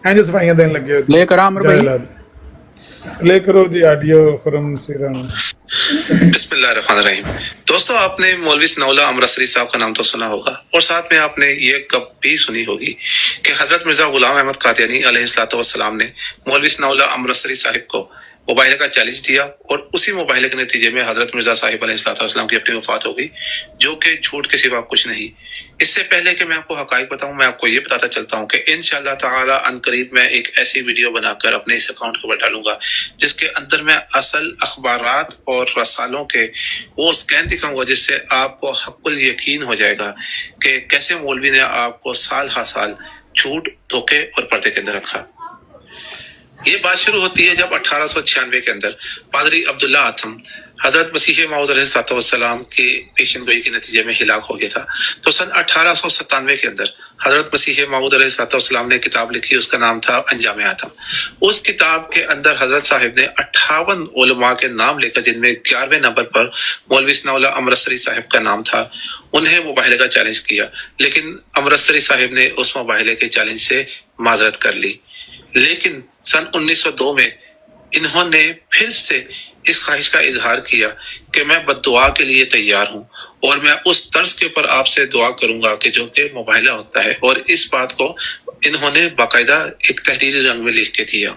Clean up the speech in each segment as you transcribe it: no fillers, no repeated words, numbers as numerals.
इंज सफाइयां देन लगे हो। ले करा अमर भाई, ले करो जी ऑडियो खुरम सिरान। बिस्मिल्लाहिर्रहमानिर्रहीम। दोस्तों, आपने मौलवी सनाउल्लाह अमृतसरी साहब का नाम तो सुना होगा और साथ में आपने ये कब भी सुनी होगी कि हजरत मिर्जा गुलाम अहमद कादियानी अलैहिस्सलातु वस्सलाम ने मौलवी सनाउल्लाह अमृतसरी साहिब को मुबाहिले का चैलेंज दिया और उसी मुबाहिले के नतीजे में हजरत मिर्जा साहिब अलैहिस्सलातु वस्सलाम की अपनी वफात हो गई, जो कि झूठ के सिवा कुछ नहीं। इससे पहले कि मैं आपको हकाइक बताऊं, मैं आपको ये बताता चलता हूं कि इंशाअल्लाह ताला अनकरीब मैं एक ऐसी वीडियो बनाकर अपने इस अकाउंट के ऊपर डालूंगा जिसके अंदर मैं असल अखबारात और रसालों के वो स्कैन दिखाऊंगा, जिससे आपको हक़्क़ुल यकीन हो जाएगा कि कैसे मौलवी ने आपको साल हर साल झूठ, धोखे और पर्दे के अंदर रखा। ये बात शुरू होती है जब 1896 के अंदर पादरी अब्दुल्ला आथम हजरत मसीह मौऊद अलैहिस्सलाम की पेशन गोई के नतीजे में हिलाक हो गया था। तो सन 1897 के अंदर हजरत मसीह मौऊद अलैहिस्सलाम ने किताब लिखी, उसका नाम था अंजाम आथम। उस किताब के अंदर हजरत साहिब ने 58 उलमा के नाम लेकर, जिनमें 11वें नंबर पर मौलवी सनाउल्लाह अमृतसरी साहिब का नाम था, उन्हें मुबाहिले का चैलेंज किया। लेकिन अमृतसरी साहिब ने उस मुबाहिले के चैलेंज से माजरत कर ली। लेकिन सन 1902 में इन्होंने फिर से इस ख्वाहिश का इजहार किया कि मैं बद्दुआ के लिए तैयार हूं और मैं उस तर्ज के ऊपर आपसे दुआ करूंगा कि जो कि मुबाहिला होता है, और इस बात को इन्होंने बाकायदा एक तहरीरी रंग में लिख के दिया।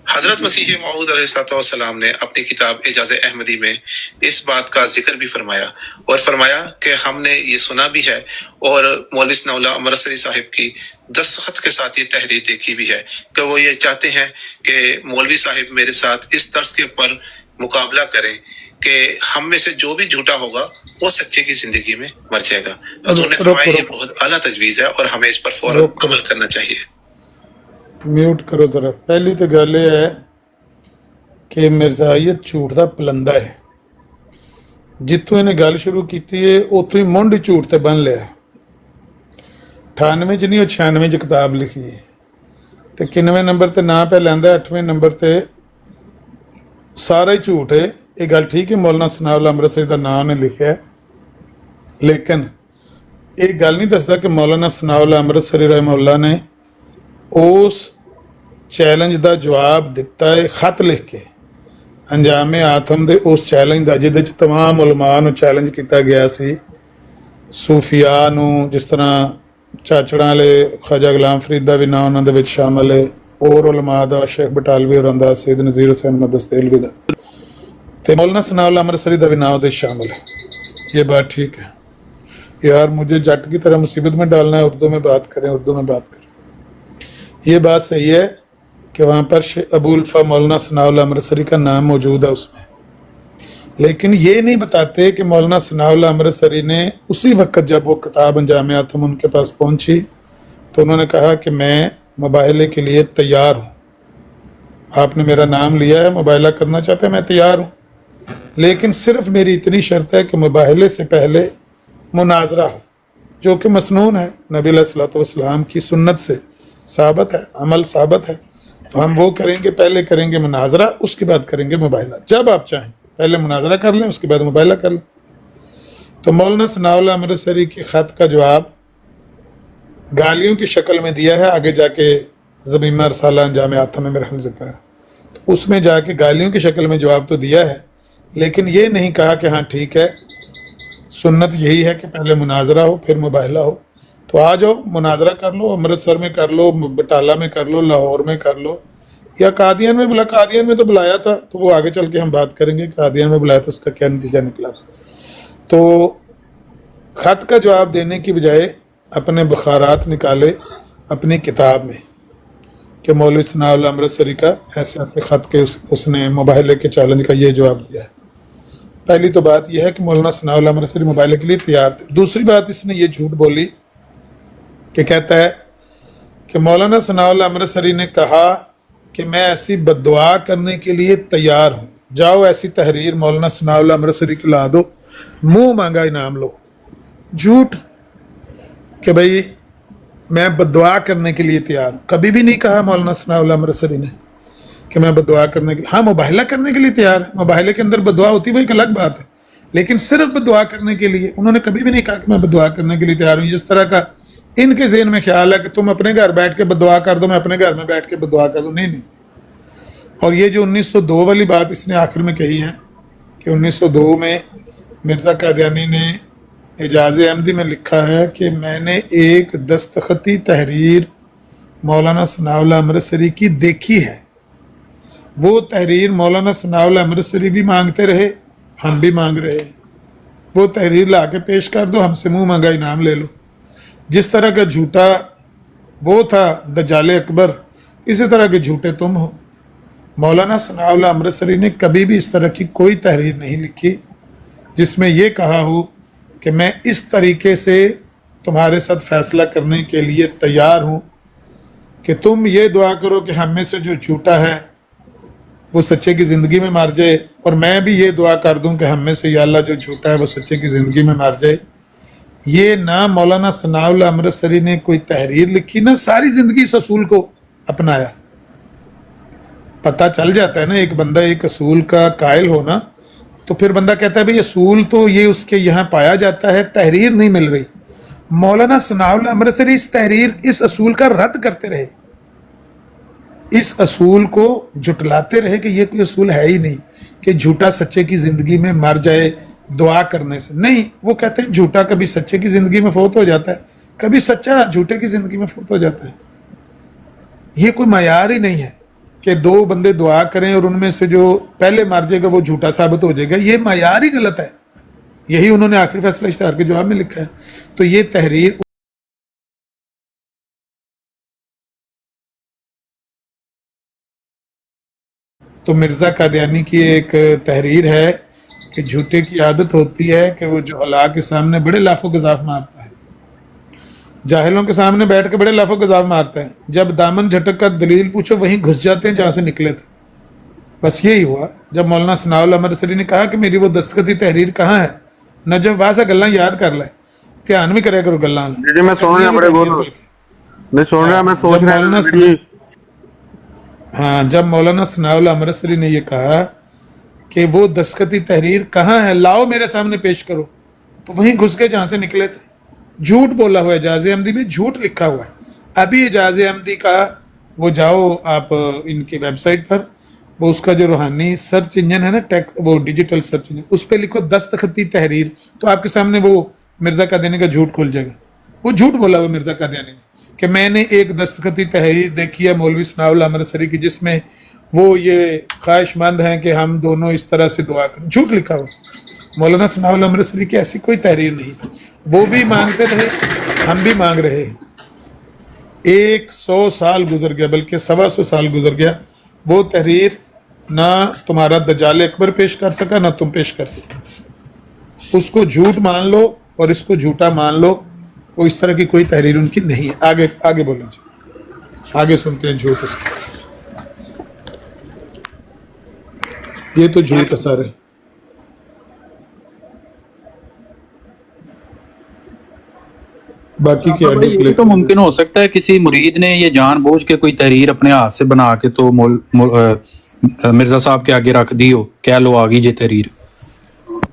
हजरत मसीह मौऊद अलैहिस्सलाम ने अपनी किताब एजाज़ अहमदी में इस बात का जिक्र भी फरमाया और फरमाया कि हमने ये सुना भी है और मौलवी सनाउल्लाह अमृतसरी साहिब की दस्तखत के साथ ये तहरीर देखी भी है कि वो ये चाहते हैं कि मौलवी साहिब मेरे साथ इस तर्ज के ऊपर मुकाबला करें कि हम में से जो भी झूठा होगा वो सच्चे की जिंदगी में मर जाएगा। हजूर ने फरमाया ये बहुत आला तजवीज़ है और हमें इस पर फौरन अमल करना चाहिए। म्यूट करो जरा। पहली तो गल ये है कि मिर्जायत झूठ का पलंदा है। जितों इन्हें गल शुरू की है उतों ही मुंड झूठ ते बन लिया। 98 च नहीं, 96 च किताब लिखी है तो किनवें नंबर ते ना पे लैंदा, 8वें नंबर ते सारा ही झूठ है। ये गल ठीक है, मौलाना सनाउल्लाह अमृतसरी का नाम ने लिखा है, लेकिन ये गल नहीं दसदा कि मौलाना सनाउल्लाह अमृतसरी रहमहुल्लाह ने उस चैलेंज का जवाब दिता है खत लिख के अंजाम आथम दे उस चैलेंज का, जिहदे च तमाम उलमा नूं चैलेंज किया गया सी, सूफिया नूं, जिस तरह चाचड़ा वाले ख्वाजा गुलाम फरीद का भी नाम उन्हां दे विच शामिल है, और उलमा दा शेख बटालवी होरां दा, सैयद नज़ीर हुसैन मदस्तेलवी दा, ते मौलाना सनाउल्लाह अमृतसरी का भी नाम उहदे शामिल है। ये बात ठीक है यार, मुझे जट की तरह मुसीबत में डालना है, उर्दू में बात करें, उर्दू में बात करें। ये बात सही है कि वहाँ पर अबूल्फा मौलाना सनाउल्लाह अमृतसरी का नाम मौजूद है उसमें, लेकिन ये नहीं बताते कि मौलाना सनाउल्लाह अमृतसरी ने उसी वक्त जब वो किताब अंजाम आथम उनके पास पहुंची तो उन्होंने कहा कि मैं मुबाहिले के लिए तैयार हूँ, आपने मेरा नाम लिया है, मुबाहिला करना चाहते हैं, मैं तैयार हूँ, लेकिन सिर्फ मेरी इतनी शर्त है कि मुबाहिले से पहले मुनाजरा हो, जो कि मसनून है, नबी अलैहिस्सलातु वस्सलाम की सुन्नत से साबित है, अमल साबित है। तो हम वो करेंगे, पहले करेंगे मुनाजरा, उसके बाद करेंगे मुबाहिला। जब आप चाहें पहले मुनाजरा कर लें, उसके बाद मुबाहिला कर लें। तो मौलाना सनाउल्लाह अमृतसरी के खत का जवाब गालियों की शक्ल में दिया है। आगे जाके ज़मीमा रसाला अंजाम आथम में मेरा ख्याल जिक्र है, तो उसमें जाके गालियों की शक्ल में जवाब तो दिया है, लेकिन ये नहीं कहा कि हाँ ठीक है, सुन्नत यही है कि पहले मुनाजरा हो फिर मुबाहिला हो, तो आ जाओ मुनाजरा कर लो, अमृतसर में कर लो, बटाला में कर लो, लाहौर में कर लो, या कादियान में बुला, कादियान में तो बुलाया था, तो वो आगे चल के हम बात करेंगे कादियान में बुलाया था उसका क्या नतीजा निकला। तो खत का जवाब देने की बजाय अपने बुखारात निकाले अपनी किताब में कि मौलवी सनाउल्लाह अमृतसरी का ऐसे ऐसे खत के उसने मुबाहिले के चैलेंज का ये जवाब दिया है। पहली तो बात यह है कि मौलाना सनाउल्लाह अमृतसरी मुबाहिले के लिए तैयार थे। दूसरी बात, इसने ये झूठ बोली कि कहता है कि मौलाना सनाउल्लाह अमृतसरी ने कहा कि मैं ऐसी बद्दुआ करने के लिए तैयार हूँ, जाओ ऐसी तहरीर मौलाना सनाउल्लाह अमृतसरी की ला दो, मुंह मांगा इनाम लो। झूठ कि भाई मैं बद्दुआ करने के लिए तैयार हूँ। कभी भी नहीं कहा मौलाना सनाउल्लाह अमृतसरी ने कि मैं बद्दुआ करने के लिए, हाँ मुबाहिला करने के लिए तैयार है, मुबाहिले के अंदर बद्दुआ होती है वो एक अलग बात है, लेकिन सिर्फ बद्दुआ करने के लिए उन्होंने कभी भी नहीं कहा कि मैं बद्दुआ करने के लिए तैयार हूँ। जिस तरह का ان کے ذہن میں خیال ہے کہ تم اپنے گھر بیٹھ کے بدعا کر دو، میں اپنے گھر میں بیٹھ کے بدعا کر دوں. نہیں. اور یہ جو 1902 والی بات اس نے آخر میں کہی ہے کہ 1902 میں مرزا قادیانی نے اعجاز احمدی میں لکھا ہے کہ میں نے ایک دستخطی تحریر مولانا ثناء اللہ امرتسری کی دیکھی ہے. وہ تحریر مولانا ثناء اللہ امرتسری بھی مانگتے رہے، ہم بھی مانگ رہے. وہ تحریر لا کے پیش کر دو، ہم سے منہ مانگا انعام لے لو. جس طرح کا جھوٹا وہ تھا دجال اکبر، اسی طرح کے جھوٹے تم ہو. مولانا ثناء اللہ امرتسری نے کبھی بھی اس طرح کی کوئی تحریر نہیں لکھی جس میں یہ کہا ہو کہ میں اس طریقے سے تمہارے ساتھ فیصلہ کرنے کے لیے تیار ہوں کہ تم یہ دعا کرو کہ ہم میں سے جو جھوٹا ہے وہ سچے کی زندگی میں مار جائے، اور میں بھی یہ دعا کر دوں کہ ہم میں سے یا اللہ جو جھوٹا ہے وہ سچے کی زندگی میں مار جائے. یہ نہ مولانا ثناء اللہ امرتسری نے کوئی تحریر لکھی، نہ ساری زندگی اس اصول کو اپنایا. پتہ چل جاتا ہے نا ایک بندہ ایک اصول کا قائل ہونا، تو پھر بندہ کہتا ہے بھئی اصول تو یہ اس کے یہاں پایا جاتا ہے، تحریر نہیں مل رہی. مولانا ثناء اللہ امرتسری اس اصول کا رد کرتے رہے، اس اصول کو جھٹلاتے رہے کہ یہ کوئی اصول ہے ہی نہیں کہ جھوٹا سچے کی زندگی میں مر جائے دعا کرنے سے. نہیں، وہ کہتے ہیں جھوٹا کبھی سچے کی زندگی میں فوت ہو جاتا ہے، کبھی سچا جھوٹے کی زندگی میں فوت ہو جاتا ہے. یہ کوئی معیار ہی نہیں ہے کہ دو بندے دعا کریں اور ان میں سے جو پہلے مر جائے گا وہ جھوٹا ثابت ہو جائے گا. یہ معیار ہی غلط ہے. یہی انہوں نے آخری فیصلہ اشتہار کے جواب میں لکھا ہے. تو یہ تحریر تو مرزا قادیانی کی ایک تحریر ہے کہ جھوٹے کی عادت ہوتی ہے کہ وہ جو حلا کے سامنے بڑے لاف و گزاف مارتا ہے، جاہلوں کے سامنے بیٹھ کے بڑے لاف و گزاف مارتا ہے، جب دامن جھٹک کر دلیل پوچھو وہیں گھس جاتے ہیں جہاں سے نکلے تھے. بس یہی ہوا جب مولانا ثناء اللہ امرتسری نے کہا کہ میری وہ دستخطی تحریر کہاں ہے. نجف واسا گلاں یاد کر لے، دھیان بھی کرے کرو گلاں. جی میں سن رہا بڑے غور میں سن رہا، میں سوچ رہا. ہاں، جب مولانا ثناء اللہ امرتسری نے یہ کہا کہ وہ دستخطی تحریر کہاں ہے، لاؤ میرے سامنے پیش کرو، تو وہیں گھس کے جہاں سے نکلے تھے. جھوٹ بولا ہوا ہے، اعجاز احمدی میں جھوٹ لکھا ہوا ہے. ابھی اعجاز احمدی کا وہ جاؤ آپ ان کی ویب سائٹ پر، وہ اس کا جو روحانی سرچ انجن ہے نا، وہ ڈیجیٹل سرچ انجن، اس پہ لکھو دستخطی تحریر، تو آپ کے سامنے وہ مرزا قادیانی کا جھوٹ کھل جائے گا. وہ جھوٹ بولا ہوا مرزا قادیانی نے کہ میں نے ایک دستخطی تحریر دیکھی ہے مولوی ثناء اللہ امرتسری کی جس میں وہ یہ خواہش مند ہیں کہ ہم دونوں اس طرح سے دعا کریں. جھوٹ لکھا ہوا. مولانا ثناء اللہ امرتسری کی ایسی کوئی تحریر نہیں تھی. وہ بھی مانگتے تھے، ہم بھی مانگ رہے ہیں. 100 سال گزر گیا، بلکہ 125 سال گزر گیا، وہ تحریر نہ تمہارا دجال اکبر پیش کر سکا نہ تم پیش کر سکا. اس کو جھوٹ مان لو اور اس کو جھوٹا مان لو. وہ اس طرح کی کوئی تحریر ان کی نہیں ہے. آگے بولیں جی، آگے سنتے ہیں جھوٹ. یہ تو جھوٹ ہے سارے. باقی کی یہ تو ممکن ہو سکتا ہے کسی مرید نے یہ جان بوجھ کے کوئی تحریر اپنے ہاتھ سے بنا کے تو مرزا صاحب کے آگے رکھ دی ہو، کہہ لو آگی یہ تحریر.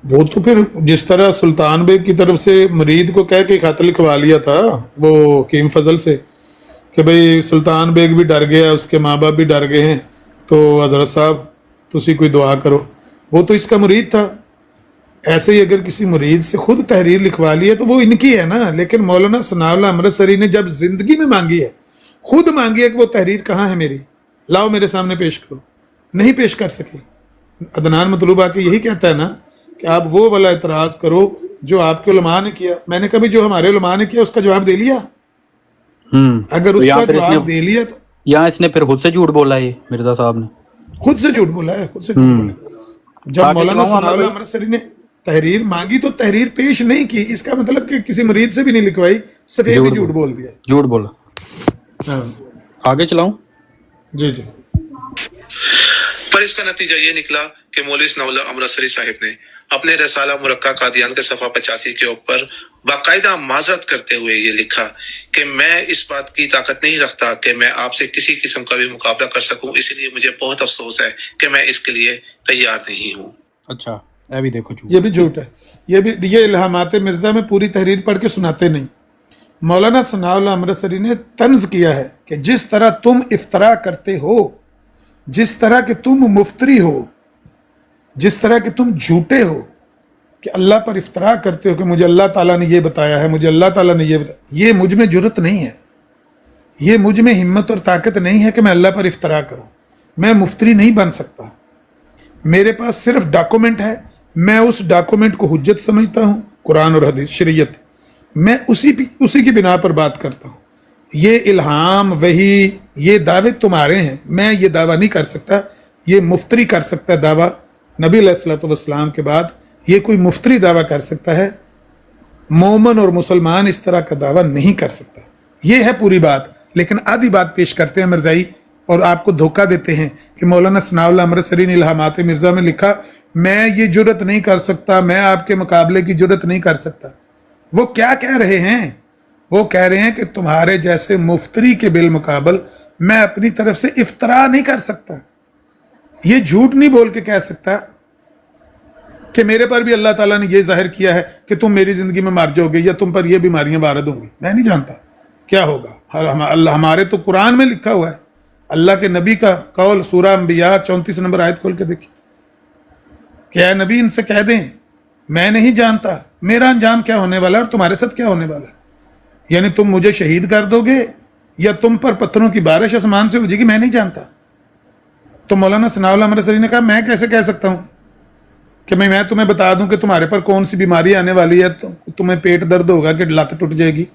وہ تو پھر جس طرح سلطان بیگ کی طرف سے مرید کو کہہ کے خط لکھوا لیا تھا وہ حکیم فضل سے کہ بھئی سلطان بیگ بھی ڈر گیا، اس کے ماں باپ بھی ڈر گئے ہیں، تو حضرت صاحب تسی کوئی دعا کرو. وہ تو اس کا مرید تھا. ایسے ہی اگر کسی مرید سے خود تحریر لکھوا لی ہے تو وہ ان کی ہے نا. لیکن مولانا ثناء اللہ امرتسری نے جب زندگی میں مانگی ہے، خود مانگی ہے کہ وہ تحریر کہاں ہے میری، لاؤ میرے سامنے پیش کرو، نہیں پیش کر سکے. عدنان مطلوب آ کے یہی کہتا ہے نا کہ آپ وہ والا اعتراض کرو جو آپ کے علماء نے کیا. میں نے کبھی جو ہمارے علماء نے کیا اس کا جواب دے لیا. اگر اس کا جواب دے لیا تو یہاں اس نے پھر خود سے جھوٹ بولا ہے. مرزا صاحب نے خود سے جھوٹ بولا ہے، خود سے جھوٹ بولا ہے. جب مولانا ثناء اللہ امرتسری نے تحریر مانگی تو تحریر پیش نہیں کی. اس کا مطلب کہ کسی مرید سے بھی نہیں لکھوائی، صرف ایک ہی جھوٹ بول دیا. جھوٹ بولا. آگے چلاؤں؟ جی. پر اس کا نتیجہ یہ نکلا کہ مولوی ثناء اللہ امرتسری صاحب نے اپنے رسالہ مرقع قادیان کے صفحہ 85 کے اوپر باقاعدہ معذرت کرتے ہوئے یہ لکھا کہ میں اس بات کی طاقت نہیں رکھتا کہ میں آپ سے کسی قسم کا بھی مقابلہ کر سکوں، اسی لیے مجھے بہت افسوس ہے کہ میں اس کے لیے تیار نہیں ہوں. اچھا، یہ بھی دیکھو یہ بھی جھوٹ ہے. یہ الہامات مرزا میں پوری تحریر پڑھ کے سناتے نہیں. मौलाना सनाउल्लाह अमृतसरी ने तंज किया है कि जिस तरह तुम इफ्तरा करते हो, जिस तरह के तुम मुफ्तरी हो, जिस तरह के तुम झूठे हो, कि अल्लाह पर इफ्तरा करते हो कि मुझे अल्लाह ताला ने ये बताया है, मुझे अल्लाह ताला ने ये बताया, ये मुझ में जुर्रत नहीं है, ये मुझ में हिम्मत और ताकत नहीं है कि मैं अल्लाह पर इफ्तरा करूं। मैं मुफ्तरी नहीं बन सकता। मेरे पास सिर्फ डॉक्यूमेंट है, मैं उस डॉक्यूमेंट को हुज्जत समझता हूं, कुरान और हदीस शरीयत, मैं उसी की बिना पर बात करता हूं। ये इल्हाम वही, ये दावे तुम्हारे हैं, मैं ये दावा नहीं कर सकता। ये मुफ्तरी कर सकता है दावा, नबी अलैहिस्सलातु वस्सलाम के बाद ये कोई मुफ्तरी दावा कर सकता है, मोमन और मुसलमान इस तरह का दावा नहीं कर सकता। ये है पूरी बात। लेकिन आधी बात पेश करते हैं मिर्जाई और आपको धोखा देते हैं कि मौलाना सनाउल्लाह अमृतसरी ने इल्हामात मिर्जा में लिखा, मैं ये जुर्रत नहीं कर सकता, मैं आपके मुकाबले की जुर्रत नहीं कर सकता। वो क्या कह रहे हैं? वो कह रहे हैं कि तुम्हारे जैसे मुफ्तरी के बिल मुकाबल मैं अपनी तरफ से इफ्तरा नहीं कर सकता। ये झूठ नहीं बोल के कह सकता कि मेरे पर भी अल्लाह ताला ने ये जाहिर किया है कि तुम मेरी जिंदगी में मर जाओगे या तुम पर ये बीमारियां वारद होंगी। मैं नहीं जानता क्या होगा। हमारे तो कुरान में लिखा हुआ है, अल्लाह के नबी का कौल, सूरह अंबिया 34 नंबर आयत खोल के देखिए। क्या नबी इनसे कह दें मैं नहीं जानता मेरा अंजाम क्या होने वाला है और तुम्हारे साथ क्या होने वाला है, यानी तुम मुझे शहीद कर दोगे या तुम पर पत्थरों की बारिश आसमान से हो जाएगी, मैं नहीं जानता। तो मौलाना सनाउल्लाह अमृतसरी ने कहा मैं कैसे कह सकता हूं कि मैं तुम्हें बता दूं कि तुम्हारे पर कौन सी बीमारी आने वाली है, तुम्हें पेट दर्द होगा कि लत टूट जाएगी।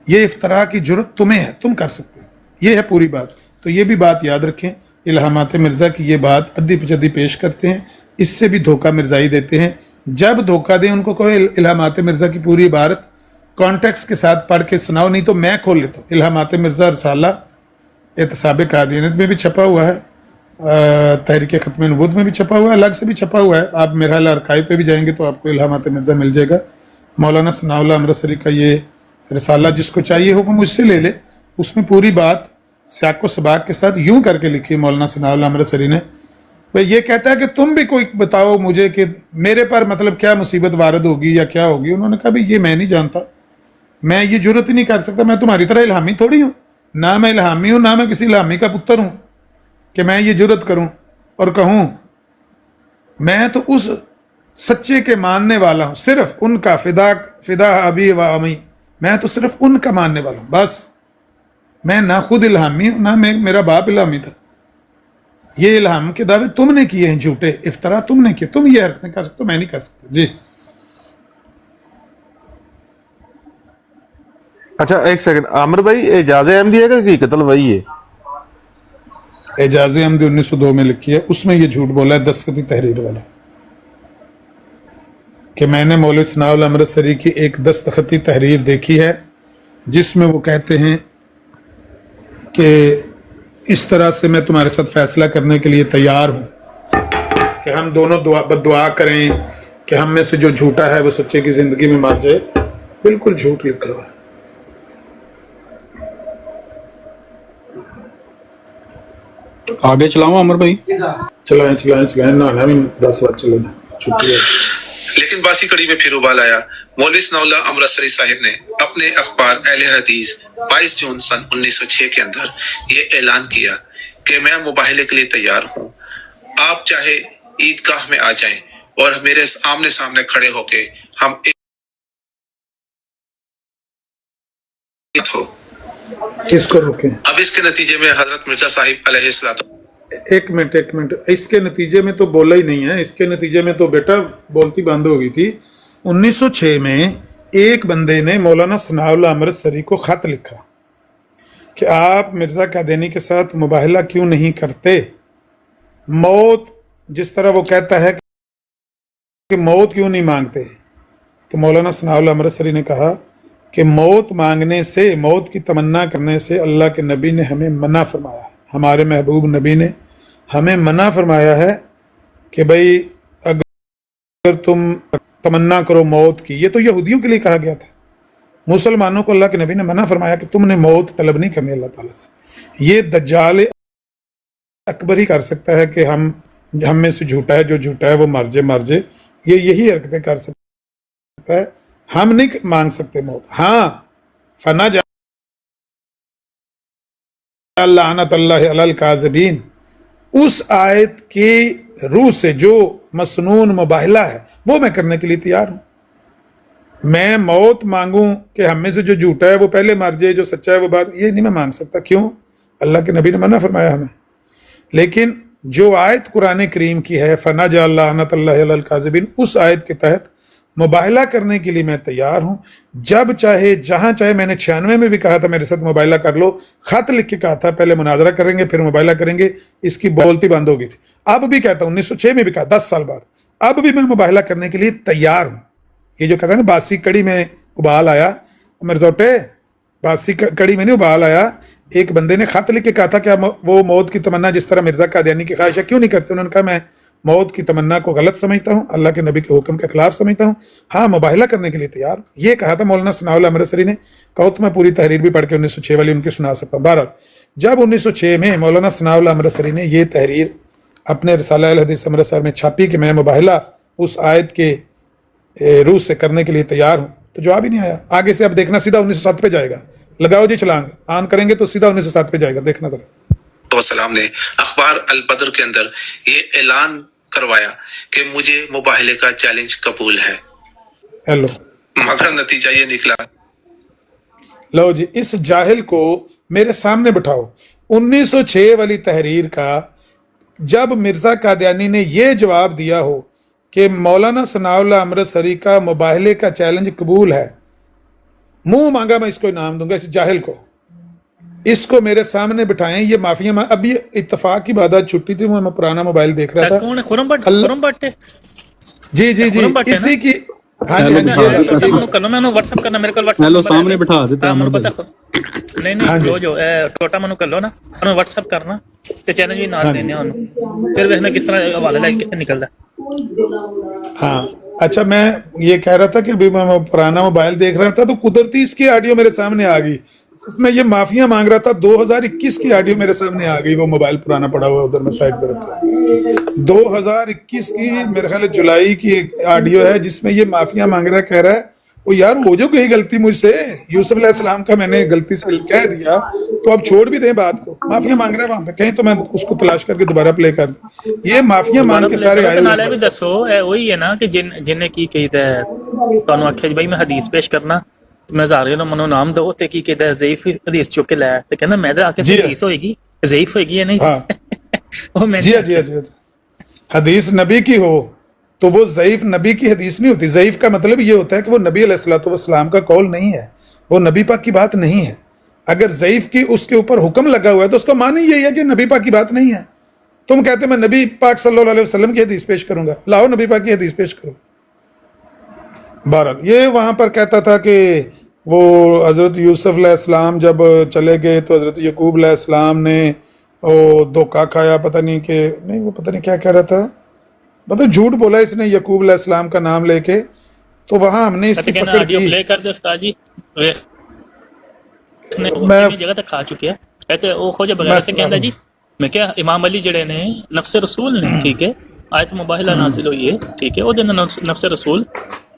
ये इफ्तरा की जरूरत तुम्हें है, तुम कर सकते हो। ये है पूरी बात। तो ये भी बात याद रखें, इल्हामात मिर्जा की ये बात अद्दी पिचद्दी पेश करते हैं, इससे भी धोखा मिर्जाई देते हैं। जब धोखा दें उनको कहो इल्हामात मिर्जा की पूरी इबारत कॉन्टेक्स्ट के साथ पढ़ के सुनाओ, नहीं तो मैं खोल लेता हूँ। इल्हामात मिर्जा रसाला एहतसाब कादियानियत में भी छपा हुआ है, तहरीक खत्म नबूवत में भी छपा हुआ है, अलग से भी छपा हुआ है। आप मेरा आर्काइव पे भी जाएंगे तो आपको इल्हामात मिर्जा मिल जाएगा। मौलाना सनाउल्लाह अमृतसरी का ये रसाला जिसको चाहिए हो वो मुझसे ले ले, उसमें पूरी बात सियाक व सबाक के साथ यूं करके लिखी है मौलाना सनाउल्लाह अमृतसरी ने। भाई ये कहता है कि तुम भी कोई बताओ मुझे कि मेरे पर मतलब क्या मुसीबत वारद होगी या क्या होगी। उन्होंने कहा भाई ये मैं नहीं जानता, मैं ये जुर्रत ही नहीं कर सकता, मैं तुम्हारी तरह इल्हामी थोड़ी हूँ, ना मैं इल्हामी हूँ ना मैं किसी इल्हामी का पुत्र हूँ कि मैं ये जुर्रत करूँ और कहूँ। मैं तो उस सच्चे के मानने वाला हूँ, सिर्फ उनका फिदा अबी व अमी, मैं तो सिर्फ उनका मानने वाला हूँ बस। मैं ना खुद इल्हामी हूँ ना मेरा बाप इल्हामी था। ये इल्हाम के दावे तुमने किए हैं झूठे, इफ्तरा तुमने किए, तुम ये हरकतें कर सकते हो, मैं नहीं कर सकता जी। अच्छा एक सेकंड, आमिर भाई एजाज अहमदी है कि कत्ल वही है? एजाज अहमदी 1902 में लिखी है, उसमें ये झूठ बोला है दस्तखती तहरीर वाला कि मैंने मौलवी सनाउल्लाह अमृतसरी की एक दस्तखती तहरीर देखी है जिसमें वो कहते हैं कि इस तरह से मैं तुम्हारे साथ फैसला करने के लिए तैयार हूं कि हम दोनों दुआ करें कि हम में से जो झूठा है वो सच्चे की जिंदगी में मर जाए। बिल्कुल झूठ लिखा हुआ है। आगे चलाऊं अमर भाई? चलाएं, नहाना भी 10 बार चलेगा, छुट्टी है। लेकिन बासी कड़ी में फिर उबाल आया। मौलवी सनाउल्लाह अमृतसरी साहिब ने अपने अखबार अहले हदीस 22 जून सन 1906 के अंदर ये ऐलान किया कि मैं मुबाहले के लिए तैयार हूँ, आप चाहे ईदगाह में आ जाएं और मेरे आमने सामने खड़े होके हम हो। इसको रोकें। अब इसके नतीजे में हजरत मिर्जा साहिब अलैहिस्सलाम, एक मिनट, इसके नतीजे में तो बोला ही नहीं है, इसके नतीजे में तो बेटा बोलती बंद हो गई थी। 1906 में एक बंदे ने मौलाना सनाउल्लाह अमृतसरी को खत लिखा कि आप मिर्जा कादियानी के साथ मुबाहला क्यों नहीं करते। मौत जिस तरह वो कहता है कि मौत क्यों नहीं मांगते, तो मौलाना सनाउल्लाह अमृतसरी ने कहा कि मौत मांगने से, मौत की तमन्ना करने से अल्लाह के नबी ने हमें मना फरमाया, हमारे महबूब नबी ने हमें मना फरमाया है कि भाई अगर तुम तमन्ना करो मौत की। ये तो यहूदियों के लिए कहा गया था, मुसलमानों को अल्लाह के नबी ने मना फरमाया कि तुमने मौत तलब नहीं करनी अल्लाह ताला से। ये दज्जाल अकबर ही कर सकता है कि हम में से झूठा है, जो झूठा है वो मर जाए, ये यही हरकतें कर सकता है, हम नहीं मांग सकते मौत। हाँ, फनजअल लानतुल्लाहि अलल काज़िबीन, उस आयत की रूह से जो मसनून मुबाहला है वो मैं करने के लिए तैयार हूं। मैं मौत मांगूं कि हम में से जो झूठा है वो पहले मर जाए, जो सच्चा है वो बात, ये नहीं मैं मांग सकता। क्यों? अल्लाह के नबी ने मना फरमाया हमें। लेकिन जो आयत कुरान करीम की है फनजअल लानतुल्लाहि अलल काज़िबीन, उस आयत के तहत मुबाहला करने के लिए मैं तैयार हूं। जब चाहे जहां चाहे, मैंने 96 में भी कहा था मेरे साथ मुबाहला कर लो, खत लिख के कहा था पहले मुनाजरा करेंगे फिर मुबाहला करेंगे, इसकी बोलती बंद हो गई थी। अब भी कहता हूं, 1906 में भी कहा, 10 साल बाद, अब भी मैं मुबाहला करने के लिए तैयार हूं। ये जो कहता है ना बासी कड़ी में उबाल आया, मिर्जोटे बासी कड़ी में नहीं उबाल आया। एक बंदे ने खत लिख के कहा था क्या वो मौत की तमन्ना जिस तरह मिर्जा कादियानी की ख्वाहिश है क्यों नहीं करते? उन्होंने कहा मैं मौत की तमन्ना को गलत समझता हूं, अल्लाह के नबी के हुक्म के खिलाफ समझता हूं, हाँ मुबाहला करने के लिए तैयार। ये कहा था मौलाना सनाउल्लाह अमृतसरी ने। कहो तो मैं पूरी तहरीर भी पढ़ के 1906 वाली उनकी सुना सकता हूं। बहरहाल जब 1906 में मौलाना सनाउल्लाह अमृतसरी ने ये तहरीर अपने रिसाला अल हदीस अमृतसर में छापी कि मैं मुबाहला उस आयत के रूह से करने के लिए तैयार हूं, तो जवाब ही नहीं आया। आगे से अब देखना सीधा 1907 पे जाएगा। लगाओ जी छलांग, ऑन करेंगे तो सीधा 1907 पे जाएगा, देखना तो। सलाम ने अखबार अल बद्र के अंदर ये ऐलान करवाया कि मुझे मुबाहले का चैलेंज कबूल है। हेलो, मगर नतीजा ये निकला। लो जी, इस जाहिल को मेरे सामने बिठाओ। 1906 वाली तहरीर का जब मिर्जा कादियानी ने यह जवाब दिया हो कि मौलाना सनाउल्लाह अमृतसरी का मुबाहले का चैलेंज कबूल है, मुंह मांगा मैं इसको इनाम दूंगा, इस जाहिल को, इसको मेरे सामने बिठाएं। ये माफिया, अभी इत्तफाक की बात, आज छुट्टी थी, मैं पुराना मोबाइल देख रहा था। कौन है? खुरम भट्ट है? जी जी जी, इसी की। हाँ जी, कल मैं व्हाट्सएप करना, मेरे को व्हाट्सएप हेलो सामने बिठा देते हैं नहीं जो जो टोटा मनु कर लो ना, उन्हें व्हाट्सएप करना ते चैलेंज भी नाल देने उन्हें, फिर देखना किस तरह हवाले लेके कितने निकलदा। हाँ अच्छा, मैं ये कह रहा था कि अभी मैं पुराना मोबाइल देख रहा था तो कुदरती इसकी ऑडियो मेरे सामने आ गई। उसमें ये माफिया मांग रहा था, 2021 की ऑडियो मेरे सामने आ गई। वो मोबाइल पुराना पड़ा हुआ उधर, मैं साइड पर रखा। 2021 की मेरे ख्याल जुलाई की ऑडियो है जिसमें ये माफिया मांग रहा है, कह रहा है वो यार हो जो गई गलती मुझसे, यूसुफ अलैहिस्सलाम का मैंने गलती से कह दिया तो अब छोड़ भी दें बात को। माफिया मांग रहा है वहां पे, कहीं तो मैं उसको तलाश करके दोबारा प्ले कर दूं। ये माफिया मांग के सारे आए नाले भी दसो, वही है ना कि जिन्ने की कहीदा है ਤੁਹਾਨੂੰ ਆਖਿਆ भाई मैं हदीस पेश करना, मैं ਜ਼ਾਰਿਆਂ ਨੂੰ ਮੈਨੂੰ ਨਾਮ ਦਿਓ ਤੇ ਕੀ ਕਹਿੰਦਾ ਜ਼ਈਫ ਹਦੀਸ ਚੁੱਕ ਕੇ ਲਾਇਆ ਤੇ ਕਹਿੰਦਾ ਮੈਂ ਤਾਂ ਆਕੇ ਹਦੀਸ ਹੋਏਗੀ, ਜ਼ਈफ होएगी या नहीं? वो मैं जी जी जी, हदीस नबी की हो तो वो ज़ईफ नबी की हदीस नहीं होती। ज़ईफ का मतलब ये होता है कि वो नबी अलैहिस्सलाम का कौल नहीं है, वो नबी पाक की बात नहीं है। अगर ज़ईफ की उसके ऊपर हुक्म लगा हुआ है तो उसका मानी यही है कि नबी पाक की बात नहीं है। तुम कहते मैं नबी पाक सल्लल्लाहु अलैहि वसल्लम की हदीस पेश करूंगा, लाओ नबी पाक की हदीस पेश करो। बहरहाल ये वहां पर कहता था कि वो हजरत यूसुफ अलैहिस्सलाम जब चले गए तो हजरत यकूब अलैहिस्सलाम ने वो धोखा खाया, पता नहीं कि नहीं, वो पता नहीं क्या कह रहा था, मतलब झूठ बोला इसने यकूब अलैहिस्सलाम का नाम लेके। तो वहां हमने इसकी पकड़ की। प्ले कर दे उस्ताद जी, मैं जगह तक खा चुके हैं कहते वो खोजे बगैर से कहता जी मैं क्या इमाम अली जड़े ने नफ्स रसूल ने, ठीक है, आयत मुबाहिला नाजिल हुई है, ठीक है, वो दिन नफ्स रसूल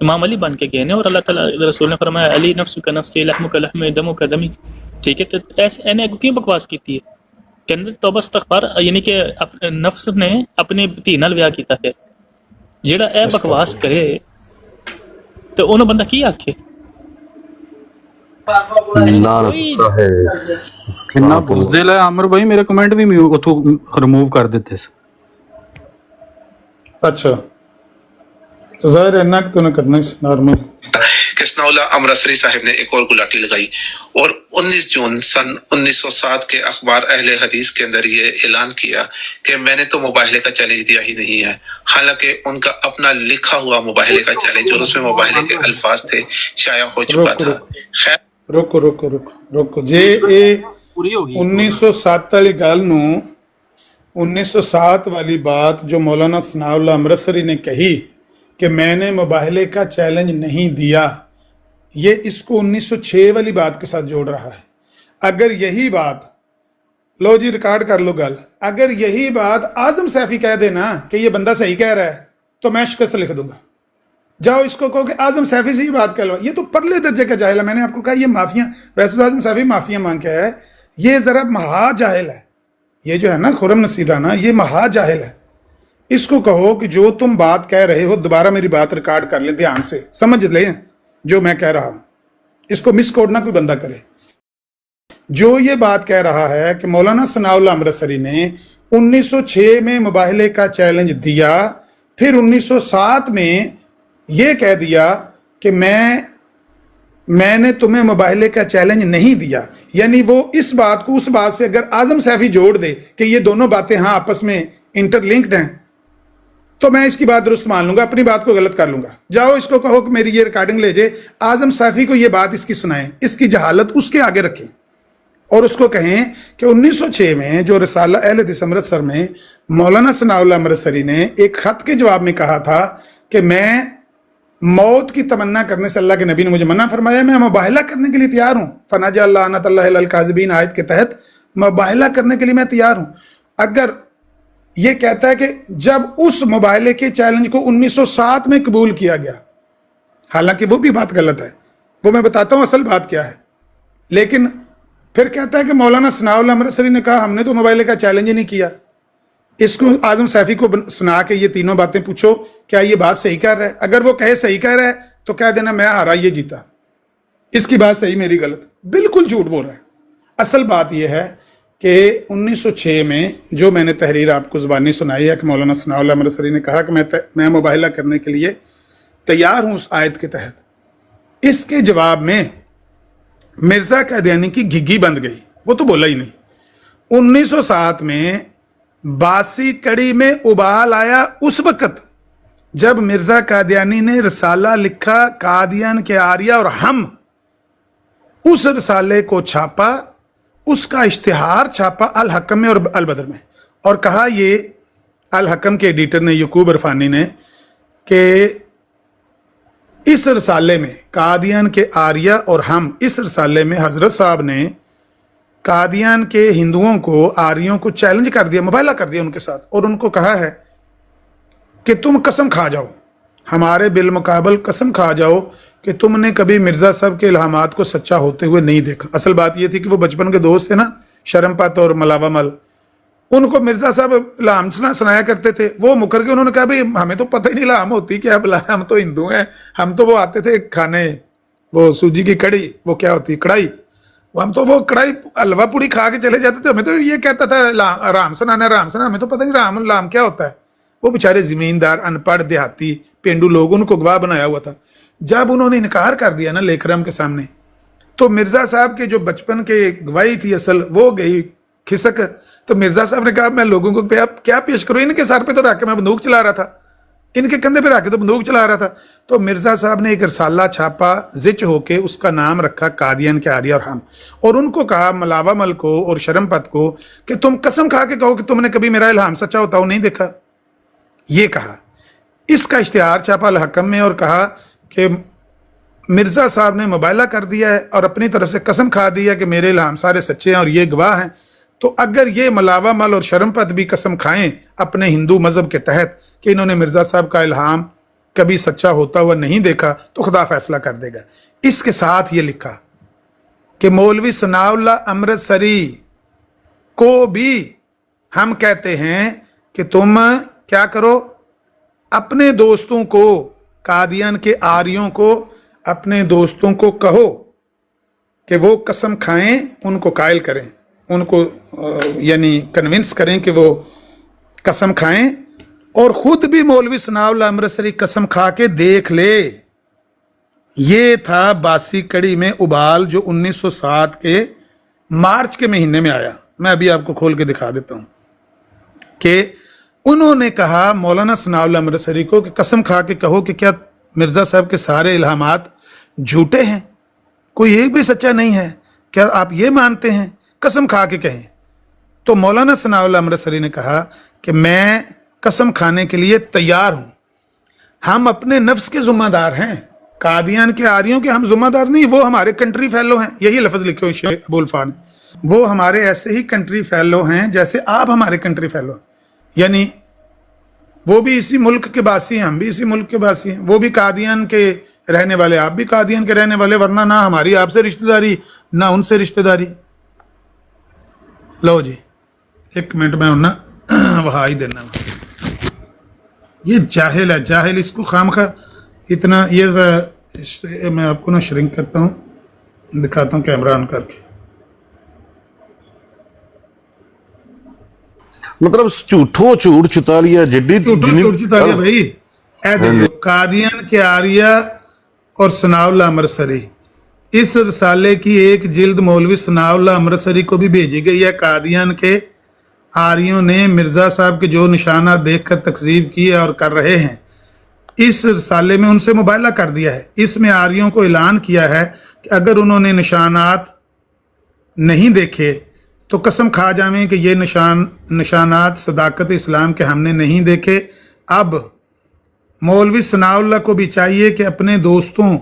इमाम अली बन के गए ने और अल्लाह ताला रसूल ने फरमाया अली नफ्सु का नफ्सी लहमु का लहमी दमु का दमी, ठीक है। तो ऐसे इन्हें क्यों बकवास की है? कहते तौबा इस्तगफार, यानी कि नफ्स ने अपनी धी नाल विआह कीता है, जेड़ा ए बकवास करे तो उन्हें बंदा की आखे? किन्ना बुज़दिल है आमिर भाई, मेरे कमेंट भी उथों रिमूव कर देते। अच्छा तो जाहिर है ना कि तूने करना नॉर्मल। किस्नाउल्लाह अमृतसरी साहब ने एक और गुलाटी लगाई और 19 जून सन 1907 के अखबार अहले हदीस के अंदर ये ऐलान किया कि मैंने तो मुबाहले का चैलेंज दिया ही नहीं है। हालांकि उनका अपना लिखा हुआ मुबाहले का चैलेंज और उसमें मुबाहले के अल्फाज थे शाया हो चुका था। खैर रुको रुको रुको रुको जे ए 1907 वाली गल नू 1907 वाली बात जो मौलाना सनाउल्लाह अमृतसरी ने कही कि मैंने मुबाहले का चैलेंज नहीं दिया, ये इसको 1906 वाली बात के साथ जोड़ रहा है। अगर यही बात, लो जी रिकॉर्ड कर लो गल, अगर यही बात आजम सैफी कह देना कि ये बंदा सही कह रहा है तो मैं शिकस्त लिख दूंगा। जाओ इसको कहो कि आजम सैफी से ही बात करवा, ये तो परले दर्जे का जाहिल है। मैंने आपको कहा ये माफिया, वैसे तो आजम सैफी माफिया मांग के है, ये जरा महा जाहिल है, ये जो है ना खुरम नसीर राना, ये महा जाहिल है। इसको कहो कि जो तुम बात कह रहे हो दोबारा मेरी बात रिकॉर्ड कर ले, ध्यान से समझ ले जो मैं कह रहा हूं, इसको मिस कोड ना कोई बंदा करे। जो ये बात कह रहा है कि मौलाना सनाउल्लाह अमृतसरी ने 1906 में मुबाहिले का चैलेंज दिया, फिर 1907 में ये कह दिया कि मैंने तुम्हें मुबाहिले का चैलेंज नहीं दिया, यानी वो इस बात को उस बात से अगर आजम सैफी जोड़ दे कि ये दोनों बातें हाँ आपस में इंटरलिंक्ड हैं, तो मैं इसकी बात दुरुस्त मान लूंगा, अपनी बात को गलत कर लूंगा। जाओ इसको कहो कि मेरी ये रिकॉर्डिंग ले जाए, आजम सैफी को ये बात इसकी सुनाएं, इसकी जहालत उसके आगे रखें और उसको कहें कि 1906 में जो रिसाला अहले हदीस अमृतसर में मौलाना सनाउल्लाह अमृतसरी ने एक खत के जवाब में कहा था कि मैं मौत की तमन्ना करने से अल्लाह के नबी ने मुझे मना फरमाया, मैं मुबाहिला करने के लिए तैयार हूं, फनाजा लानतुल्लाहि अलल काज़िबीन आयत के तहत मुबाहिला करने के लिए मैं तैयार हूं। अगर ये कहता है कि जब उस मुबाहिले के चैलेंज को 1907 में कबूल किया गया, हालांकि वो भी बात गलत है, वो मैं बताता हूं असल बात क्या है, लेकिन फिर कहता है कि मौलाना सनाउल्लाह अमृतसरी ने कहा हमने तो मुबाहिले का चैलेंज ही नहीं किया। इसको आजम सैफी को सुना के ये तीनों बातें पूछो, क्या ये बात सही कर रहा है? अगर वो कहे सही कह रहा है तो कह देना मैं हारा ये जीता, इसकी बात सही मेरी गलत, बिल्कुल झूठ बोल रहा है। असल बात यह है कि 1906 में जो मैंने तहरीर आपको जुबानी सुनाई है कि मौलाना सनाउल्लाह अमृतसरी ने कहा कि मैं मुबाहिला करने के लिए तैयार हूं उस आयत के तहत, इसके जवाब में मिर्जा कादियानी की घिग्गी बंद गई, वो तो बोला ही नहीं। 1907 में बासी कड़ी में उबाल आया उस वक्त जब मिर्जा कादियानी ने रिसाला लिखा कादियान के आर्या और हम, उस रिसाले को छापा, उसका इश्तिहार छापा अल हकम में और अल बदर में, और कहा ये अल हकम के एडिटर ने यकूब इरफानी ने कि इस रिसाले में कादियान के आर्या और हम, इस रिसाले में हजरत साहब ने कादियान के हिंदुओं को, आर्यों को चैलेंज कर दिया, मुबाहिला कर दिया उनके साथ, और उनको कहा है कि तुम कसम खा जाओ, हमारे बिलमुकाबल कसम खा जाओ कि तुमने कभी मिर्जा साहब के इल्हामात को सच्चा होते हुए नहीं देखा। असल बात यह थी कि वो बचपन के दोस्त थे ना, शर्मपत और मलावा मल, उनको मिर्जा साहब इल्हाम सुनाया करते थे, वो मुकर के उन्होंने कहा भाई हमें तो पता ही नहीं इल्हाम होती क्या, बुला हम तो हिंदू हैं, हम तो वो आते थे खाने वो सूजी की कड़ी, वो क्या होती कढ़ाई, हम तो वो कढ़ाई हलवा पूड़ी खा के चले जाते थे, हमें तो ये कहता था राम सनाना राम सना, हमें तो पता नहीं राम क्या होता है। वो बेचारे जमींदार अनपढ़ देहाती पेंडू लोग, उनको गवाह बनाया हुआ था। जब उन्होंने इनकार कर दिया ना लेकरम के सामने, तो मिर्जा साहब के जो बचपन के गवाही थी असल, वो गई खिसक। तो मिर्जा साहब ने कहा मैं लोगों को क्या पेश करूं, इनके सर पे तो रख के मैं बंदूक चला रहा था, इनके कंधे पे रख के तो बंदूक चला रहा था। तो मिर्जा साहब ने एक रसाला छापा जिच होके, उसका नाम रखा कादियान के आर्या और हम, और उनको कहा मलावा मल को और शर्मपत को कि तुम कसम खा के कहो कि तुमने कभी मेरा इल्हाम सच्चा होता हो नहीं देखा। ये कहा, इसका इश्तिहार छापा अल हकम में और कहा कि मिर्जा साहब ने मुबाहिला कर दिया है और अपनी तरफ से कसम खा दी है कि मेरे इल्हाम सारे सच्चे हैं और ये गवाह हैं। तो अगर ये मलावा मल और शर्मपत भी कसम खाएं अपने हिंदू मजहब के तहत कि इन्होंने मिर्जा साहब का इल्हाम कभी सच्चा होता हुआ नहीं देखा, तो खुदा फैसला कर देगा। इसके साथ ये लिखा कि मौलवी सनाउल्लाह अमृतसरी को भी हम कहते हैं कि तुम क्या करो, अपने दोस्तों को, कादियान के आर्यों को, अपने दोस्तों को कहो कि वो कसम खाएं, उनको कायल करें, उनको यानी कन्विंस करें कि वो कसम खाएं, और खुद भी मौलवी सनाउल्लाह अमृतसरी कसम खा के देख ले। ये था बासी कड़ी में उबाल जो 1907 के मार्च के महीने में आया। मैं अभी आपको खोल के दिखा देता हूं कि उन्होंने कहा मौलाना सनाउल्लाह अमृतसरी को कि कसम खा के कहो कि क्या मिर्जा साहब के सारे इल्हामात झूठे हैं, कोई एक भी सच्चा नहीं है, क्या आप ये मानते हैं? कसम खा के कहें। तो मौलाना सनाउल्लाह अमृतसरी ने कहा कि मैं कसम खाने के लिए तैयार हूं, हम अपने नफ्स के जुम्मेदार हैं, कादियान के आर्यों के हम जुम्मेदार नहीं, वो हमारे कंट्री फेलो हैं। यही लफ्ज लिखे हुए शेख अबुल फान, वो हमारे ऐसे ही कंट्री फेलो हैं जैसे आप हमारे कंट्री फेलो, यानी वो भी इसी मुल्क के बासी हैं, हम भी इसी मुल्क के बासी हैं, वो भी कादियान के रहने वाले, आप भी कादियान के रहने वाले, वरना ना हमारी आपसे रिश्तेदारी ना उनसे रिश्तेदारी। लो जी 1 मिनट में ना वहा ही देना। ये जाहिल है, जाहिल, इसको खामखा इतना ये मैं आपको ना श्रिंक करता हूँ, दिखाता हूँ कैमरा ऑन करके। मतलब झूठो झूठ चुतालिया जिड्डी चुतालिया भाई, ए देखो कादियान के आरिया और सनाउल्लाह अमृतसरी, इस रसाले की एक जिल्द मौलवी सनाउल्लाह अमृतसरी को भी भेजी गई है। कादियान के आरियों ने मिर्जा साहब के जो निशानात देखकर तकजीब की है और कर रहे हैं, इस रसाले में उनसे मुबायला कर दिया है। इसमें आरियों को ऐलान किया है कि अगर उन्होंने निशानात नहीं देखे तो कसम खा जावें कि ये निशानात सदाकत इस्लाम के हमने नहीं देखे। अब मौलवी सनाउल्लाह को भी चाहिए कि अपने दोस्तों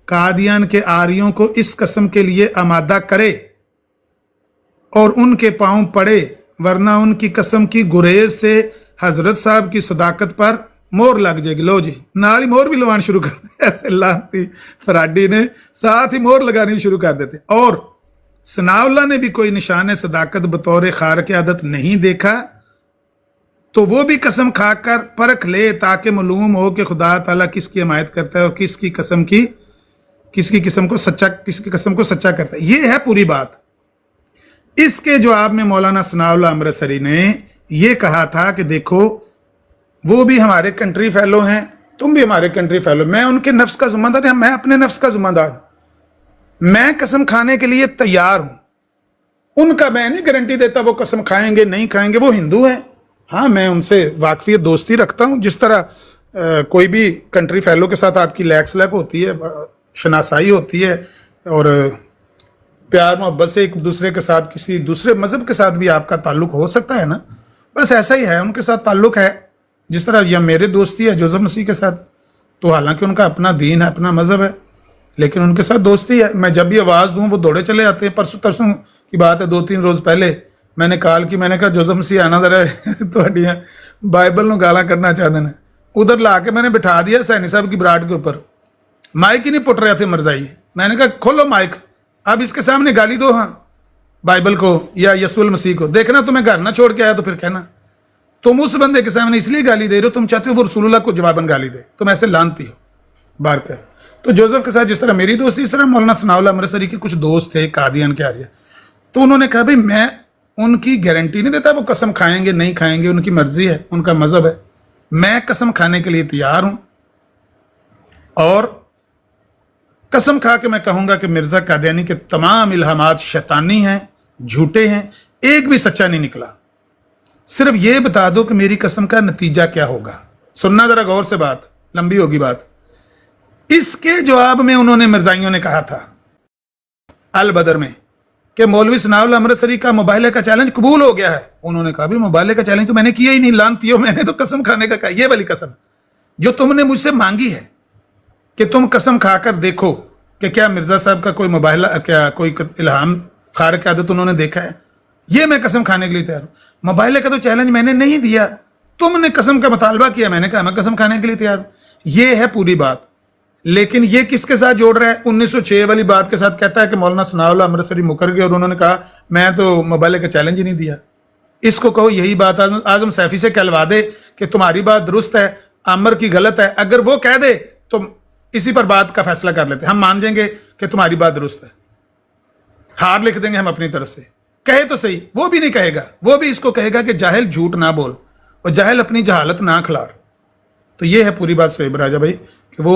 कादियान के आरियों को इस कसम के लिए आमादा करे और उनके पांव पड़े, वरना उनकी कसम की गुरेज से हजरत साहब की सदाकत पर मोहर लग जाएगी। लो जी नाल ही मोहर भी लगानी शुरू कर दे, ऐसे लानती फराडी ने साथ ही मोहर लगानी शुरू कर देते। और सनाउल्लाह ने भी कोई निशान सदाकत बतौर खार की आदत नहीं देखा, तो वो भी कसम खाकर परख ले ताकि मालूम हो कि खुदा ताला किसकी हिमायत करता है और किसकी कसम को सच्चा करता है। ये है पूरी बात। इसके जवाब में मौलाना सनाउल्लाह अमृतसरी ने ये कहा था कि देखो वो भी हमारे कंट्री फेलो हैं, तुम भी हमारे कंट्री फेलो, मैं उनके नफ्स का जिम्मेदार, मैं अपने नफ्स का जिम्मेदार, मैं कसम खाने के लिए तैयार हूं। उनका मैं नहीं गारंटी देता वो कसम खाएंगे नहीं खाएंगे, वो हिंदू हैं, हाँ मैं उनसे वाकफियत दोस्ती रखता हूं, जिस तरह कोई भी कंट्री फेलो के साथ आपकी लैक स्लैप होती है, शनासाई होती है और प्यार मोहब्बत से एक दूसरे के साथ किसी दूसरे मजहब के साथ भी आपका ताल्लुक हो सकता है ना, बस ऐसा ही है उनके साथ ताल्लुक है। जिस तरह या मेरे दोस्ती है जोसेफ मसीह के साथ, तो हालांकि उनका अपना दीन है, अपना मजहब है, लेकिन उनके साथ दोस्ती है। मैं जब भी आवाज़ दूं वो दौड़े चले आते हैं। परसों तरसों की बात है, 2-3 रोज पहले मैंने कॉल की, मैंने कहा जोसेफ मसीह आना जरा थोड़ियां बाइबल ਨੂੰ गाला करना चाहते हैं। उधर ला के मैंने बिठा दिया सैनी साहब की बराड के ऊपर, माइक ही नहीं पुट रहे थे मरजाई। मैंने कहा खोलो माइक, अब इसके सामने गाली दो, हाँ बाइबल को या यसूल मसीह को, देखना तुम्हें घर ना छोड़ के आया तो फिर कहना तुम उस बंदे के सामने इसलिए गाली दे रहे हो, तुम चाहते हो वो रसूलुल्लाह को जवाबन गाली दे, तुम ऐसे लानती हो बार कर। तो जोसेफ के साथ जिस तरह मेरी दोस्ती, इस तरह मौलाना सनाउल्लाह अमृतसरी के कुछ दोस्त थे कादियान के आरिया, तो उन्होंने कहा भाई मैं उनकी गारंटी नहीं देता वो कसम खाएंगे नहीं खाएंगे, उनकी मर्जी है, उनका मजहब है, मैं कसम खाने के लिए तैयार हूं और कसम खा के मैं कहूंगा कि मिर्जा कादियानी के तमाम इल्हामात शैतानी हैं, झूठे हैं, एक भी सच्चा नहीं निकला। सिर्फ ये बता दो कि मेरी कसम का नतीजा क्या होगा। सुनना जरा गौर से, बात लंबी होगी बात। इसके जवाब में उन्होंने मिर्जाइयों ने कहा था अल बदर में कि मौलवी सनाउल्लाह अमृतसरी का मुबाहले का चैलेंज कबूल हो गया है। उन्होंने कहा भी मुबाहले का चैलेंज तो मैंने किया ही नहीं, लानती हो, मैंने तो कसम खाने का कहा। ये वाली कसम जो तुमने मुझसे मांगी है कि तुम कसम खाकर देखो कि क्या मिर्जा साहब का कोई मुबाहला, क्या कोई इल्हाम खार की आदत उन्होंने देखा है, ये मैं कसम खाने के लिए तैयार हूं। मुबाहले का तो चैलेंज मैंने नहीं दिया, तुमने कसम का मुतालबा किया, मैंने कहा मैं कसम खाने के लिए तैयार हूं। ये है पूरी बात। लेकिन ये किसके साथ जोड़ रहा है? 1906 वाली बात के साथ। कहता है कि मौलाना सनाउल्लाह अमृतसरी मुकर गए और उन्होंने कहा मैं तो मुबाहले का चैलेंज ही नहीं दिया। इसको कहो यही बात आजम सैफी से कहलवा दे कि तुम्हारी बात दुरुस्त है, आमर की गलत है। अगर वो कह दे तो इसी पर बात का फैसला कर लेते, हम मान जाएंगे कि तुम्हारी बात दुरुस्त है, हार लिख देंगे हम अपनी तरफ से। कहे तो सही, वो भी नहीं कहेगा, वो भी इसको कहेगा कि जाहिल झूठ ना बोल और जाहिल अपनी जहालत ना खिलार। तो ये है पूरी बात सोहेब राजा भाई, कि वो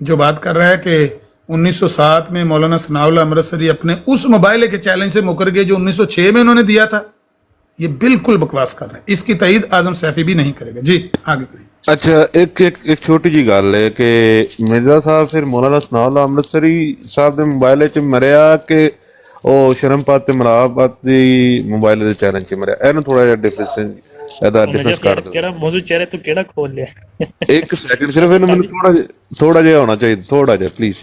जो बात कर रहा है कि 1907 में मौलाना सनाउल्लाह अमृतसरी अपने उस मुबाहले के चैलेंज से मुकर गए जो 1906 में उन्होंने दिया था, ये बिल्कुल बकवास कर रहे हैं। इसकी तईद आजम सैफी भी नहीं करेगा। जी आगे करें। अच्छा, एक छोटी जी गल है कि मिर्जा साहब फिर मौलाना सनाउल्लाह अमृतसरी साहब ने मोबाइल च मरिया कि ਉਹ ਸ਼ਰਮਪਾਤ ਤੇ ਮਲਾਪਾਤ ਦੀ ਮੋਬਾਈਲ ਦੇ ਚੈਲੰਜ ਚ ਮਰਿਆ? ਇਹਨੂੰ ਥੋੜਾ ਜਿਹਾ ਡਿਫਰੈਂਸ ਕਰ ਦਿਓ। ਕਿਹੜਾ ਮੌਜੂਦ ਚਿਹਰੇ ਤੋਂ ਕਿਹੜਾ ਖੋਲ ਲਿਆ? ਇੱਕ ਸੈਕਿੰਡ ਸਿਰਫ ਇਹਨੂੰ ਮੈਨੂੰ ਥੋੜਾ ਜਿਹਾ ਹੋਣਾ ਚਾਹੀਦਾ, ਥੋੜਾ ਜਿਹਾ ਪਲੀਜ਼।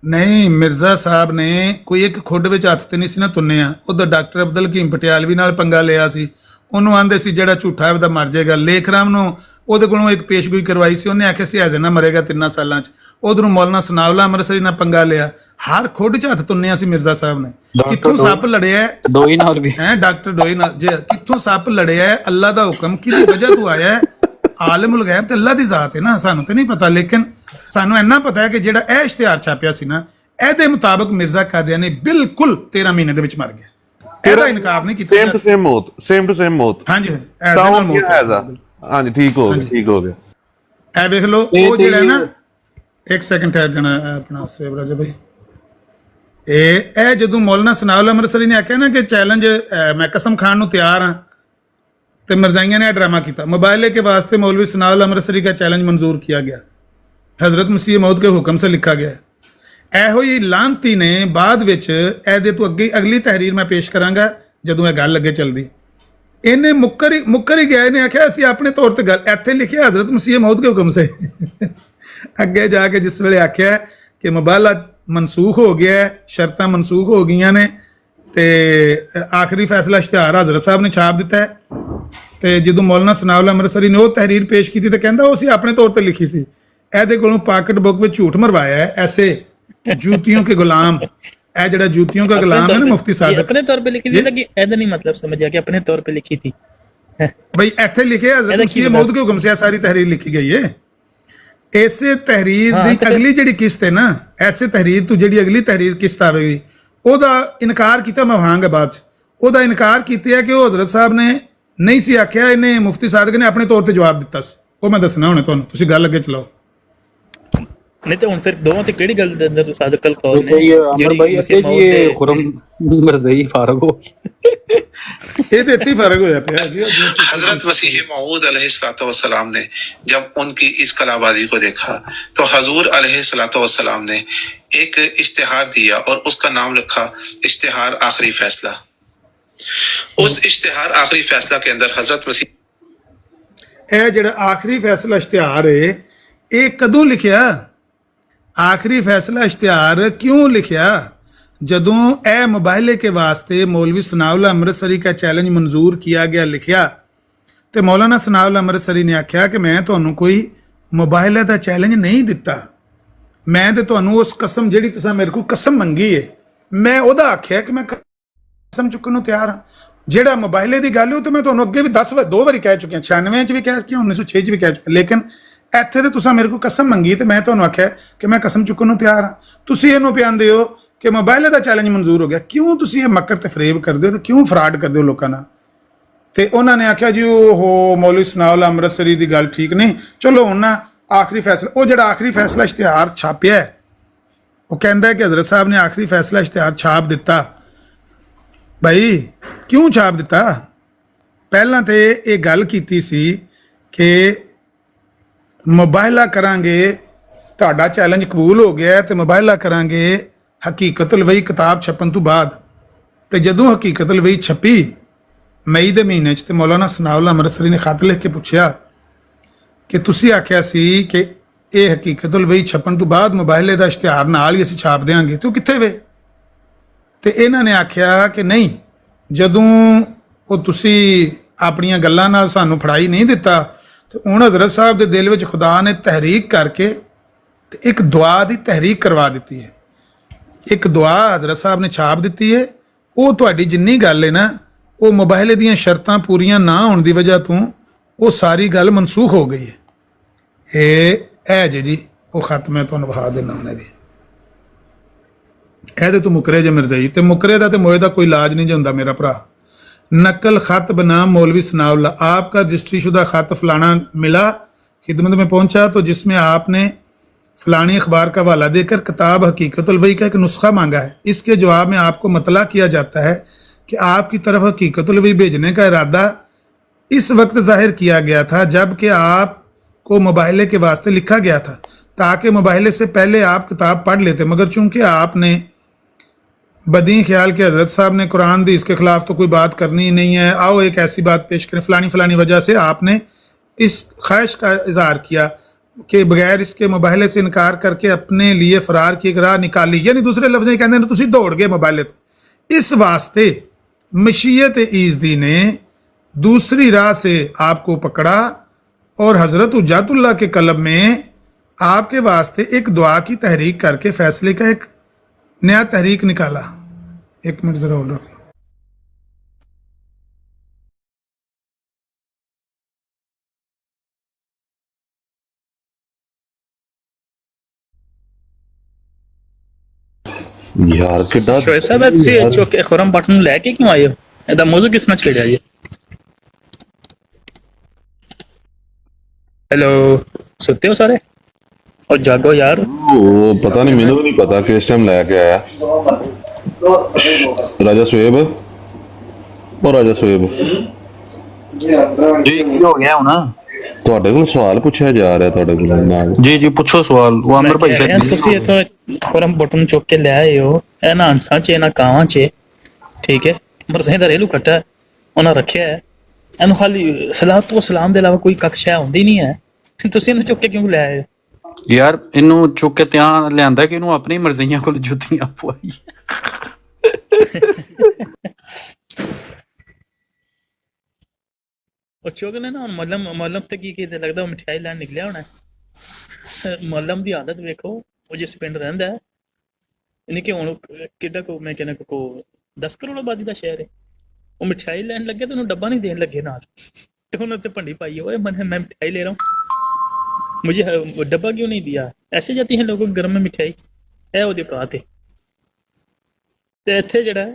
ਨਹੀਂ, ਮਿਰਜ਼ਾ ਸਾਹਿਬ ਨੇ ਕੋਈ ਇੱਕ ਖੁੱਡ ਵਿੱਚ ਹੱਥ ਤੇ ਨਹੀਂ ਸੀ ਨਾ ਤੁੰਨਿਆ। ਉਧਰ ਡਾਕਟਰ ਅਬਦੁਲ ਹਕੀਮ ਪਟਿਆਲਵੀ ਨਾਲ ਪੰਗਾ ਲਿਆ ਸੀ, ਉਹਨੂੰ ਆਂਦੇ ਸੀ ਜਿਹੜਾ ਝੂਠਾ ਉਹਦਾ ਮਰ ਜਾਏਗਾ। ਲੇਖ ਰਾਮ ਨੂੰ ਉਹਦੇ ਕੋਲੋਂ ਇੱਕ ਪੇਸ਼ਗੋਈ ਕਰਵਾਈ ਸੀ, ਉਹਨੇ ਆਖਿਆ ਸੀ ਹਜੇ ਨਾ ਮਰੇਗਾ 3 ਸਾਲਾਂ 'ਚ। ਉਧਰੋਂ ਮੌਲਾਨਾ ਸਨਾਉਲਾ ਅੰਮ੍ਰਿਤਸਰੀ ਨਾਲ ਪੰਗਾ ਲਿਆ, ਹਰ ਖੁੱਡ 'ਚ ਹੱਥ ਤੁੰਨਿਆ ਸੀ ਮਿਰਜ਼ਾ ਸਾਹਿਬ ਨੇ। ਕਿੱਥੋਂ ਸੱਪ ਲੜਿਆ ਡੋਈ ਨਾਲ ਵੀ ਹੈ, ਡਾਕਟਰ ਡੋਈ ਨਾਲ ਜੇ ਕਿੱਥੋਂ ਸੱਪ ਲੜਿਆ ਹੈ, ਅੱਲਾ ਦਾ ਹੁਕਮ ਕਿਹਦੀ ਵਜ੍ਹਾ ਤੋਂ ਆਇਆ ਹੈ? ਆਲਿਮੁਲ ਗੈਬ ਤੇ ਅੱਲਾ ਦੀ ਜ਼ਾਤ ਹੈ ਨਾ, ਸਾਨੂੰ ਤੇ ਨਹੀਂ ਪਤਾ। ਲੇਕਿਨ ਸਾਨੂੰ ਇੰਨਾ ਪਤਾ ਹੈ ਕਿ ਜਿਹੜਾ ਇਹ ਇਸ਼ਤਿਹਾਰ ਛਾਪਿਆ ਸੀ ਨਾ, ਇਹਦੇ ਮੁਤਾਬਕ ਮਿਰਜ਼ਾ ਕਾਦੀਆਨੀ ਬਿਲਕੁਲ 13 ਮਹੀਨੇ ਦੇ ਵਿੱਚ ਮਰ ਗਿਆ। ਇਹਦਾ ਇਨਕਾਰ ਨਹੀਂ ਕੀਤਾ। ਸੇਮ ਟੂ ਸੇਮ ਮੌਤ, ਸੇਮ ਟੂ ਸੇਮ ਮੌਤ। ਹਾਂਜੀ ਤਾਂ ਉਹ ਕੀ ਹੈਜ਼ਾ? ਹਾਂਜੀ ਠੀਕ ਹੋ ਗਿਆ, ਠੀਕ ਹੋ ਗਿਆ। ਇਹ ਵੇਖ ਲਓ, ਉਹ ਜਿਹੜਾ ਨਾ ਇੱਕ ਸੈਕਿੰਡ ਠਹਿਰ ਜਾਣਾ ਆਪਣਾ ਸੇਵ ਰਾਜਾ ਭਾਈ, ਇਹ ਜਦੋਂ ਮੌਲਾਨਾ ਸਨਾਉਲ ਅੰਮ੍ਰਿਤਸਰੀ ਨੇ ਆਖਿਆ ਨਾ ਕਿ ਚੈਲੰਜ ਮੈਂ ਕਸਮ ਖਾਣ ਨੂੰ ਤਿਆਰ ਹਾਂ, ਤੇ ਮਿਰਜ਼ਾਈਆਂ ने ड्रामा किया। मुबाइले के वास्ते मौलवी सनाउल अमृतसरी का चैलेंज मंजूर किया गया, हजरत मसीह मौद के हुक्म से लिखा गया। ਇਹੋ ਹੀ ਲਾਂਤੀ ਨੇ ਬਾਅਦ ਵਿੱਚ ਇਹਦੇ ਤੋਂ ਅੱਗੇ ਅਗਲੀ ਤਹਿਰੀਰ ਮੈਂ ਪੇਸ਼ ਕਰਾਂਗਾ ਜਦੋਂ ਇਹ ਗੱਲ ਅੱਗੇ ਚੱਲਦੀ। ਇਹਨੇ ਮੁੱਕਰ ਹੀ ਗਿਆ, ਇਹਨੇ ਆਖਿਆ ਅਸੀਂ ਆਪਣੇ ਤੌਰ ਤੇ ਗੱਲ ਇੱਥੇ ਲਿਖਿਆ ਹਜ਼ਰਤ ਮਸੀਹ ਮੌਦ ਕੇ ਹੁਕਮ ਸੇ। ਅੱਗੇ ਜਾ ਕੇ ਜਿਸ ਵੇਲੇ ਆਖਿਆ ਕਿ ਮੁਬਾਲਾ ਮਨਸੂਖ ਹੋ ਗਿਆ, ਸ਼ਰਤਾਂ ਮਨਸੂਖ ਹੋ ਗਈਆਂ ਨੇ, ਤੇ ਆਖਰੀ ਫੈਸਲਾ ਇਸ਼ਤਿਹਾਰ ਹਜ਼ਰਤ ਸਾਹਿਬ ਨੇ ਛਾਪ ਦਿੱਤਾ ਹੈ। ਤੇ ਜਦੋਂ ਮੌਲਾਨਾ ਸਨਾਉਲ ਅੰਮ੍ਰਿਤਸਰੀ ਨੇ ਉਹ ਤਹਿਰੀਰ ਪੇਸ਼ ਕੀਤੀ ਤੇ ਕਹਿੰਦਾ ਉਹ ਅਸੀਂ ਆਪਣੇ ਤੌਰ ਤੇ ਲਿਖੀ ਸੀ, ਇਹਦੇ ਕੋਲੋਂ ਪਾਕਟ ਬੁੱਕ ਵਿੱਚ ਝੂਠ ਮਰਵਾਇਆ ਹੈ। ऐसे जूतियों के गुलाम, ਇਹ ਜਿਹੜਾ ਜੂਤੀਆਂ ਦਾ ਗੁਲਾਮ ਹੈ ਨਾ ਮੁਫਤੀ ਸਾਦਕ, अपने तौर पे लिखी थी ना कि ऐसा नहीं मतलब समझ गया कि अपने तौर पे लिखी थी ਬਈ ਇੱਥੇ ਲਿਖਿਆ ਹਜ਼ਰਤ ਮਸੀਹ ਮੌਦ ਕੇ ਹੁਕਮ ਸੇ ਸਾਰੀ ਤਹਿਰੀਰ ਲਿਖੀ ਗਈ ਹੈ। ਇਸੇ ਤਹਿਰੀਰ ਦੀ ਅਗਲੀ ਜਿਹੜੀ ਕਿਸ਼ਤ ਹੈ ਨਾ, ਐਸੇ ਤਹਿਰੀਰ ਤੋਂ ਜਿਹੜੀ ਅਗਲੀ ਤਹਿਰੀਰ ਕਿਸ਼ਤ ਆਵੇਗੀ ਉਹਦਾ ਇਨਕਾਰ ਕੀਤਾ ਮਹਾਂਗਾ ਬਾਅਦ ਚ। ਉਹਦਾ ਇਨਕਾਰ ਕੀਤਾ ਹੈ ਕਿ ਉਹ ਹਜ਼ਰਤ ਸਾਹਿਬ ਨੇ ਨਹੀਂ ਸੀ ਆਖਿਆ, ਇਹਨੇ ਮੁਫਤੀ ਸਾਦਕ ਨੇ ਆਪਣੇ ਤੌਰ ਤੇ ਜਵਾਬ ਦਿੱਤਾ ਸੀ। ਉਹ ਮੈਂ ਦੱਸਣਾ ਹੁਣੇ ਤੁਹਾਨੂੰ, ਤੁਸੀਂ ਗੱਲ ਅੱਗੇ ਚਲਾਓ। नहीं तो उन फिर दोनों ते केड़ी गल दे अंदर सादक कल कौल ने ये अमर भाई ਅੱਗੇ ਜੀ ਇਹ ਖੁਰਮ ਮਰਜ਼ਈ ਫਾਰਗ ਹੋ ਇਹ ਤੇ ਇੱਥੇ ਫਰਕ ਹੋਇਆ ਪਿਆ ਜੀ। हजरत मसीह मऊद अलैहिस्सलाम ने जब उनकी इस कलाबाजी को देखा तो हजूर अलैहिस्सलाम ने एक इश्तिहार दिया और उसका नाम रखा इश्तिहार आखिरी फैसला। उस इश्तिहार आखिरी फैसला के अंदर हजरत मसीह ਇਹ ਜਿਹੜਾ ਆਖਰੀ ਫੈਸਲਾ ਇਸ਼ਤਿਹਾਰ ਹੈ ਇਹ ਕਦੋਂ ਲਿਖਿਆ? आखिरी फैसला इश्तिहार क्यों लिखिया? जदों ए मुबाहले के वास्ते मौलवी सनाउल्लाह अमृतसरी का चैलेंज मंजूर किया गया लिखिया तो मौलाना सनाउल्लाह अमृतसरी ने आख्या कि मैं तुहानू कोई मुबाहले का चैलेंज नहीं दिता, मैं तो तुहानू उस कसम जिहड़ी तुसां मेरे को कसम मंगी है मैं उहदा आख्या कि मैं कसम चुकन नूं तैयार हाँ। जिहड़ा मुबाहले की गल है तो मैं तुहानू अगे भी 2 वारी कह चुकिया, 96 च भी कह चुकिया, 1906 च भी कह चुकिया। लेकिन ਇੱਥੇ ਤੇ ਤੁਸੀਂ ਮੇਰੇ ਕੋਲ ਕਸਮ ਮੰਗੀ ਤੇ ਮੈਂ ਤੁਹਾਨੂੰ ਆਖਿਆ ਕਿ ਮੈਂ ਕਸਮ ਚੁੱਕਣ ਨੂੰ ਤਿਆਰ ਹਾਂ। ਤੁਸੀਂ ਇਹਨੂੰ ਪਿਆਉਂਦੇ ਹੋ ਕਿ ਮੋਬਾਈਲ ਦਾ ਚੈਲੰਜ ਮਨਜ਼ੂਰ ਹੋ ਗਿਆ। ਕਿਉਂ ਤੁਸੀਂ ਇਹ ਮੱਕਰ ਤੇ ਫਰੇਬ ਕਰਦੇ ਹੋ ਤੇ ਕਿਉਂ ਫਰਾਡ ਕਰਦੇ ਹੋ ਲੋਕਾਂ ਨਾਲ? ਤੇ ਉਹਨਾਂ ਨੇ ਆਖਿਆ ਜੀ ਉਹ ਮੌਲਵੀ ਸਨਾਉਲ ਅੰਮ੍ਰਿਤਸਰੀ ਦੀ ਗੱਲ ਠੀਕ ਨਹੀਂ, ਚਲੋ ਹੁਣ ਨਾ ਆਖਰੀ ਫੈਸਲਾ, ਉਹ ਜਿਹੜਾ ਆਖਰੀ ਫੈਸਲਾ ਇਸ਼ਤਿਹਾਰ ਛਾਪਿਆ ਉਹ ਕਹਿੰਦਾ ਕਿ ਹਜ਼ਰਤ ਸਾਹਿਬ ਨੇ ਆਖਰੀ ਫੈਸਲਾ ਇਸ਼ਤਿਹਾਰ ਛਾਪ ਦਿੱਤਾ। ਭਾਈ ਕਿਉਂ ਛਾਪ ਦਿੱਤਾ? ਪਹਿਲਾਂ ਤੇ ਇਹ ਗੱਲ ਕੀਤੀ ਸੀ ਕਿ ਮੁਬਾਹਲਾ ਕਰਾਂਗੇ, ਤੁਹਾਡਾ ਚੈਲੰਜ ਕਬੂਲ ਹੋ ਗਿਆ ਤੇ ਮੁਬਾਹਲਾ ਕਰਾਂਗੇ ਹਕੀਕਤੁਲ ਵਹੀ ਕਿਤਾਬ ਛਪਣ ਤੋਂ ਬਾਅਦ। ਤੇ ਜਦੋਂ ਹਕੀਕਤੁਲ ਵਹੀ ਛਪੀ ਮਈ ਦੇ ਮਹੀਨੇ 'ਚ ਤੇ ਮੌਲਾਨਾ ਸਨਾਉਲ ਅੰਮ੍ਰਿਤਸਰੀ ਨੇ ਖਤ ਲਿਖ ਕੇ ਪੁੱਛਿਆ ਕਿ ਤੁਸੀਂ ਆਖਿਆ ਸੀ ਕਿ ਇਹ ਹਕੀਕਤੁਲ ਵਹੀ ਛਪਣ ਤੋਂ ਬਾਅਦ ਮੁਬਾਹਲੇ ਦਾ ਇਸ਼ਤਿਹਾਰ ਨਾਲ ਹੀ ਅਸੀਂ ਛਾਪ ਦੇਵਾਂਗੇ, ਤੇ ਉਹ ਕਿੱਥੇ ਵੇ? ਤੇ ਇਹਨਾਂ ਨੇ ਆਖਿਆ ਕਿ ਨਹੀਂ, ਜਦੋਂ ਉਹ ਤੁਸੀਂ ਆਪਣੀਆਂ ਗੱਲਾਂ ਨਾਲ ਸਾਨੂੰ ਫੜਾਈ ਨਹੀਂ ਦਿੱਤਾ ਤੇ ਹੁਣ ਹਜ਼ਰਤ ਸਾਹਿਬ ਦੇ ਦਿਲ ਵਿੱਚ ਖੁਦਾ ਨੇ ਤਹਿਰੀਕ ਕਰਕੇ ਤੇ ਇੱਕ ਦੁਆ ਦੀ ਤਹਿਰੀਕ ਕਰਵਾ ਦਿੱਤੀ ਹੈ। ਇੱਕ ਦੁਆ ਹਜ਼ਰਤ ਸਾਹਿਬ ਨੇ ਛਾਪ ਦਿੱਤੀ ਹੈ। ਉਹ ਤੁਹਾਡੀ ਜਿੰਨੀ ਗੱਲ ਹੈ ਨਾ, ਉਹ ਮੁਬਾਹਲੇ ਦੀਆਂ ਸ਼ਰਤਾਂ ਪੂਰੀਆਂ ਨਾ ਹੋਣ ਦੀ ਵਜ੍ਹਾ ਤੋਂ ਉਹ ਸਾਰੀ ਗੱਲ ਮਨਸੂਖ ਹੋ ਗਈ ਹੈ। ਇਹ ਜੀ ਉਹ ਖਤ ਮੈਂ ਤੁਹਾਨੂੰ ਵਿਖਾ ਦਿੰਦਾ ਉਹਨਾਂ ਦੀ। ਇਹਦੇ ਤੋਂ ਮੁਕਰੇ ਜੇ ਮਿਰਜ਼ਾਈ, ਤੇ ਮੁਕਰੇ ਦਾ ਤੇ ਮੋਏ ਦਾ ਕੋਈ ਇਲਾਜ नहीं ਹੁੰਦਾ मेरा भरा। नकल खत बनाम मौलवी सनाउल्लाह, आपका रजिस्ट्री शुदा खत फलाना मिला, खिदमत में पहुंचा तो जिसमें आपने फलानी अखबार का हवाला देकर किताब हकीकतुल वही का एक नुस्खा मांगा है। इसके जवाब में आपको मतला किया जाता है कि आपकी तरफ हकीकतुल वही भेजने का इरादा इस वक्त जाहिर किया गया था जबकि आपको मुबाहले के वास्ते लिखा गया था, ताकि मुबाहले से पहले आप किताब पढ़ लेते, मगर चूंकि आपने बदी ख्याल के हजरत साहब ने कुरान दी, इसके खिलाफ तो कोई बात करनी ही नहीं है, आओ एक ऐसी बात पेश करें, फलानी फलानी वजह से आपने इस ख्वाहिश का इजहार किया कि बगैर इसके मुबाहले से इनकार करके अपने लिए फरार की एक राह निकाली। यानी दूसरे लफ्ज़ कहते हैं तुसी दौड़ गए मुबाहले तो। इस वास्ते मशीयत ईज़दी ने दूसरी राह से आपको पकड़ा और हजरत हुज्जतुल्लाह के कलब में आपके वास्ते एक दुआ की तहरीक करके फैसले का एक नया तहरीक निकाला। एक मिनट जरा होल्ड रखो। ਯਾਰ ਕਿੱਡਾ ਸ਼ੋਇਬ ਸਾਹਿਬ ਤੁਸੀਂ ਚੁੱਕ ਖੁਰਮ ਬਟਨ ਨੂੰ ਲੈ ਕੇ ਕਿਉਂ ਆਏ ਹੋ? ਇਹਦਾ ਮੌਜੂ ਕਿਸ ਨਾਲ ਛੇੜਿਆ ਜੀ? ਹੈਲੋ, ਸੁੱਤੇ ਹੋ ਸਾਰੇ? ਉਹ ਜਾਗੋ ਯਾਰ। ਉਹ ਪਤਾ ਨਹੀਂ, ਮੈਨੂੰ ਵੀ ਨਹੀਂ ਪਤਾ ਕਿਸ ਟਾਈਮ ਲੈ ਕੇ ਆਇਆ ਰਾਜਾ ਸੁਏਬ। ਉਹ ਰਾਜਾ ਸੁਏਬ जी की हो गया होना? ਤੁਹਾਡੇ ਕੋਲ ਸਵਾਲ ਪੁੱਛਿਆ ਜਾ ਰਿਹਾ ਤੁਹਾਡੇ ਕੋਲ ਨਾਲ। जी जी पूछो सवाल। वो अमर भाई ਯਾਰ ਤੁਸੀਂ ਇੱਥੋਂ ਖੁਰਮ ਬਟਨ ਚੁੱਕ ਕੇ ਲੈ ਆਏ ਹੋ, ਇਹ ਨਾ ਹੰਸਾਂ 'ਚ ਨਾ ਕਾਵਾਂ 'ਚ, ਠੀਕ ਹੈ? ਮਰਸੇ ਦਾ ਰੇਲੂ ਕੱਟਾ ਹੈ, ਉਹਨਾਂ ਰੱਖਿਆ ਹੈ ਇਹਨੂੰ, ਖਾਲੀ ਸਲਾਤ ਤੋਂ ਸਲਾਮ ਦੇ ਇਲਾਵਾ ਕੋਈ ਕਕਸ਼ਾ ਹੁੰਦੀ ਨਹੀਂ ਹੈ, ਤੁਸੀਂ ਇਹਨੂੰ ਚੁੱਕ ਕੇ ਕਿਉਂ ਲੈ ਆਏ? यार इनू चुक के त्यां लियांदा कि इनू अपनी मर्जियां कोल जुत्तियां पवाई। ਉਹ ਚੁੱਕ ਲੈ ਨਾ। ਮਲਮ ਤੇ ਕੀ ਕੀਤੇ ਲੱਗਦਾ ਉਹ ਮਠਿਆਈ ਲੈਣ ਨਿਕਲਿਆ ਹੋਣਾ। ਮਲਮ ਦੀ ਆਦਤ ਵੇਖੋ, ਉਹ ਜਿਸ ਪਿੰਡ ਰਹਿੰਦਾ ਹੈ ਇਹਨੇ ਕਿ ਹੁਣ ਕਿੱਡਾ ਕੋ ਮੈਂ ਕਹਿੰਦਾ ਕੋ 10 ਕਰੋੜ ਆਬਾਦੀ ਦਾ ਸ਼ਹਿਰ ਹੈ, ਉਹ ਮਠਿਆਈ ਲੈਣ ਲੱਗੇ ਤੇ ਉਹਨੂੰ ਡੱਬਾ ਨਹੀਂ ਦੇਣ ਲੱਗੇ ਨਾਲ, ਤੇ ਉਹਨੇ ਤੇ ਭੰਡੀ ਪਾਈ ਹੋਏ मैं मिठाई ले रहा हूँ, मुझे डब्बा क्यों नहीं दिया? ऐसे जाती हैं लोगों के घर में मिठाई है ਉਹਦੀ ਔਕਾਤ ਹੈ। ਤੇ ਇੱਥੇ ਜਿਹੜਾ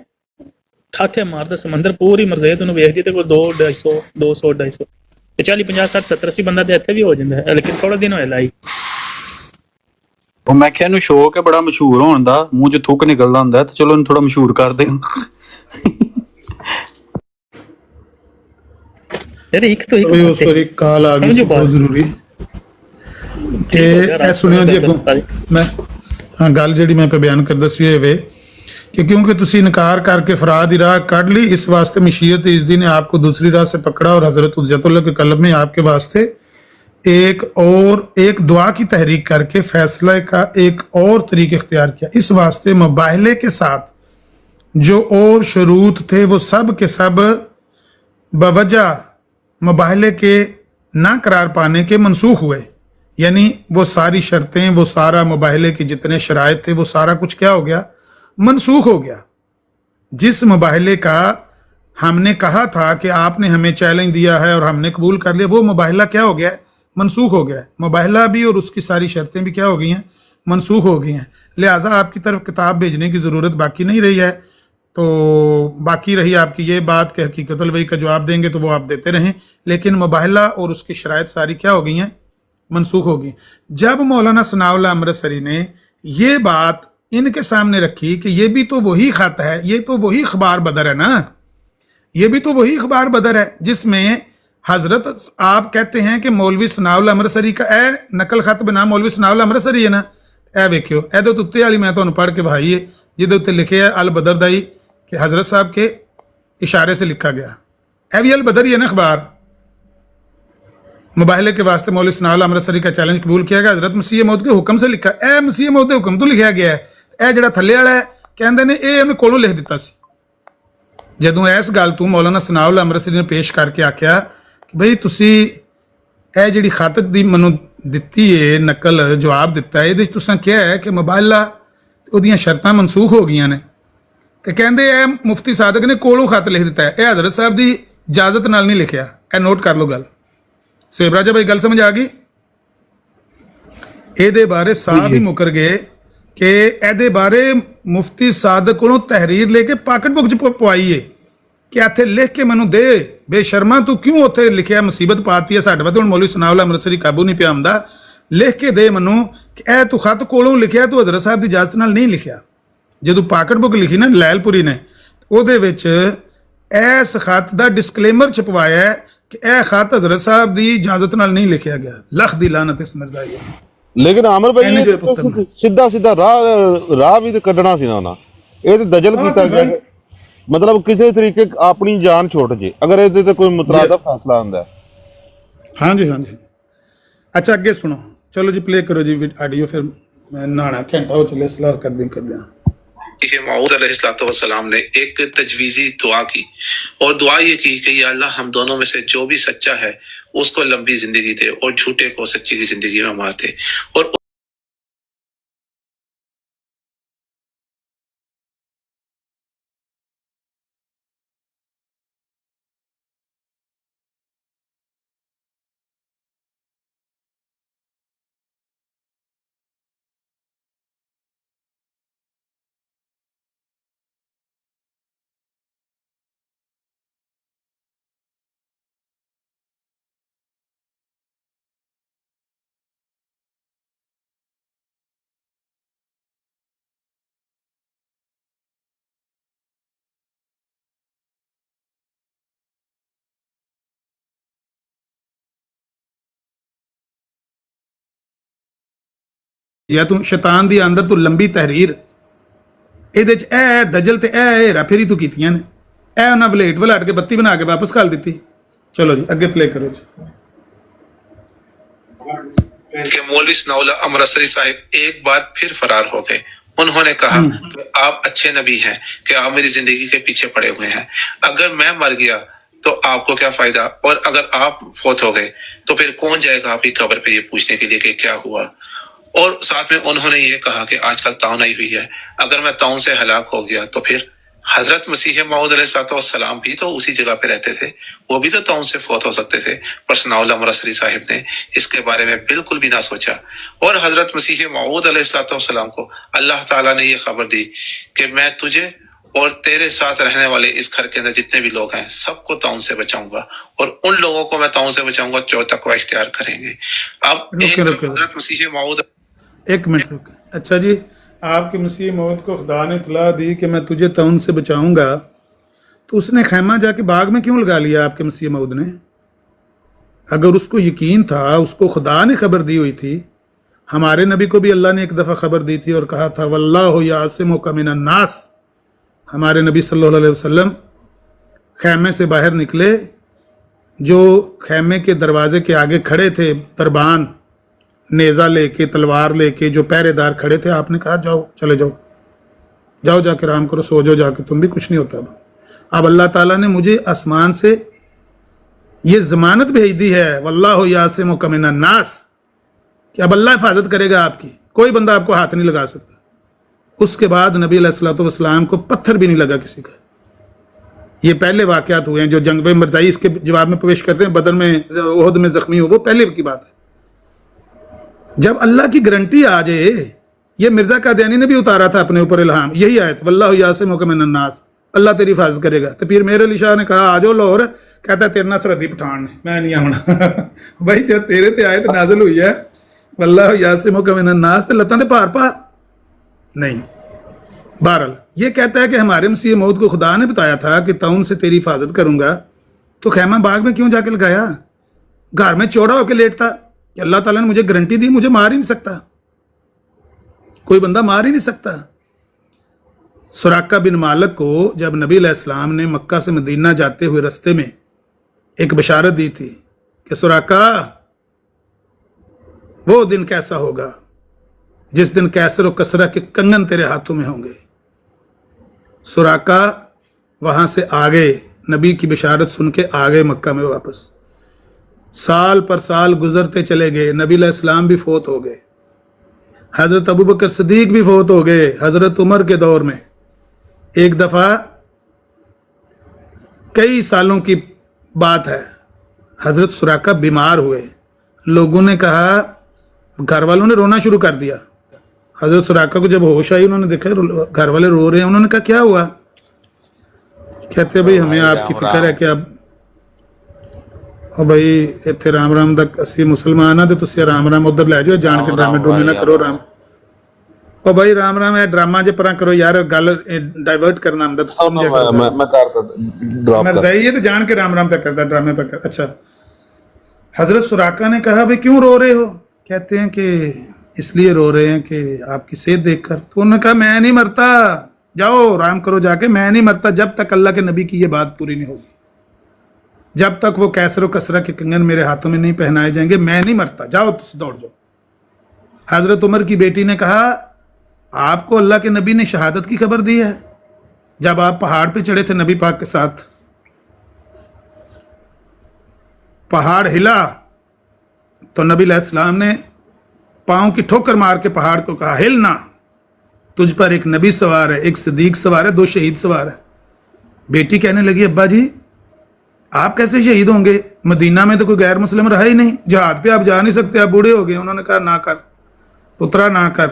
ਠਾਠੇ ਮਾਰਦਾ ਸਮੁੰਦਰ ਪੂਰੀ ਮਰਜ਼ੇਤ ਉਹਨੂੰ ਵੇਖਦੀ ਤੇ ਕੋਈ 200 250 ਤੇ 40 50 60 70 80 ਬੰਦਾ ਤੇ ਇੱਥੇ ਵੀ ਹੋ ਜਾਂਦਾ ਹੈ, ਲੇਕਿਨ ਥੋੜਾ ਦਿਨ ਹੋਇਆ ਲਾਈ। ਉਹ ਮੈਂ ਕਿਹਾ ਇਹਨੂੰ ਸ਼ੌਕ ਹੈ ਬੜਾ ਮਸ਼ਹੂਰ ਹੋਣ ਦਾ, ਮੂੰਹ 'ਚ ਥੁੱਕ ਨਿਕਲਦਾ ਹੁੰਦਾ ਤੇ ਚਲੋ ਇਹਨੂੰ ਥੋੜਾ ਮਸ਼ਹੂਰ ਕਰਦੇ ਹਾਂ। ਯਾਰ ਇੱਕ ਤੋਂ ਇੱਕ ਉਸ ਵਾਰੀ ਕਾਲ ਆ ਗਈ ਸੀ ਬਹੁਤ ਜ਼ਰੂਰੀ ਕਿ ਇਹ ਸੁਣਿਓ ਜੀ ਅੱਗੋਂ ਮੈਂ ਹਾਂ ਗੱਲ ਜਿਹੜੀ ਮੈਂ ਬਿਆਨ ਕਰਦਾ ਸੀ ਇਹ ਵੇ कि क्योंकि तुसी इनकार करके फराद की राह काट ली, इस वास्ते मशीयत इज़्ज़ी ने आपको दूसरी राह से पकड़ा और हजरत हुज्जतुल्लाह के कलब में आपके वास्ते एक दुआ की तहरीक करके फैसला का एक और तरीक़ा इख्तियार किया। इस वास्ते मुबाहले के साथ जो और शुरूत थे वो सब के सब बवजह मुबाहले के ना करार पाने के मनसूख हुए, यानी वो सारी शर्तें, वो सारा मुबाहले के जितने शराइत थे वो सारा कुछ क्या हो गया, मनसूख हो गया। जिस मुबाहले का हमने कहा था कि आपने हमें चैलेंज दिया है और हमने कबूल कर लिया, वो मुबाहला क्या हो गया है, मनसूख हो गया है। मुबाहला भी और उसकी सारी शर्तें भी क्या हो गई हैं, मनसूख हो गई हैं। लिहाजा आपकी तरफ किताब भेजने की ज़रूरत बाकी नहीं रही है। तो बाकी रही आपकी ये बात कि हकीकत अलवही का जवाब देंगे तो वो आप देते रहें, लेकिन मुबाहला और उसकी शराइत सारी क्या हो गई हैं, मनसूख हो गई। जब मौलाना सनाउल्लाह अमृतसरी ने ये बात इनके सामने रखी कि ये भी तो वही खत है, ये तो वही अखबार बदर है ना, ये भी तो वही अखबार बदर है जिसमें हजरत आप कहते हैं कि मौलवी सनाउल्लाह अमृतसरी का ए नकल खत बना मौलवी सनाउल्लाह अमृतसरी है ना, ए वेख्यो ए उत्ते वाली मैं तुहानू पढ़ के विखाई है जिहदे उत्ते लिखे है अल बदर दाई कि हजरत साहब के इशारे से लिखा गया, ए भी अल बदर ही है ना अखबार। मुबाहले के वास्ते मौलवी सनाउल्लाह अमृतसरी का चैलेंज कबूल किया गया, हजरत मसीह मौद के हुक्म से लिखा, ए मसीह मौद के हुक्म तो लिखा गया है। ਇਹ ਜਿਹੜਾ ਥੱਲੇ ਵਾਲਾ ਹੈ ਕਹਿੰਦੇ ਨੇ ਇਹ ਉਹਨੇ ਕੋਲੋਂ ਲਿਖ ਦਿੱਤਾ ਸੀ। ਜਦੋਂ ਇਸ ਗੱਲ ਤੋਂ ਮੌਲਾਨਾ ਸਨਾਉल्लाह ਅਮਰਸਰੀ ਨੇ ਪੇਸ਼ ਕਰਕੇ ਆਖਿਆ ਕਿ ਬਈ ਤੁਸੀਂ ਇਹ ਜਿਹੜੀ ਖਤ ਦੀ ਮੈਨੂੰ ਦਿੱਤੀ ਹੈ ਨਕਲ ਜਵਾਬ ਦਿੱਤਾ ਹੈ, ਇਹਦੇ 'ਚ ਤੁਸੀਂ ਕਿਹਾ ਹੈ ਕਿ ਮੁਬਾਹਲਾ ਉਹਦੀਆਂ ਸ਼ਰਤਾਂ ਮਨਸੂਖ ਹੋ ਗਈਆਂ ਨੇ, ਤੇ ਕਹਿੰਦੇ ਇਹ ਮੁਫਤੀ ਸਾਦਕ ਨੇ ਕੋਲੋਂ ਖਤ ਲਿਖ ਦਿੱਤਾ ਹੈ, ਇਹ ਹਜ਼ਰਤ ਸਾਹਿਬ ਦੀ ਇਜਾਜ਼ਤ ਨਾਲ ਨਹੀਂ ਲਿਖਿਆ। ਇਹ ਨੋਟ ਕਰ ਲਓ ਗੱਲ। ਸੇਬ ਰਾਜਾ ਭਾਈ ਗੱਲ ਸਮਝ ਆ ਗਈ? ਇਹਦੇ ਬਾਰੇ ਸਾਫ਼ ਹੀ ਮੁਕਰ ਗਏ कि ਇਹਦੇ ਬਾਰੇ ਮੁਫਤੀ ਸਾਦਕ ਕੋਲੋਂ ਤਹਿਰੀਰ ਲੈ ਕੇ ਪਾਕਟ ਬੁੱਕ 'ਚ ਪਵਾਈ ਏ ਕਿ ਇੱਥੇ ਲਿਖ ਕੇ ਮੈਨੂੰ ਦੇ, ਬੇਸ਼ਰਮਾ ਤੂੰ ਕਿਉਂ ਉੱਥੇ ਲਿਖਿਆ, ਮੁਸੀਬਤ ਪਾਤੀ ਹੈ ਸਾਡੇ ਵਾਸਤੇ, ਹੁਣ ਮੌਲਵੀ ਸਨਾਉल्लाह ਅਮਰਤਸਰੀ ਕਾਬੂ ਨਹੀਂ ਪਿਆ ਆਉਂਦਾ, ਲਿਖ ਕੇ ਦੇ ਮੈਨੂੰ ਕਿ ਇਹ ਤੂੰ ਖਤ ਕੋਲੋਂ ਲਿਖਿਆ, ਤੂੰ ਹਜ਼ਰਤ ਸਾਹਿਬ ਦੀ ਇਜਾਜ਼ਤ ਨਾਲ ਨਹੀਂ ਲਿਖਿਆ। ਜਦੋਂ ਪਾਕਟ ਬੁੱਕ ਲਿਖੀ ਨਾ ਲੈਲਪੁਰੀ ਨੇ, ਉਹਦੇ ਵਿੱਚ ਇਸ ਖਤ ਦਾ ਡਿਸਕਲੇਮਰ ਛਪਵਾਇਆ ਕਿ ਇਹ ਖਤ ਹਜ਼ਰਤ ਸਾਹਿਬ ਦੀ ਇਜਾਜ਼ਤ ਨਾਲ ਨਹੀਂ ਲਿਖਿਆ ਗਿਆ। ਲੱਖ ਦੀ ਲਾਨਤ ਇਸ ਮਿਰਜ਼ਾ ਜੀ। ਲੇਕਿਨ ਆਮਰ ਭਾਈ ਸਿੱਧਾ ਸਿੱਧਾ ਰਾਹ ਵੀ ਤੇ ਕੱਢਣਾ ਸੀ ਨਾ ਉਹਨਾਂ, ਇਹ ਤੇ ਦਜਲ ਕੀਤਾ ਗਿਆ, ਮਤਲਬ ਕਿਸੇ ਤਰੀਕੇ ਆਪਣੀ ਜਾਨ ਛੁੱਟ ਜੇ ਅਗਰ ਇਹਦੇ ਤੇ ਕੋਈ ਮੁਤਰਾਦਾ ਫੈਸਲਾ ਹੁੰਦਾ। ਹਾਂਜੀ ਹਾਂਜੀ ਅੱਛਾ ਅੱਗੇ ਸੁਣੋ, ਚਲੋ ਜੀ ਪਲੇ ਕਰੋ ਜੀ ਆਡੀਓ, ਫਿਰ ਮੈਂ ਨਹਾਣਾ ਘੰਟਾ ਹੋ ਚੱਲੇ, ਸਲਾਹ ਕਰਦੇ ਹਾਂ। کہ ماؤد علیہ السلام نے ایک تجویزی دعا کی، اور دعا یہ کی کہ یا اللہ ہم دونوں میں سے جو بھی سچا ہے اس کو لمبی زندگی دے اور جھوٹے کو سچی کی زندگی میں مار دے. اور یا ਤੂੰ ਸ਼ੈਤਾਨ ਦੀ ਅੰਦਰ ਤੂੰ ਲੰਬੀ ਤਹਿਰੀਰ ਇਹਦੇ ਚ ਇਹ ਦਜਲ ਤੇ ਇਹ ਹੇਰਾ ਫੇਰੀ ਤੂੰ ਕੀਤੀਆਂ ਨੇ, ਇਹ ਉਹਨਾਂ ਵਲੇਟ ਵਲਾਟ ਕੇ ਬੱਤੀ ਬਣਾ ਕੇ ਵਾਪਸ ਕਰ ਦਿੱਤੀ. ਚਲੋ ਜੀ ਅੱਗੇ ਪਲੇ ਕਰੋ ਜੀ. کہ مولوی ثناء اللہ امرتسری صاحب ایک بار پھر فرار ہو گئے. انہوں نے کہا کہ آپ اچھے نبی ہیں کہ آپ میری زندگی کے پیچھے پڑے ہوئے ہیں، اگر میں مر گیا تو آپ کو کیا فائدہ، اور اگر آپ فوت ہو گئے تو پھر کون جائے گا آپ کی قبر پہ یہ پوچھنے کے لیے کہ کیا ہوا. اور ساتھ میں انہوں نے یہ کہا کہ آج کل طاعون آئی ہوئی ہے، اگر میں طاعون سے ہلاک ہو گیا تو پھر حضرت مسیح موعود علیہ السلام بھی تو اسی جگہ پہ رہتے تھے، وہ بھی تو طاعون سے فوت ہو سکتے تھے. پر ثناء اللہ امرتسری صاحب نے اس کے بارے میں بالکل بھی نہ سوچا، اور حضرت مسیح موعود علیہ السلام کو اللہ تعالیٰ نے یہ خبر دی کہ میں تجھے اور تیرے ساتھ رہنے والے اس گھر کے اندر جتنے بھی لوگ ہیں سب کو طاعون سے بچاؤں گا، اور ان لوگوں کو میں طاعون سے بچاؤں گا جو تقوی اختیار کریں گے. اب ایک حضرت مسیح موعود ایک منٹ رک. اچھا جی، آپ کے مسیح موعود کو خدا نے اطلاع دی کہ میں تجھے طاعون سے بچاؤں گا، تو اس نے خیمہ جا کے باغ میں کیوں لگا لیا آپ کے مسیح موعود نے؟ اگر اس کو یقین تھا، اس کو خدا نے خبر دی ہوئی تھی. ہمارے نبی کو بھی اللہ نے ایک دفعہ خبر دی تھی اور کہا تھا واللہ یعصمک من الناس. ہمارے نبی صلی اللہ علیہ وسلم خیمے سے باہر نکلے، جو خیمے کے دروازے کے آگے کھڑے تھے دربان نیزہ لے کے، تلوار لے کے، جو پہرے دار کھڑے تھے، آپ نے کہا جاؤ، چلے جاؤ، جاؤ جا کے آرام کرو، سو جاؤ جا کے، تم بھی کچھ نہیں ہوتا. اب اللہ تعالیٰ نے مجھے آسمان سے یہ ضمانت بھیج دی ہے واللہ یعصمک من الناس کہ اب اللہ حفاظت کرے گا آپ کی، کوئی بندہ آپ کو ہاتھ نہیں لگا سکتا. اس کے بعد نبی علیہ الصلوۃ والسلام کو پتھر بھی نہیں لگا کسی کا. یہ پہلے واقعات ہوئے ہیں جو جنگ میں مرزائی اس کے جواب میں پیش کرتے ہیں، بدر میں، احد میں زخمی ہو، وہ پہلے کی بات ہے. جب اللہ کی گارنٹی آ جائے، یہ مرزا قادیانی نے بھی اتارا تھا اپنے اوپر الہام، یہی آیت واللہ یعصمک من الناس، اللہ تیری حفاظت کرے گا. تو پھر میر علی شاہ نے کہا آ جاؤ لاہور، کہتا ہے تیرے نال سرحدی پٹھان نے، میں نہیں آنا. بھائی جب تیرے تے آیت نازل ہوئی ہے واللہ یعصمک من الناس، تو لتاں تے پار پا نہیں. بہرحال یہ کہتا ہے کہ ہمارے مسیح موعود کو خدا نے بتایا تھا کہ طاعون سے تیری حفاظت کروں گا، تو خیمہ باغ میں کیوں جا کے لگایا؟ گھر میں چوڑا ہو کے لیٹتا کہ اللہ تعالیٰ نے مجھے گارنٹی دی، مجھے مار ہی نہیں سکتا، کوئی بندہ مار ہی نہیں سکتا. سراقہ بن مالک کو جب نبی علیہ السلام نے مکہ سے مدینہ جاتے ہوئے رستے میں ایک بشارت دی تھی کہ سراقہ وہ دن کیسا ہوگا جس دن کیسر و کسرا کے کنگن تیرے ہاتھوں میں ہوں گے. سراقہ وہاں سے آگے نبی کی بشارت سن کے آگے مکہ میں واپس. سال پر سال گزرتے چلے گئے، نبی علیہ السلام بھی فوت ہو گئے، حضرت ابوبکر صدیق بھی فوت ہو گئے. حضرت عمر کے دور میں ایک دفعہ کئی سالوں کی بات ہے، حضرت سراقہ بیمار ہوئے. لوگوں نے کہا، گھر والوں نے رونا شروع کر دیا. حضرت سراقہ کو جب ہوش آئی، انہوں نے دیکھا گھر والے رو رہے ہیں. انہوں نے کہا کیا ہوا؟ کہتے بھائی ہمیں آپ کی فکر ہے کہ اب اور بھائی اتنے رام رام تک اسی مسلمان ہاں، تو تسی رام رام ادھر لے جاؤ، جان کے ڈرامے ڈرامے نہ کرو. رام اور بھائی رام رام ہے ڈرامہ جے پرا کرو یار، گل ڈائیورٹ کرنا اندر مرزائی ہے تو جان کے رام رام پہ کرتا، ڈرامے پہ کرتا. اچھا، حضرت سراقہ نے کہا بھائی کیوں رو رہے ہو؟ کہتے ہیں کہ اس لیے رو رہے ہیں کہ آپ کی صحت دیکھ کر. تو انہوں نے کہا میں نہیں مرتا، جاؤ آرام کرو جا کے، میں نہیں مرتا جب تک اللہ کے نبی کی یہ بات پوری نہیں ہوگی، جب تک وہ کیسر و کسرا کے کنگن میرے ہاتھوں میں نہیں پہنائے جائیں گے میں نہیں مرتا، جاؤ تم دوڑ جاؤ. حضرت عمر کی بیٹی نے کہا आपको अल्लाह के नबी ने शहादत की खबर दी है जब आप पहाड़ पे चढ़े थे नबी पाक के साथ? पहाड़ हिला तो नबी अलैहिस्सलाम ने पांव की ठोकर मार के पहाड़ को कहा, हिलना, तुझ पर एक नबी सवार है, एक सिद्दीक सवार है, 2 शहीद सवार है। बेटी कहने लगी, अब्बा जी आप कैसे शहीद होंगे? मदीना में तो कोई गैर मुस्लिम रहा ही नहीं, जहाद पे आप जा नहीं सकते, आप बूढ़े हो गए। उन्होंने कहा, ना कर पुत्रा, ना कर।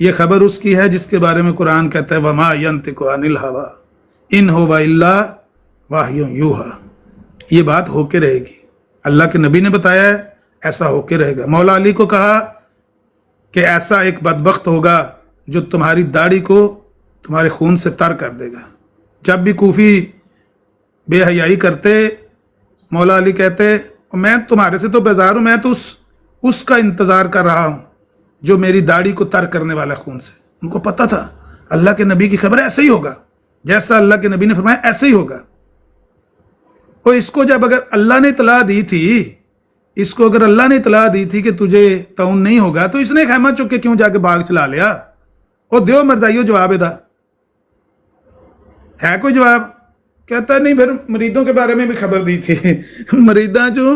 ये खबर उसकी है जिसके बारे में कुरान कहता है, वमा यंतिकु अनिल हवा इन हुवा इल्ला वाह्युन यूहा। ये बात होके रहेगी, अल्लाह के नबी ने बताया है, ऐसा होके रहेगा। मौला अली को कहा कि ऐसा एक बदबख्त होगा जो तुम्हारी दाढ़ी को तुम्हारे खून से तर कर देगा। जब भी कूफी बेहयाई करते, मौला अली कहते, मैं तुम्हारे से तो बेजार हूं, मैं तो उसका इंतजार कर रहा हूं जो मेरी दाढ़ी को तर करने वाला खून से। उनको पता था अल्लाह के नबी की खबर ऐसे ही होगा, जैसा अल्लाह के नबी ने फरमाया ऐसे ही होगा। और इसको जब अगर अल्लाह ने इतला दी थी, इसको अगर अल्लाह ने इतला दी थी कि तुझे तौन नहीं होगा, तो इसने खैमा चुक के क्यों जाके बाग चला लिया? और दियो मरजाइयो जवाब इदा है कोई जवाब? कहता नहीं, फिर मरीदों के बारे में भी खबर दी थी। मरीदा चो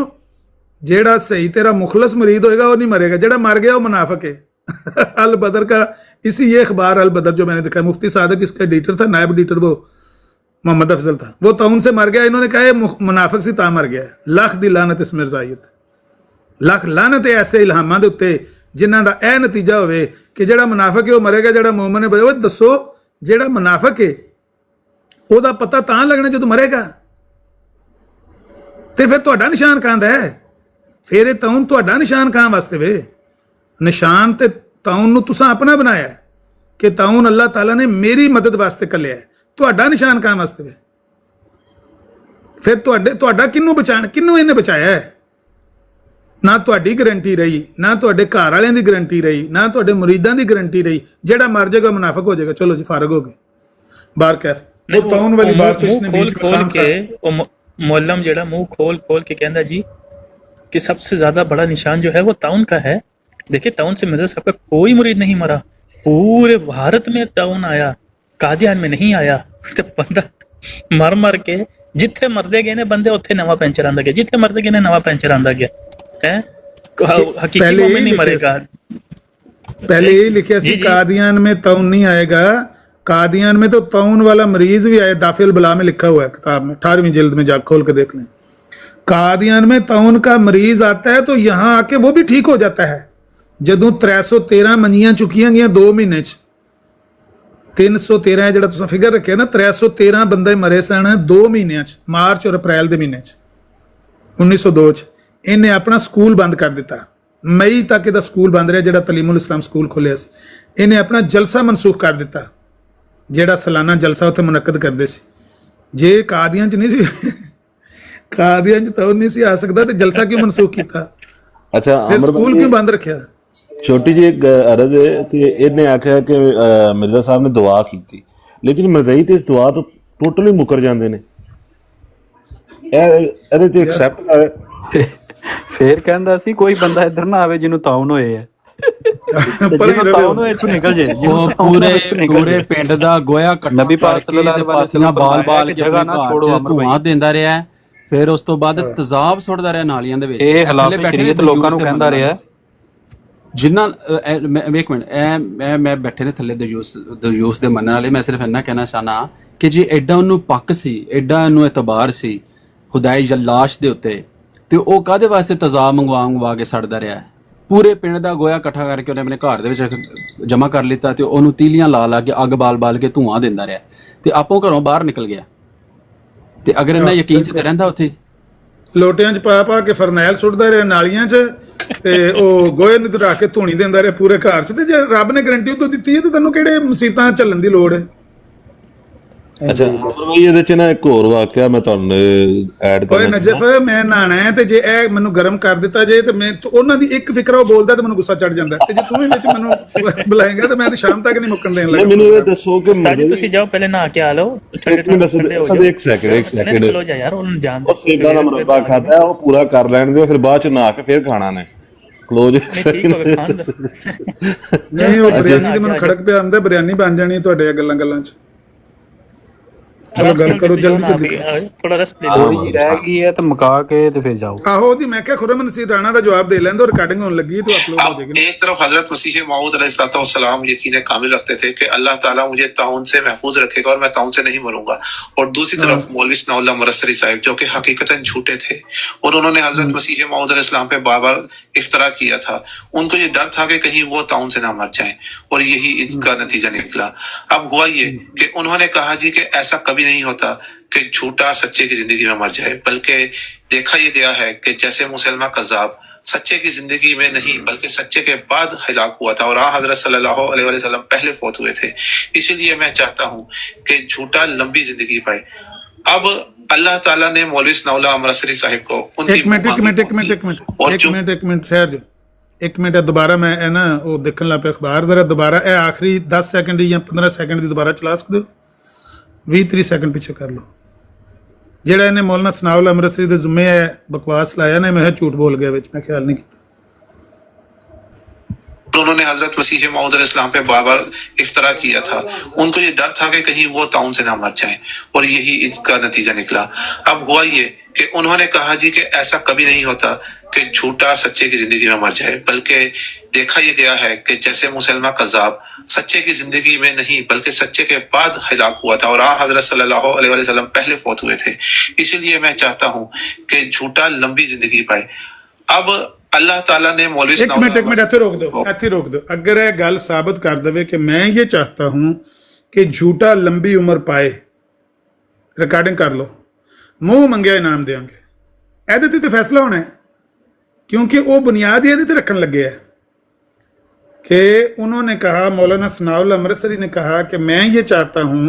जेड़ा सही तेरा मुखलस मरीद होएगा वो नहीं मरेगा, जेड़ा मर गया वो मुनाफिक है। अल बदर का इसी ये अखबार अल बदर जो मैंने देखा, मुफ्ती सादक इसका एडिटर था, नायब एडिटर वो मोहम्मद अफजल था, वो तौन से मर गया। इन्होंने कहा ये मुनाफिक सी ता मर गया। लख दी लानत इस मिर्जायत, लख लानत ऐसे इल्हामां दे उत्ते जिन्हां दा ए नतीजा होवे कि जेड़ा मुनाफिक है वो मरेगा, जेड़ा मोमिन है। वो दसो जेड़ा मुनाफिक है ਉਹਦਾ ਪਤਾ ਤਾਂ ਲੱਗਣਾ ਜਦੋਂ ਮਰੇਗਾ, ਤੇ ਫਿਰ ਤੁਹਾਡਾ ਨਿਸ਼ਾਨ ਕਾਂਦਾ ਹੈ? ਫਿਰ ਇਹ ਤੌਨ ਤੁਹਾਡਾ ਨਿਸ਼ਾਨ ਕਾਂ ਵਾਸਤੇ ਵੇ? ਨਿਸ਼ਾਨ ਤੇ ਤੌਨ ਨੂੰ ਤੁਸੀਂ ਆਪਣਾ ਬਣਾਇਆ ਕਿ ਤੌਨ ਅੱਲਾਹ ਤਾਲਾ ਨੇ ਮੇਰੀ ਮਦਦ ਵਾਸਤੇ ਕੱਲਿਆ ਹੈ, ਤੁਹਾਡਾ ਨਿਸ਼ਾਨ ਕਾਂ ਵਾਸਤੇ ਵੇ? ਫਿਰ ਤੁਹਾਡਾ ਕਿਹਨੂੰ ਬਚਾਣ, ਕਿਹਨੂੰ ਇਹਨੇ ਬਚਾਇਆ ਹੈ? ਨਾ ਤੁਹਾਡੀ ਗਰੰਟੀ ਰਹੀ, ਨਾ ਤੁਹਾਡੇ ਘਰ ਵਾਲਿਆਂ ਦੀ ਗਰੰਟੀ ਰਹੀ, ਨਾ ਤੁਹਾਡੇ ਮੁਰੀਦਾਂ ਦੀ ਗਰੰਟੀ ਰਹੀ। ਜਿਹੜਾ ਮਰ ਜਾਏਗਾ ਮੁਨਾਫਿਕ ਹੋ ਜਾਏਗਾ, ਚਲੋ ਜੀ ਫਾਰਗ ਹੋ ਗਏ। ਬਾਰ ਕਹਿ नहीं, वो खोल के मौलम जेड़ा मुंह खोल के कहना जी कि सबसे ज्यादा बड़ा निशान जो है वो ताउन का है। देखिए ताउन से मिर्जा साहब का कोई मुरीद नहीं मरा, पूरे भारत में ताउन आया, कादियान में नहीं आया। तो बंदा मर के जिथे मरदे गए ने बंदे उत्थे नवा पेंचर आंदा गया, जिथे मरदे गए ने नवा पेंचर आंदा गया है। हकीकी मोमिन नहीं मरेगा। पहले यही लिखे सी कादियान में ताउन नहीं आएगा। कादियान में तो तौन वाला मरीज भी आया, दाफिल बला में लिखा हुआ है किताब में, 18वीं जिल्द में जाकर खोल के देख लें। कादियान में तौन का मरीज आता है तो यहां आके वो भी ठीक हो जाता है। जदों 313 मंजियां चुकियां गई 2 महीने 313 ਜਿਹੜਾ ਤੁਸੀਂ ਫਿਗਰ ਰੱਖਿਆ ਨਾ, 313 ਬੰਦੇ ਮਰੇ ਸਨ 2 ਮਹੀਨਿਆਂ ਚ, ਮਾਰਚ ਔਰ ਅਪ੍ਰੈਲ ਦੇ ਮਹੀਨੇ ਚ 1902 ਚ। ਇਹਨੇ ਆਪਣਾ ਸਕੂਲ ਬੰਦ ਕਰ ਦਿੱਤਾ, ਮਈ ਤੱਕ ਇਹਦਾ ਸਕੂਲ ਬੰਦ ਰਿਹਾ ਜਿਹੜਾ ਤਲੀਮੁਲ ਇਸਲਾਮ ਸਕੂਲ ਖੋਲਿਆ ਸੀ। ਇਹਨੇ ਆਪਣਾ ਜਲਸਾ ਮਨਸੂਖ ਕਰ ਦਿੱਤਾ, ਜਿਹੜਾ ਸਾਲਾਨਾ ਜਲਸਾ ਉੱਥੇ ਮੁਨੱਕਦ ਕਰਦੇ ਸੀ। ਜੇ ਕਾਦੀਆਂ ਚ ਨਹੀਂ ਸੀ, ਕਾਦੀਆਂ ਚ ਤਾਂ ਨਹੀਂ ਸੀ ਆ ਸਕਦਾ, ਤੇ ਜਲਸਾ ਕਿਉਂ ਮਨਸੂਖ ਕੀਤਾ? ਅੱਛਾ, ਫਿਰ ਸਕੂਲ ਕਿਉਂ ਬੰਦ ਰੱਖਿਆ? ਛੋਟੀ ਜਿਹੀ ਇੱਕ ਅਰਜ਼ ਹੈ ਕਿ ਇਹਨੇ ਆਖਿਆ ਕਿ ਮਿਰਜ਼ਾ ਸਾਹਿਬ ਨੇ ਦੁਆ ਕੀਤੀ, ਲੇਕਿਨ ਮਰਜ਼ਈ ਤੇ ਇਸ ਦੁਆ ਤੋਂ ਟੋਟਲੀ ਮੁਕਰ ਜਾਂਦੇ ਨੇ। ਇਹਦੇ ਤੇ ਐਕਸੈਪਟ ਕਰ। ਫੇਰ ਕਹਿੰਦਾ ਸੀ ਕੋਈ ਬੰਦਾ ਇੱਧਰ ਨਾ ਆਵੇ ਜਿਹਨੂੰ ਤਾਉਨ ਹੋਏ ਆ, ਪੂਰੇ ਪਿੰਡ ਦਾ ਗੋਇਆ ਇਕੱਠਾ ਕਰਕੇ ਪਾਸੀਆਂ ਬਾਲ ਕੇ ਧੂਆਂ ਦਿੰਦਾ ਰਿਹਾ। ਫਿਰ ਉਸ ਤੋਂ ਬਾਅਦ ਤੇਜ਼ਾਬ ਸੁੱਟਦਾ ਰਿਹਾ ਨਾਲੀਆਂ ਦੇ ਵਿੱਚ। ਇਹ ਖਿਲਾਫ ਸ਼ਰੀਅਤ ਲੋਕਾਂ ਨੂੰ ਕਹਿੰਦਾ ਰਿਹਾ। ਜਿੰਨਾ ਇੱਕ ਮਿੰਟ, ਮੈਂ ਬੈਠੇ ਨੇ ਥੱਲੇ ਦਯੂਸ ਦੇ ਮੰਨਣ ਵਾਲੇ। ਮੈਂ ਸਿਰਫ ਇੰਨਾ ਕਹਿਣਾ ਚਾਹਨਾ ਕਿ ਜੇ ਐਡਾ ਉਹਨੂੰ ਪੱਕ ਸੀ, ਐਡਾ ਉਹਨੂੰ ਇਤਬਾਰ ਸੀ ਖੁਦਾਈ ਲਾਸ਼ ਦੇ ਉੱਤੇ, ਤੇ ਉਹ ਕਾਹਦੇ ਵਾਸਤੇ ਤੇਜ਼ਾਬ ਮੰਗਵਾ ਕੇ ਸੜਦਾ ਰਿਹਾ? ਪੂਰੇ ਪਿੰਡ ਦਾ ਗੋਇਆ ਇਕੱਠਾ ਕਰਕੇ ਉਹਨੇ ਆਪਣੇ ਘਰ ਦੇ ਵਿੱਚ ਜਮ੍ਹਾਂ ਕਰ ਲਿੱਤਾ, ਤੇ ਉਹਨੂੰ ਤੀਲੀਆਂ ਲਾ ਕੇ ਅੱਗ ਬਾਲ ਕੇ ਧੂਆਂ ਦਿੰਦਾ ਰਿਹਾ, ਤੇ ਆਪੋ ਘਰੋਂ ਬਾਹਰ ਨਿਕਲ ਗਿਆ। ਤੇ ਅਗਰ ਇਹਨਾਂ ਯਕੀਨ ਚ ਤੇ ਰਹਿੰਦਾ ਉੱਥੇ ਲੋਟਿਆਂ ਚ ਪਾ ਕੇ ਫਰਨੈਲ ਸੁੱਟਦਾ ਰਿਹਾ ਨਾਲੀਆਂ ਚ, ਤੇ ਉਹ ਗੋਹੇ ਨੂੰ ਰੱਖ ਕੇ ਧੂਣੀ ਦਿੰਦਾ ਰਿਹਾ ਪੂਰੇ ਘਰ ਚ। ਤੇ ਜੇ ਰੱਬ ਨੇ ਗਰੰਟੀ ਉਦੋਂ ਦਿੱਤੀ ਹੈ ਤੇ ਤੈਨੂੰ ਕਿਹੜੇ ਮੁਸੀਬਤਾਂ ਝੱਲਣ ਦੀ ਲੋੜ ਹੈ? ਅੱਛਾ ਬਈ, ਇਹਦੇ ਚ ਨਾ ਇੱਕ ਹੋਰ ਵਾਕਿਆ ਮੈਂ ਤੁਹਾਨੂੰ ਐਡ ਕਰਨਾ। ਓਏ ਨਜਫ, ਮੈਂ ਨਹਾਣਾ ਹੈ ਤੇ ਜੇ ਇਹ ਮੈਨੂੰ ਗਰਮ ਕਰ ਦਿੱਤਾ ਜੇ ਤੇ ਮੈਂ ਉਹਨਾਂ ਦੀ ਇੱਕ ਫਿਕਰਾ ਉਹ ਬੋਲਦਾ ਤੇ ਮੈਨੂੰ ਗੁੱਸਾ ਚੜ ਜਾਂਦਾ, ਤੇ ਜੇ ਤੂੰ ਵੀ ਵਿੱਚ ਮੈਨੂੰ ਬੁਲਾਏਗਾ ਤਾਂ ਮੈਂ ਤੇ ਸ਼ਾਮ ਤੱਕ ਨਹੀਂ ਮੁੱਕਣ ਦੇਣ ਲੱਗਾ। ਮੈਨੂੰ ਇਹ ਦੱਸੋ ਕਿ ਤੁਸੀਂ ਜਾਓ ਪਹਿਲੇ ਨਹਾ ਕੇ ਆ ਲਓ। ਇੱਕ ਸੈਕਿੰਡ ਚਲੋ ਜਾ ਯਾਰ, ਉਹਨੂੰ ਜਾਣ ਉਹ ਸੇਬਾਂ ਦਾ ਮੁਰੱਬਾ ਖਾਦਾ ਉਹ ਪੂਰਾ ਕਰ ਲੈਣ ਦਿਓ, ਫਿਰ ਬਾਅਦ ਚ ਨਹਾ ਕੇ ਫਿਰ ਖਾਣਾ ਨੇ। ਕਲੋਜ਼ ਨਹੀਂ ਠੀਕ ਹੋ ਗਿਆ ਖਾਨ ਦਾ ਨਹੀਂ ਉਹ ਬਿਰਿਆਨੀ ਤੇ ਮੈਨੂੰ ਖੜਕ ਪਿਆ ਆਂਦਾ ਬਿਰਿਆਨੀ ਬਣ ਜਾਣੀ ਹੈ ਤੁਹਾਡੇ ਗੱਲਾਂ ਗੱਲਾਂ 'ਚ ਚਲੋ ਗੱਲ ਕਰੋ ਜਲਦੀ ਜਲਦੀ ਥੋੜਾ ਰੈਸਟ ਲੈ ਥੋੜੀ ਲਓ ਜਿਹੀ ਰਹਿ ਗਈ ਹੈ ਤੇ ਮੁਕਾ ਕੇ ਤੇ ਫਿਰ ਜਾਓ ਆਹੋ ਉਹਦੀ ਮੈਂ ਕਿਹਾ ਖੁਰਮ ਨਸੀਰ ਰਾਣਾ ਦਾ ਜਵਾਬ ਦੇ ਲੈਂਦੇ ਰਿਕਾर्डिंग होने लगी तो अपलोड हो अब जाएगी एक तरफ हजरत मसीह मऊद अलैहिस्सलाम यकीन कामिल रखते थे कि अल्लाह ताला मुझे ताउन से महफूज रखेगा और मैं ताउन से नहीं मरूंगा, और दूसरी तरफ मौलवी सनाउल्लाह मुरस्सरी साहिब जो कि हकीकतन झूठे थे और उन्होंने हजरत मसीह मऊद अलैहिस्सलाम पे बार बार इफ्तरा किया था। उनको ये डर था कि कहीं वो ताउन से ना मर जाए और यही इसका नतीजा निकला। अब हुआ ये कि उन्होंने कहा जी कि ऐसा कभी नहीं होता कि झूठा सच्चे की जिंदगी में मर जाए, बल्कि देखा यह गया है कि जैसे मुसलमा कज़ाब सच्चे की जिंदगी में नहीं बल्कि सच्चे के बाद हलाक हुआ था और हजरत सल्लल्लाहु अलैहि वसल्लम पहले फौत हुए थे। इसीलिए मैं चाहता हूँ कि झूठा लंबी जिंदगी पाए। अब अल्लाह ताला ने मौलवी सनाउल्लाह अमरसरी साहिब को एक मिनट ठहर जाओ एक मिनट दोबारा मैं है ना वो देखने लग पे अखबार जरा दोबारा ए आखिरी 10 सेकंड या 15 सेकंड की दोबारा चला सकते हो 20-30 सेकंड पीछे कर लो ਜਿਹੜਾ ਇਹਨੇ ਮੌਲਾਨਾ ਸਨਾਉਲ ਅੰਮ੍ਰਿਤਸਰੀ ਦੇ ਜ਼ਿੰਮੇ ਹੈ ਬਕਵਾਸ ਲਾਇਆ ਨੇ ਮੈਂ ਝੂਠ ਬੋਲ ਗਿਆ ਵਿੱਚ ਮੈਂ ਖਿਆਲ ਨਹੀਂ ਕੀਤਾ उन्होंने हजरत मसीह मऊद अलैहिस्सलाम पे बार बार इफ्तरा किया था। उनको ये डर था कि कहीं वो ताउन से ना मर जाए और यही इसका नतीजा निकला। अब हुआ ये कि उन्होंने कहा जी कि ऐसा कभी नहीं होता कि झूठा सच्चे की जिंदगी में मर जाए, बल्कि देखा यह गया है कि जैसे मुसलमा कज़ाब सच्चे की जिंदगी में नहीं बल्कि सच्चे के बाद हलाक हुआ था और हजरत सल्लल्लाहु अलैहि वसल्लम पहले फौत हुए थे। इसीलिए मैं चाहता हूँ कि झूठा लंबी जिंदगी पाए। अब अल्लाह ताला ने मौलवी एक मिनट ਇੱਥੇ रोक दो अगर यह गल साबित कर दे कि मैं ये चाहता हूं कि झूठा लंबी उम्र पाए रिकॉर्डिंग कर लो मुंह मंगया इनाम देंगे ਇਹਦੇ ਤੇ फैसला होना है क्योंकि वो बुनियाद ही ਇਹਦੇ ਤੇ रखन लगे है कि उन्होंने कहा मौलाना सनाउल अमृतसरी ने कहा कि मैं ये चाहता हूं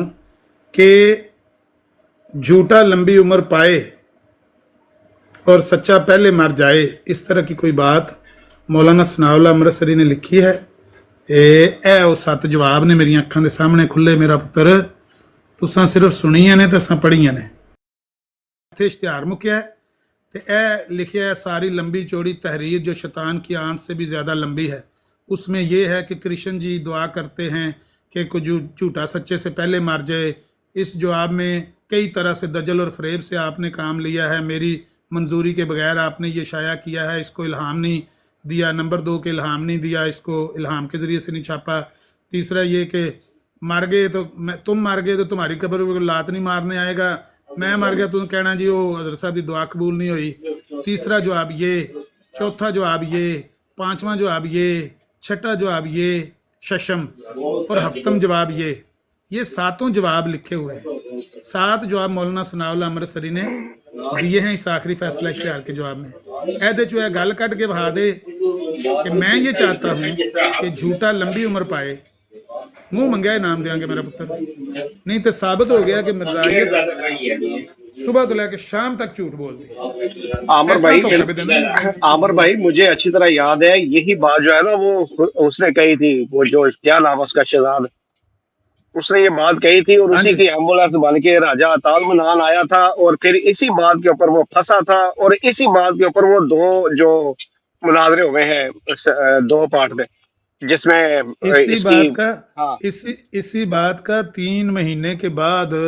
कि झूठा लंबी उम्र पाए और सच्चा पहले मर जाए। इस तरह की कोई बात मौलाना सनाउल्लाह अमृतसरी ने लिखी है। ਇਹ ਉਹ 7 ਜਵਾਬ ਨੇ ਮੇਰੀਆਂ ਅੱਖਾਂ ਦੇ ਸਾਹਮਣੇ ਖੁੱਲੇ ਮੇਰਾ ਪੁੱਤਰ ਤੁਸੀਂ ਸਿਰਫ ਸੁਣੀਆਂ ਨੇ ਤੇ ਅਸਾਂ ਪੜ੍ਹੀਆਂ ਨੇ। ਇੱਥੇ ਇਸ਼ਤਿਹਾਰ ਮੁੱਕਿਆ ਤੇ ਇਹ ਲਿਖਿਆ ਹੈ सारी लंबी चौड़ी तहरीर जो शैतान की आंत से भी ज़्यादा लंबी है उसमें यह है कि कृष्ण जी दुआ करते हैं कि कुछ झूठा सच्चे से पहले मर जाए। इस जवाब में कई तरह से दजल और फरेब से आपने काम लिया है, मेरी मंजूरी के बगैर आपने ये शाया किया है, इसको इल्हाम नहीं दिया। नंबर 2 के इल्हाम नहीं दिया, इसको इल्हाम के ज़रिए से नहीं छापा। तीसरा ये कि मर गए तो तुम मर गए तो तुम्हारी कब्र पर लात नहीं मारने आएगा, मैं मर गया तुम कहना जी वो हज़रत साहब की दुआ कबूल नहीं हुई। तीसरा जवाब ये, चौथा जवाब ये, पांचवा जवाब ये, छठा जवाब ये, शशम और हफ्तम जवाब ये 7 जवाब लिखे हुए हैं। 7 जवाब मौलाना सनाउल्लाह अमृतसरी ने दिए हैं इस आखिरी फैसला इश्तिहार के जवाब में। ऐसे जो है गल कट के बहा दे कि मैं ये चाहता हूँ कि झूठा लंबी उम्र पाए, मुंह मंगया इनाम देंगे मेरा पुत्र। नहीं तो साबित हो गया कि मिर्जाइयत सुबह तो लेकर शाम तक झूठ बोल दी। आमर भाई मुझे अच्छी तरह याद है यही बात जो है ना वो उसने कही थी, वो जो क्या नाम उसका शहजाद, उसने ये बात कही थी और उसी की एम्बुलेंस बन के राजा अताल मनान आया था और फिर इसी बात के ऊपर वो फंसा था और इसी बात के ऊपर वो 2 जो मुनाजरे हुए हैं 2 पार्ट में जिसमें इसी बात का 3 महीने के बाद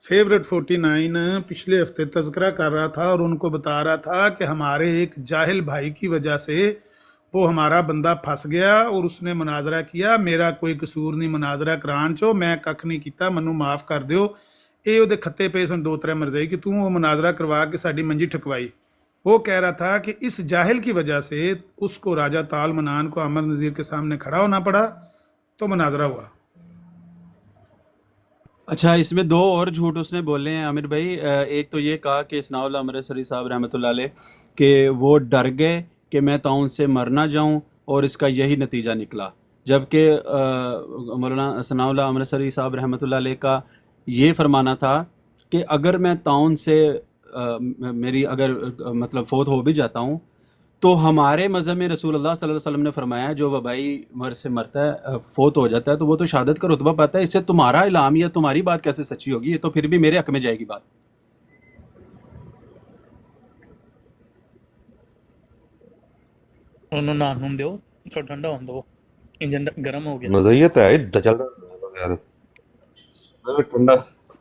फेवरेट 49 पिछले हफ्ते तज़किरा कर रहा था और उनको बता रहा था कि हमारे एक जाहिल भाई की वजह से वो हमारा बंदा फंस गया और उसने मुनाजरा किया, मेरा कोई कसूर नहीं मुनाजरा करान चो, मैं कख नहीं किया, मैनू माफ़ कर दिओ। ये ਉਹਦੇ खत्ते पे सन 2-3 मरजाई कि तू वो मुनाजरा करवा के साड़ी मंजी ठकवाई। वो कह रहा था कि इस जाहिल की वजह से उसको राजा ताल मनान को अमर नज़ीर के सामने खड़ा होना पड़ा तो मुनाजरा हुआ। अच्छा, इसमें 2 और झूठ उसने बोले हैं आमिर भाई। एक तो ये कहा कि सनाउल्लाह अमृतसरी साहब रहमतुल्लाह अलैह कि वो डर गए कि मैं ताउन से मर ना जाऊं और इसका यही नतीजा निकला, जबकि मौलाना सनाउल्लाह अमृतसरी साहब रहमतुल्लाह अलैह का ये फरमाना था कि अगर मैं ताउन से मेरी अगर मतलब फौत हो भी जाता हूं तो हमारे मज़हब में रसूलुल्लाह सल्लल्लाहु अलैहि वसल्लम ने फरमाया जो वबाई मर से मरता है फौत हो जाता है तो वो तो शहादत का रुतबा पाता है, इससे तुम्हारा इल्हाम या तुम्हारी बात कैसे सच्ची होगी? ये तो फिर भी मेरे हक में जाएगी बात। ਉਹਨੂੰ ਨਹਾਣ ਨੂੰ ਦਿਓ, ਥੋੜਾ ਠੰਡਾ ਹੋਣ ਦਿਓ, ਇੰਜਨ ਗਰਮ ਹੋ ਗਿਆ। ਨਜ਼ਰੀਆ ਤਾਂ ਹੈ ਚੱਲਦਾ ਯਾਰ, ਠੰਡਾ ਠੰਡਾ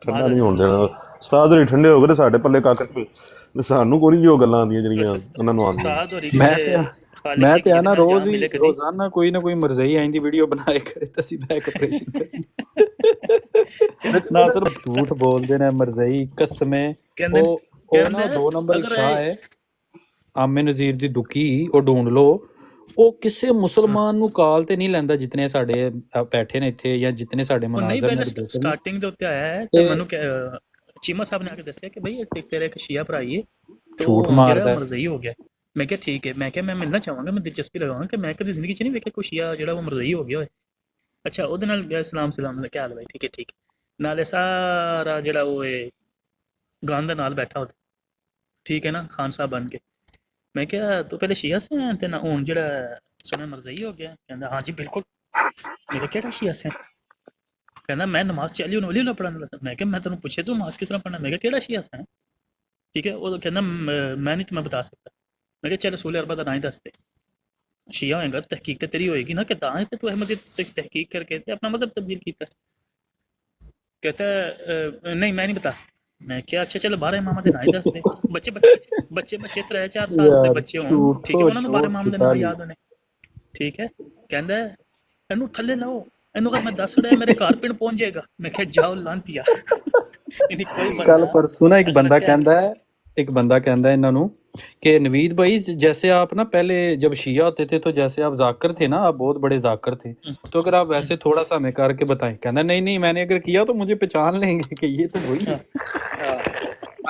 ਬਾਅਦ ਨਹੀਂ ਹੋਣ ਦੇਣਾ। ਉਸਤਾਦ ਹੋਰੀ ਠੰਡੇ ਹੋ ਗਏ ਤੇ ਸਾਡੇ ਪੱਲੇ ਕੱਖ ਸਾਨੂੰ ਕੋਈ ਨਹੀਂ ਜੋ ਗੱਲਾਂ ਆਉਂਦੀਆਂ ਜਿਹੜੀਆਂ ਉਹਨਾਂ ਨੂੰ ਆਉਂਦੀਆਂ। ਉਸਤਾਦ ਹੋਰੀ ਮੈਂ ਕਿਤੇ ਤੇ ਖਾਲਿਕ ਮੈਂ ਦੀ ਤੇ ਆ ਕਿਤੇ ਨਾ ਨਾਲ ਰੋਜ਼ ਜਾਨ ਹੀ ਮਿਲੇ ਕਦੀ। ਰੋਜ਼ਾਨਾ ਕੋਈ ਨਾ ਕੋਈ ਮਰਜ਼ਈ ਆਈਂਦੀ ਵੀਡੀਓ ਬਣਾਏ ਕਰੇ ਤਾਂ ਅਸੀਂ ਬੈਕ ਆਪਰੇਸ਼ਨ ਨਾ ਸਿਰਫ ਝੂਠ ਬੋਲਦੇ ਨੇ ਮਰਜ਼ਈ ਕਸਮੇ। ਕਹਿੰਦੇ ਉਹ ਨਾ 2 ਨੰਬਰ ਇੱਕ ਅਗਰ ਸ਼ਾਹ ਹੈ ਆਮੇ ਨਜ਼ੀਰ ਦੀ ਦੁੱਕੀ, ਉਹ ਢੂੰਡ ਲਓ। ਉਹ ਕਿਸੇ ਮੁਸਲਮਾਨ ਨੂੰ ਕਾਲ ਤੇ ਨਹੀਂ ਲੈਂਦਾ ਜਿਤਨੇ ਸਾਡੇ ਬੈਠੇ ਨੇ ਇੱਥੇ ਜਾਂ ਜਿਤਨੇ ਸਾਡੇ ਉਹ ਨਹੀਂ ਮਨਾਜ਼ਰ ਨੇ ਪਹਿਲੇ ਰਿਪੋਰਟਰ ਨੇ। ਸਟਾਰਟਿੰਗ ਦੇ ਉੱਤੇ ਆਇਆ ਹੈ ਤੇ ਤੇ ਮੈਨੂੰ ਚੀਮਾ ਸਾਹਿਬ ਨੇ ਆ ਕੇ ਦੱਸਿਆ ਕਿ ਬਈ ਇਹ ਤੇਰਾ ਇੱਕ ਸ਼ੀਆ ਭਰਾ ਹੀ ਹੈ ਤੇ ਝੂਠ ਉਹ ਮਾਰਦਾ ਜਿਹੜਾ ਹੈ। ਮਰਜ਼ਈ ਹੋ ਗਿਆ। ਮੈਂ ਕਿਹਾ ਠੀਕ ਹੈ, ਮੈਂ ਕਿਹਾ ਮੈਂ ਮਿਲਣਾ ਚਾਹਾਂਗਾ, ਮੈਂ ਦਿਲਚਸਪੀ ਲਗਾਵਾਂਗਾ ਕਿ ਮੈਂ ਕਦੀ ਜ਼ਿੰਦਗੀ 'ਚ ਨਹੀਂ ਵੇਖਿਆ ਕੋਈ ਸ਼ੀਆ ਜਿਹੜਾ ਉਹ ਮਰਜ਼ਈ ਹੋ ਗਿਆ ਹੋਏ। ਅੱਛਾ, ਉਹਦੇ ਨਾਲ ਗਿਆ ਸਲਾਮ ਕੀ ਹਾਲ ਬਾਈ, ਠੀਕ ਹੈ ਠੀਕ ਹੈ। ਨਾਲੇ ਸਾਰਾ ਜਿਹੜਾ ਉਹ ਗੰਦ ਨਾਲ ਬੈਠਾ ਉਹਦੇ, ਠੀਕ ਹੈ ਨਾ, ਖਾਨ ਸਾਹਿਬ ਬਣ ਕੇ। ਮੈਂ ਕਿਹਾ ਤੂੰ ਪਹਿਲੇ ਸ਼ੀਆ ਸੀ ਤੇ ਨਾ ਹੁਣ ਜਿਹੜਾ ਸੁਣਿਆ ਮਰਜ਼ਈ ਹੋ ਗਿਆ? ਕਹਿੰਦਾ ਹਾਂ ਜੀ ਬਿਲकुल। मैं कहा केड़ा शिया से? कहना मैं नमाज चली हूं वली पढ़ने लगा। मैं कहा मैं तेन पूछे तू नमाज किस तरह पढ़ना? मैं कहा केड़ा शिया से? ठीक है, वो कहना मैं नहीं तुम्हें बता सकता। मैं कहा चल रसूल अरबा का ना ही दस दे, शिया होएगा तहकीक तो तेरी होएगी ना कि दां है तू अहमदी तहकीक करके अपना मजहब तब्दील किया। कहता नहीं मैं नहीं बता सकता। मैं क्या अच्छा चलो 12 इमाम दे ना ही दस दे। बच्चे बच्चे बच्चे बच्चे 3-4 साल दे बच्चे होण, ठीक है, उन्होंने 12 इमाम दे ना याद होने, ठीक है। कहंदा ਇਹਨੂੰ ਥੱਲੇ ਲਾਓ, ਇਹਨੂੰ ਅਗਰ ਮੈਂ ਦੱਸ ਰਿਹਾ ਮੇਰੇ ਘਰ ਪਿੰਡ ਪਹੁੰਚ ਜਾਏਗਾ। ਮੈਂ ਕਿਹਾ ਜਾਓ ਲਾਂਤੀਆ। ਇਹਦੀ ਕੋਈ ਬੰਦਾ कल परसों ना एक बंदा कहता है इन्हों कि नवीद भाई जैसे आप ना पहले जब शिया होते थे तो जैसे आप जाकर थे ना, आप बहुत बड़े जाकर थे, तो अगर आप वैसे थोड़ा सा हमें करके बताएं। कहना नहीं नहीं मैंने अगर किया तो मुझे पहचान लेंगे कि ये तो वही है।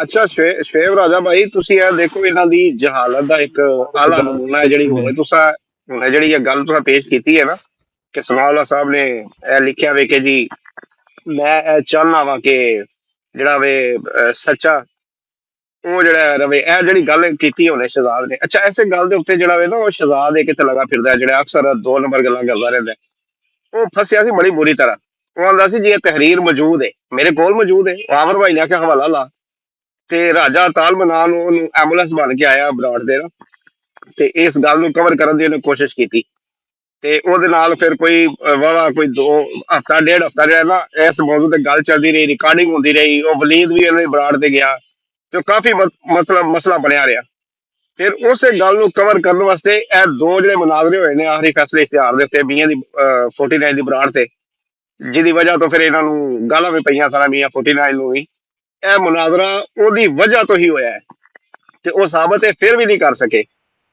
ਅੱਛਾ ਸ਼ਵੇਬ ਰਾਜਾ ਭਾਈ, ਤੁਸੀਂ ਇਹ ਦੇਖੋ ਇਹਨਾਂ ਦੀ ਜਹਾਲਤ ਦਾ ਇੱਕ ਆਲਾ ਨਮੂਨਾ ਹੈ ਜਿਹੜੀ ਹੋਏ ਤੁਸੀਂ ਹੁਣ ਜਿਹੜੀ ਇਹ ਗੱਲ ਤੁਸੀਂ ਪੇਸ਼ ਕੀਤੀ ਹੈ ਨਾ ਕਿ ਸਨਾਉਲਾ ਸਾਹਿਬ ਨੇ ਇਹ ਲਿਖਿਆ ਵੇ ਕਿ ਜੀ ਮੈਂ ਇਹ ਚਾਹੁੰਦਾ ਵਾਂ ਕਿ ਜਿਹੜਾ ਵੇ ਸੱਚਾ ਉਹ ਜਿਹੜਾ ਰਵੇ, ਇਹ ਜਿਹੜੀ ਗੱਲ ਕੀਤੀ ਉਹਨੇ ਸ਼ਹਜ਼ਾਦ ਨੇ। ਅੱਛਾ, ਐਸੇ ਗੱਲ ਦੇ ਉੱਤੇ ਜਿਹੜਾ ਵੇ ਨਾ ਉਹ ਸ਼ਹਜ਼ਾਦ ਇਹ ਕਿਤੇ ਲਗਾ ਫਿਰਦਾ ਜਿਹੜਾ ਅਕਸਰ 2 ਨੰਬਰ ਗੱਲਾਂ ਕਰਦਾ ਰਹਿੰਦਾ। ਉਹ ਫਸਿਆ ਸੀ ਬੜੀ ਬੁਰੀ ਤਰ੍ਹਾਂ। ਉਹ ਆਂਦਾ ਸੀ ਜੀ ਇਹ ਤਹਿਰੀਰ ਮੌਜੂਦ ਹੈ, ਮੇਰੇ ਕੋਲ ਮੌਜੂਦ ਹੈ। ਆਮਰ ਭਾਈ ਨੇ ਆਖਿਆ ਹਵਾਲਾ ਲਾ, ਤੇ ਰਾਜਾ ਤਾਲਮਨਾਨ ਨੂੰ ਉਹਨੂੰ ਐਂਬੂਲੈਂਸ ਬਣ ਕੇ ਆਇਆ ਬਰਾੜ ਦੇ ਨਾ, ਤੇ ਇਸ ਗੱਲ ਨੂੰ ਕਵਰ ਕਰਨ ਦੀ ਉਹਨੇ ਕੋਸ਼ਿਸ਼ ਕੀਤੀ। ਤੇ ਉਹਦੇ ਨਾਲ ਫਿਰ ਕੋਈ ਵਾਵਾ ਕੋਈ 2 ਹਫ਼ਤਾ 1.5 ਹਫ਼ਤਾ ਜਿਹੜਾ ਨਾ ਇਸ ਮੌਜੂ ਤੇ ਗੱਲ ਚੱਲਦੀ ਰਹੀ, ਰਿਕਾਰਡਿੰਗ ਹੁੰਦੀ ਰਹੀ। ਉਹ ਵਲੀਦ ਵੀ ਉਹਨੇ ਬਰਾੜ ਤੇ ਗਿਆ ਤੇ ਕਾਫੀ ਮਤਲਬ ਮਸਲਾ ਬਣਿਆ ਰਿਹਾ। ਫਿਰ ਉਸੇ ਗੱਲ ਨੂੰ ਕਵਰ ਕਰਨ ਵਾਸਤੇ ਇਹ 2 ਜਿਹੜੇ ਮੁਨਾਜ਼ਰੇ ਹੋਏ ਨੇ ਆਖਰੀ ਫੈਸਲੇ ਇਸ਼ਤਿਹਾਰ ਦੇ ਉੱਤੇ ਮੀਆਂ ਦੀ 49 ਦੀ ਬਰਾੜ ਤੇ, ਜਿਹਦੀ ਵਜ੍ਹਾ ਤੋਂ ਫਿਰ ਇਹਨਾਂ ਨੂੰ ਗਾਲਾਂ ਵੀ ਪਈਆਂ ਸਾਰਾ ਮੀਆਂ 49 ਨੂੰ ਵੀ। ਇਹ ਮੁਨਾਜ਼ਰਾ ਉਹਦੀ ਵਜ੍ਹਾ ਤੋਂ ਹੀ ਹੋਇਆ ਹੈ ਤੇ ਉਹ ਸਾਬਤ ਇਹ ਫਿਰ ਵੀ ਨਹੀਂ ਕਰ ਸਕੇ।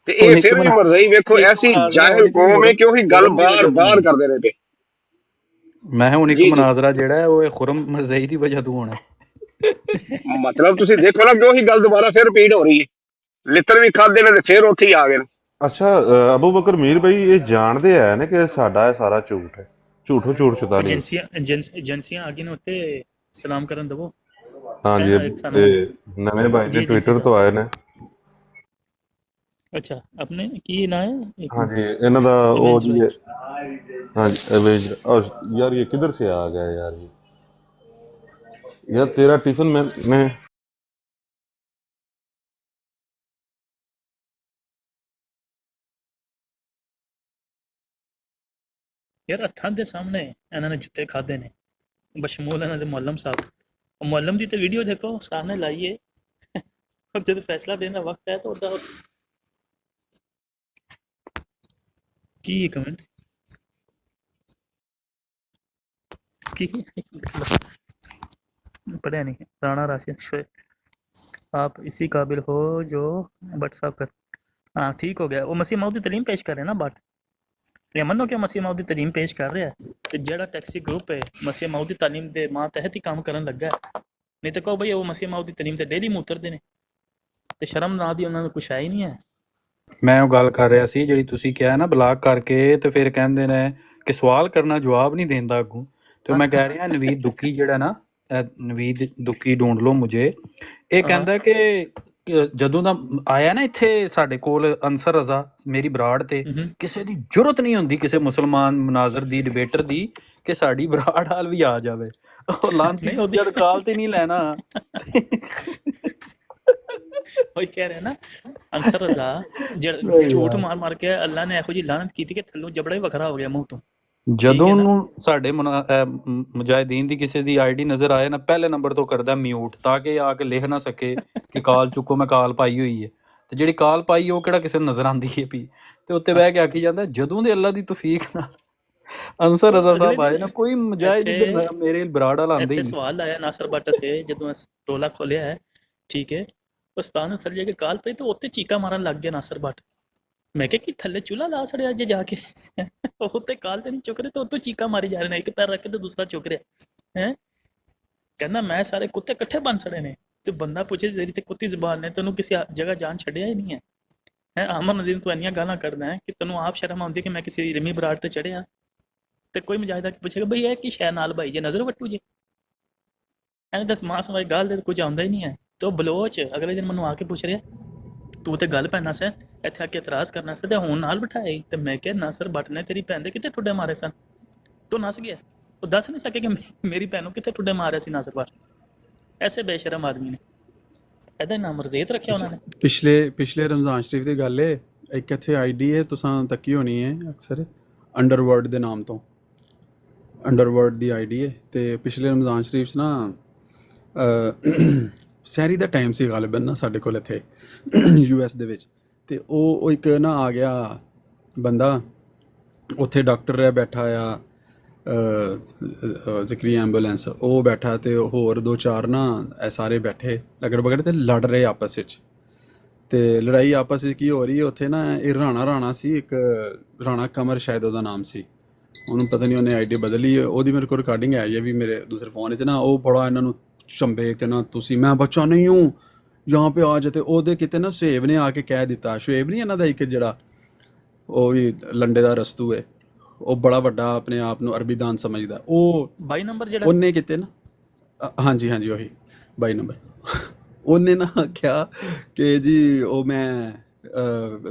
ਤੇ ਇਹ ਫਿਰ ਵੀ ਮਰਜ਼ਈ ਵੇਖੋ ਐਸੀ ਜਾਹਿਲ ਕੌਮ ਹੈ ਕਿ ਉਹੀ ਗੱਲ ਬਾਰ ਕਰਦੇ ਰਹੇ ਪਏ। ਮੈਂ ਹੁਣ ਇੱਕ ਮੁਨਾਜ਼ਰਾ ਜਿਹੜਾ ਹੈ ਉਹ ਖੁਰਮ ਮਰਜ਼ਈ ਦੀ ਵਜ੍ਹਾ ਤੋਂ ਹੋਣਾ। ਮਤਲਬ ਤੁਸੀਂ ਦੇਖੋ ਨਾ ਕਿ ਉਹੀ ਗੱਲ ਦੁਬਾਰਾ ਫਿਰ ਰਿਪੀਟ ਹੋ ਰਹੀ ਹੈ। ਲਿੱਤਰ ਵੀ ਖਾਦੇ ਨੇ ਤੇ ਫਿਰ ਉੱਥੇ ਹੀ ਆ ਗਏ। ਅੱਛਾ ਅਬੂ ਬਕਰ ਮੀਰ ਭਾਈ ਇਹ ਜਾਣਦੇ ਆ ਨੇ ਕਿ ਸਾਡਾ ਇਹ ਸਾਰਾ ਝੂਠ ਹੈ, ਝੂਠੋ ਝੂਠ ਚੁਤਾ ਨਹੀਂ। ਏਜੰਸੀਆਂ ਆ ਗਈ ਨੇ ਉੱਤੇ ਸਲਾਮ ਕਰਨ ਦਵੋ। ਹਾਂਜੀ, ਇਹ ਨਵੇਂ ਭਾਈ ਨੇ ਟਵਿੱਟਰ ਤੋਂ ਆਏ ਨੇ। अच्छा, अपने की ना है ਹਾਂਜੀ ਇਹਨਾਂ ਦਾ ਉਹ ਜੀ ਹਾਂਜੀ यार ये किधर से आ गया यार तेरा टिफिन मैं यार ਅੱਖਾਂ ਦੇ ਸਾਹਮਣੇ ਇਹਨਾਂ ਨੇ ਜੁੱਤੇ ਖਾਦੇ ਨੇ, ਬਸ਼ਮੂਲ ਇਹਨਾਂ ਦੇ ਮੁਅੱਲਮ ਸਾਹਿਬ। ਉਹ ਮੁਅੱਲਮ ਦੀ ਤੇ ਵੀਡੀਓ ਦੇਖੋ ਸਾਹਮਣੇ ਲਾਈਏ। ਜਦ ਫੈਸਲਾ ਦੇਣ ਦਾ ਵਕਤ ਹੈ ਤਾਂ ਉਹਦਾ ਕੀ ਕਮੈਂਟ की पढ़ा नहीं है। राणा राशिद शोएब, आप इसी काबिल हो जो व्हाट्सअप कर। हाँ ठीक हो गया। वो मसीह मौद दी तलीम पेश कर रहे हैं ना बट ये मनो कि मसीह मौद दी तलीम पेश कर रहा है तो जेड़ा टैक्सी ग्रुप है मसीह मौद दी तालीम दे मां तहत ही काम करन लगा है। नहीं तो कहो भई वो मसीह मौद दी तलीम ते डेली मूत्रदे ने ते शर्म ना दी उन्हां नूं कुछ है ही नहीं है। ਮੈਂ ਉਹ ਗੱਲ ਕਰ ਰਿਹਾ ਸੀ ਜਿਹੜੀ ਤੁਸੀਂ ਕਿਹਾ ਨਾ ਬਲਾਕ ਕਰਕੇ ਤੇ ਫਿਰ ਕਹਿੰਦੇ ਨੇ ਕਿ ਸਵਾਲ ਕਰਨਾ ਜਵਾਬ ਨਹੀਂ ਦਿੰਦਾ ਅੱਗੋਂ। ਤੇ ਮੈਂ ਕਹਿ ਰਿਹਾ ਨਵੀਦ ਦੁੱਕੀ ਜਿਹੜਾ ਨਾ, ਨਵੀਦ ਦੁੱਕੀ ਢੂੰਡ ਲਓ ਮੁਝੇ, ਇਹ ਕਹਿੰਦਾ ਕਿ ਜਦੋਂ ਦਾ ਆਇਆ ਨਾ ਇੱਥੇ ਸਾਡੇ ਕੋਲ ਅਨਸਰ ਰਜ਼ਾ ਮੇਰੀ ਬਰਾੜ ਤੇ, ਕਿਸੇ ਦੀ ਜ਼ਰੂਰਤ ਨਹੀਂ ਹੁੰਦੀ ਕਿਸੇ ਮੁਸਲਮਾਨ ਮੁਨਾਜ਼ਰ ਦੀ ਡਿਬੇਟਰ ਦੀ ਕਿ ਸਾਡੀ ਬਰਾੜ ਹਾਲ ਵੀ ਆ ਜਾਵੇ। ਉਹ ਲਾਂਤੀ ਜਦ ਕਾਲ ਤੇ ਨਹੀਂ ਲੈਣਾ ਉਹੀ ਕਹਿ ਰਿਹਾ ਨਾ ਅਨਸਰ ਰਜ਼ਾ ਜਿਹੜਾ ਝੂਠ ਮਾਰ ਮਾਰ ਕੇ ਅੱਲਾ ਨੇ ਇਹੋ ਜਿਹੀ ਲਾਹਨਤ ਕੀਤੀ ਕਿ ਥੱਲੋਂ ਜਬੜਾ ਹੀ ਵੱਖਰਾ ਹੋ ਗਿਆ ਮੂੰਹ ਤੋਂ। ਜਦੋਂ ਨੂੰ ਸਾਡੇ ਮੁਜਾਹਿਦੀਨ ਦੀ ਕਿਸੇ ਦੀ ਆਈਡੀ ਨਜ਼ਰ ਆਏ ਨਾ, ਪਹਿਲੇ ਨੰਬਰ ਤੋਂ ਕਰਦਾ ਮਿਊਟ, ਤਾਂ ਕਿ ਆ ਕੇ ਲਿਖ ਨਾ ਸਕੇ ਕਿ ਕਾਲ ਚੁੱਕੋ ਮੈਂ ਕਾਲ ਪਾਈ ਹੋਈ ਹੈ। ਤੇ ਜਿਹੜੀ ਕਾਲ ਪਾਈ ਉਹ ਕਿਹੜਾ ਕਿਸੇ ਨੂੰ ਨਜ਼ਰ ਆਉਂਦੀ ਹੈ ਵੀ, ਤੇ ਉੱਤੇ ਬਹਿ ਕੇ ਆਖੀ ਜਾਂਦਾ ਜਦੋਂ ਦੇ ਅੱਲਾ ਦੀ ਤੌਫੀਕ ਨਾਲ ਅਨਸਰ ਰਜ਼ਾ ਸਾਹਿਬ ਆਏ ਨਾ, ਕੋਈ ਮੁਜਾਹਿਦ ਇੱਧਰ ਮੇਰੇ ਬਰਾੜ ਵਾਲਾ ਆਉਂਦੇ ਹੀ ਨਹੀਂ। ਸਵਾਲ ਆਇਆ ਨਾਸਰ ਬੱਟ ਸੇ ਜਦੋਂ ਰੋਲਾ ਖੋਲਿਆ ਹੈ, ਠੀਕ ਹੈ, ਉਸਤਾਦ ਨੇ ਥੱਲੇ ਕੇ ਕਾਲ ਪਈ ਤਾਂ ਉੱਤੇ ਚੀਕਾ ਮਾਰਨ ਲੱਗ ਗਿਆ ਨਾਸਰ ਬੱਟ। ਮੈਂ ਕਿਹਾ ਕਿ ਥੱਲੇ ਚੁੱਲ੍ਹਾ ਲਾ ਛੜਿਆ ਜੇ ਜਾ ਕੇ, ਉੱਤੇ ਕਾਲ ਤੇ ਨਹੀਂ ਚੁੱਕ ਰਹੇ ਤੇ ਉੱਤੋਂ ਚੀਕਾ ਮਾਰੀ ਜਾ ਰਹੇ ਨੇ, ਇੱਕ ਪੈਰ ਰੱਖ ਕੇ ਤੇ ਦੂਸਰਾ ਚੁੱਕ ਰਿਹਾ ਹੈ। ਕਹਿੰਦਾ ਮੈਂ ਸਾਰੇ ਕੁੱਤੇ ਇਕੱਠੇ ਬਣ ਛੜੇ ਨੇ। ਤੇ ਬੰਦਾ ਪੁੱਛੇ ਤੇਰੀ ਤੇ ਕੁੱਤੀ ਜ਼ਬਾਨ ਨੇ, ਤੈਨੂੰ ਕਿਸੇ ਜਗ੍ਹਾ ਜਾਨ ਛੱਡਿਆ ਹੀ ਨਹੀਂ ਹੈ। ਅਮਰ ਨਜ਼ੀਰ ਤੂੰ ਇੰਨੀਆਂ ਗਾਲਾਂ ਕੱਢਦਾ ਹੈ ਕਿ ਤੈਨੂੰ ਆਪ ਸ਼ਰਮ ਆਉਂਦੀ ਕਿ ਮੈਂ ਕਿਸੇ ਰਮੀ ਬਰਾੜ ਤੇ ਚੜਿਆ। ਤੇ ਕੋਈ ਮੁਜਾਹਿਦਾ ਪੁੱਛੇਗਾ ਬਈ ਇਹ ਕੀ ਸ਼ੈ ਨਾਲ ਭਾਈ ਜੇ ਨਜ਼ਰ ਵੱਟੂ ਜੇ, ਐਂ ਦੱਸ ਮਾਂ ਸਵਾਈ ਗੱਲ ਦੇ ਕੁਝ ਆਉਂਦਾ ਹੀ ਨਹੀਂ ਹੈ। ਤੇ ਉਹ ਬਲੋਚ ਅਗਲੇ ਦਿਨ ਮੈਨੂੰ ਆ ਕੇ ਪੁੱਛ ਰਿਹਾ ਤੂੰ ਤੇ ਗੱਲ ਪੈਣਾ ਸੀ ਇੱਥੇ ਆ ਕੇ ਇਤਰਾਜ਼ ਕਰਨਾ ਸੀ ਤੇ ਹੁਣ ਨਾਲ ਬਿਠਾਏ। ਤੇ ਮੈਂ ਕਿਹਾ ਨਾਸਰ ਬੱਟ ਨੇ ਤੇਰੀ ਭੈਣ ਦੇ ਕਿੱਥੇ ਠੁੱਡੇ ਮਾਰੇ ਸਨ, ਤੂੰ ਨੱਸ ਗਿਆ। ਉਹ ਦੱਸ ਨਹੀਂ ਸਕੇ ਕਿ ਮੇਰੀ ਭੈਣ ਨੂੰ ਕਿੱਥੇ ਠੁੱਡੇ ਮਾਰਿਆ ਸੀ ਨਾਸਰ ਬੱਟ। ਐਸੇ ਬੇਸ਼ਰਮ ਆਦਮੀ ਨੇ ਇਹਦਾ ਨਾਮ ਰਜ਼ੀਤ ਰੱਖਿਆ ਉਹਨਾਂ ਨੇ। ਪਿਛਲੇ ਰਮਜ਼ਾਨ ਸ਼ਰੀਫ ਦੀ ਗੱਲ ਹੈ, ਇੱਕ ਇੱਥੇ ਆਈਡੀ ਹੈ ਤੁਸੀਂ ਤੱਕੀ ਹੋਣੀ ਹੈ ਅਕਸਰ, ਅੰਡਰਵਰਲਡ ਦੇ ਨਾਮ ਤੋਂ, ਅੰਡਰਵਰਲਡ ਦੀ ਆਈਡੀ ਹੈ। ਤੇ ਪਿਛਲੇ ਰਮਜ਼ਾਨ ਸ਼ਰੀਫ 'ਚ ਨਾ ਸਹਿਰੀ ਦਾ ਟਾਈਮ ਸੀ ਗਾਲਿਬਨ ਨਾ ਸਾਡੇ ਕੋਲ ਇੱਥੇ US ਦੇ ਵਿੱਚ। ਤੇ ਉਹ ਇੱਕ ਨਾ ਆ ਗਿਆ ਬੰਦਾ, ਉੱਥੇ ਡਾਕਟਰ ਰਿਹਾ ਬੈਠਾ ਆ, ਜ਼ਿਕਰੀ ਐਂਬੂਲੈਂਸ ਉਹ ਬੈਠਾ, ਤੇ ਹੋਰ 2-4 ਨਾ ਇਹ ਸਾਰੇ ਬੈਠੇ ਲੱਗੜ ਬਗੜ ਤੇ ਲੜ ਰਹੇ ਆਪਸ ਵਿੱਚ। ਤੇ ਲੜਾਈ ਆਪਸ ਵਿੱਚ ਕੀ ਹੋ ਰਹੀ ਹੈ ਉੱਥੇ ਨਾ, ਇਹ ਰਾਣਾ ਸੀ ਇੱਕ, ਰਾਣਾ ਕਮਰ ਸ਼ਾਇਦ ਉਹਦਾ ਨਾਮ ਸੀ, ਉਹਨੂੰ ਪਤਾ ਨਹੀਂ ਉਹਨੇ ਆਈਡੀ ਬਦਲੀ, ਉਹਦੀ ਮੇਰੇ ਕੋਲ ਰਿਕਾਰਡਿੰਗ ਆਈ ਹੈ ਵੀ ਮੇਰੇ ਦੂਸਰੇ ਫੋਨ 'ਚ ਨਾ। ਉਹ ਬੜਾ ਇਹਨਾਂ ਨੂੰ ਚੰਬੇ ਕਿ ਨਾ ਤੁਸੀਂ, ਮੈਂ ਬੱਚਾ ਨਹੀਂ ਹੂੰ यहाँ पे आ जाते। ਉਹਦੇ ਕਿਤੇ ਨਾ ਸ਼ੁਏਬ ਨੇ ਆ ਕੇ ਕਹਿ ਦਿੱਤਾ, ਸ਼ੁਏਬ ਨਹੀਂ ਇਹਨਾਂ ਦਾ ਇੱਕ ਜਿਹੜਾ ਉਹ ਵੀ ਲੰਡੇ ਦਾ ਰਸਤੂ ਹੈ, ਉਹ ਬੜਾ ਵੱਡਾ ਆਪਣੇ ਆਪ ਨੂੰ ਅਰਬੀਦਾਨ ਸਮਝਦਾ, ਉਹ 22 ਨੰਬਰ ਜਿਹੜਾ ਉਹਨੇ ਕਿਤੇ ਨਾ ਹਾਂਜੀ ਉਹੀ 22 ਨੰਬਰ ਉਹਨੇ ਨਾ ਆਖਿਆ ਕਿ ਜੀ ਉਹ ਮੈਂ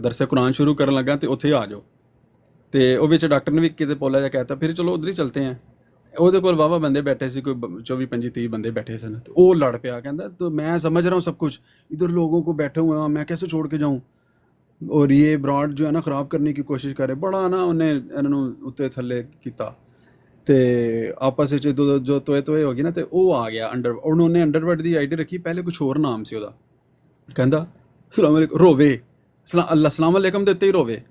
ਦਰਸੇ ਕੁਰਾਨ ਸ਼ੁਰੂ ਕਰਨ ਲੱਗਾ ਤੇ ਉੱਥੇ ਆ ਜਾਓ। ਤੇ ਉਹ ਵਿੱਚ ਡਾਕਟਰ ਨੇ ਵੀ ਕਿਤੇ ਪੋਲਾ ਜਿਹਾ ਕਹਿਤਾ, ਫਿਰ ਚਲੋ ਉਧਰ ਹੀ ਚਲਤੇ हैं। ਉਹਦੇ ਕੋਲ ਵਾਹਵਾ ਬੰਦੇ ਬੈਠੇ ਸੀ, ਕੋਈ 24-25-30 ਬੰਦੇ बैठे सन। तो वो लड़ पिया, कहता तो मैं समझ रहा हूँ सब कुछ, इधर लोगों को बैठे हुए हैं, मैं कैसे छोड़ के जाऊँ। और ये ब्राड जो है ना ख़राब करने की कोशिश करे, बड़ा ना उन्हें इन्होंने उत्ते थल्ले किया। तो आपस में जो तोए हो गई ना, तो वो आ गया अंडर, उन्होंने अंडरवर्ल्ड की आईडी रखी, पहले कुछ होर नाम से ਉਹਦਾ, कहता सलाम अलैकुम रोवे, अल्लाह सलाम अलैकुम देते ही रोवे।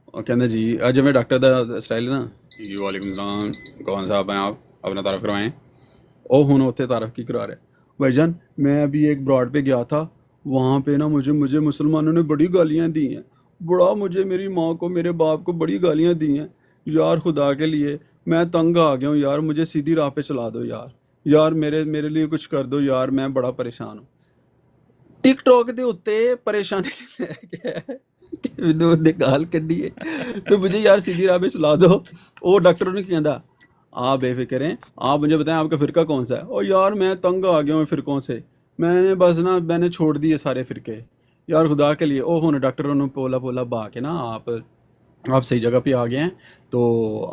और कहता जी जिवें डॉक्टर का स्टाइल ना, जी वालेकुम सलाम, कौन साहब हैं आप, अपना तारफ़ करवाएं। और हुन उत्थे तारफ़ की करा रहे भाईजान, मैं अभी एक ब्रॉड पे गया था, वहाँ पे ना मुझे मुसलमानों ने बड़ी गालियाँ दी हैं, बड़ा मुझे मेरी माँ को मेरे बाप को बड़ी गालियाँ दी हैं यार, खुदा के लिए मैं तंग आ गया हूँ यार, मुझे सीधी राह पे चला दो यार मेरे लिए कुछ कर दो यार, मैं बड़ा परेशान हूँ। टिकटॉक के उत्ते परेशानी लैके ने गाल कड्डी है, तो मुझे यार सीधी राह पे चला दो। वो डॉक्टर ने कहता आप बेफिक्र हैं, आप मुझे बताएं आपका फ़िरका कौन सा है। और यार मैं तंग आ गया हूँ फ़िरकों से, मैंने छोड़ दिए सारे फ़िरके यार, खुदा के लिए। ओ होने डॉक्टरों ने पोला बहा के ना आप सही जगह पे आ गए हैं। तो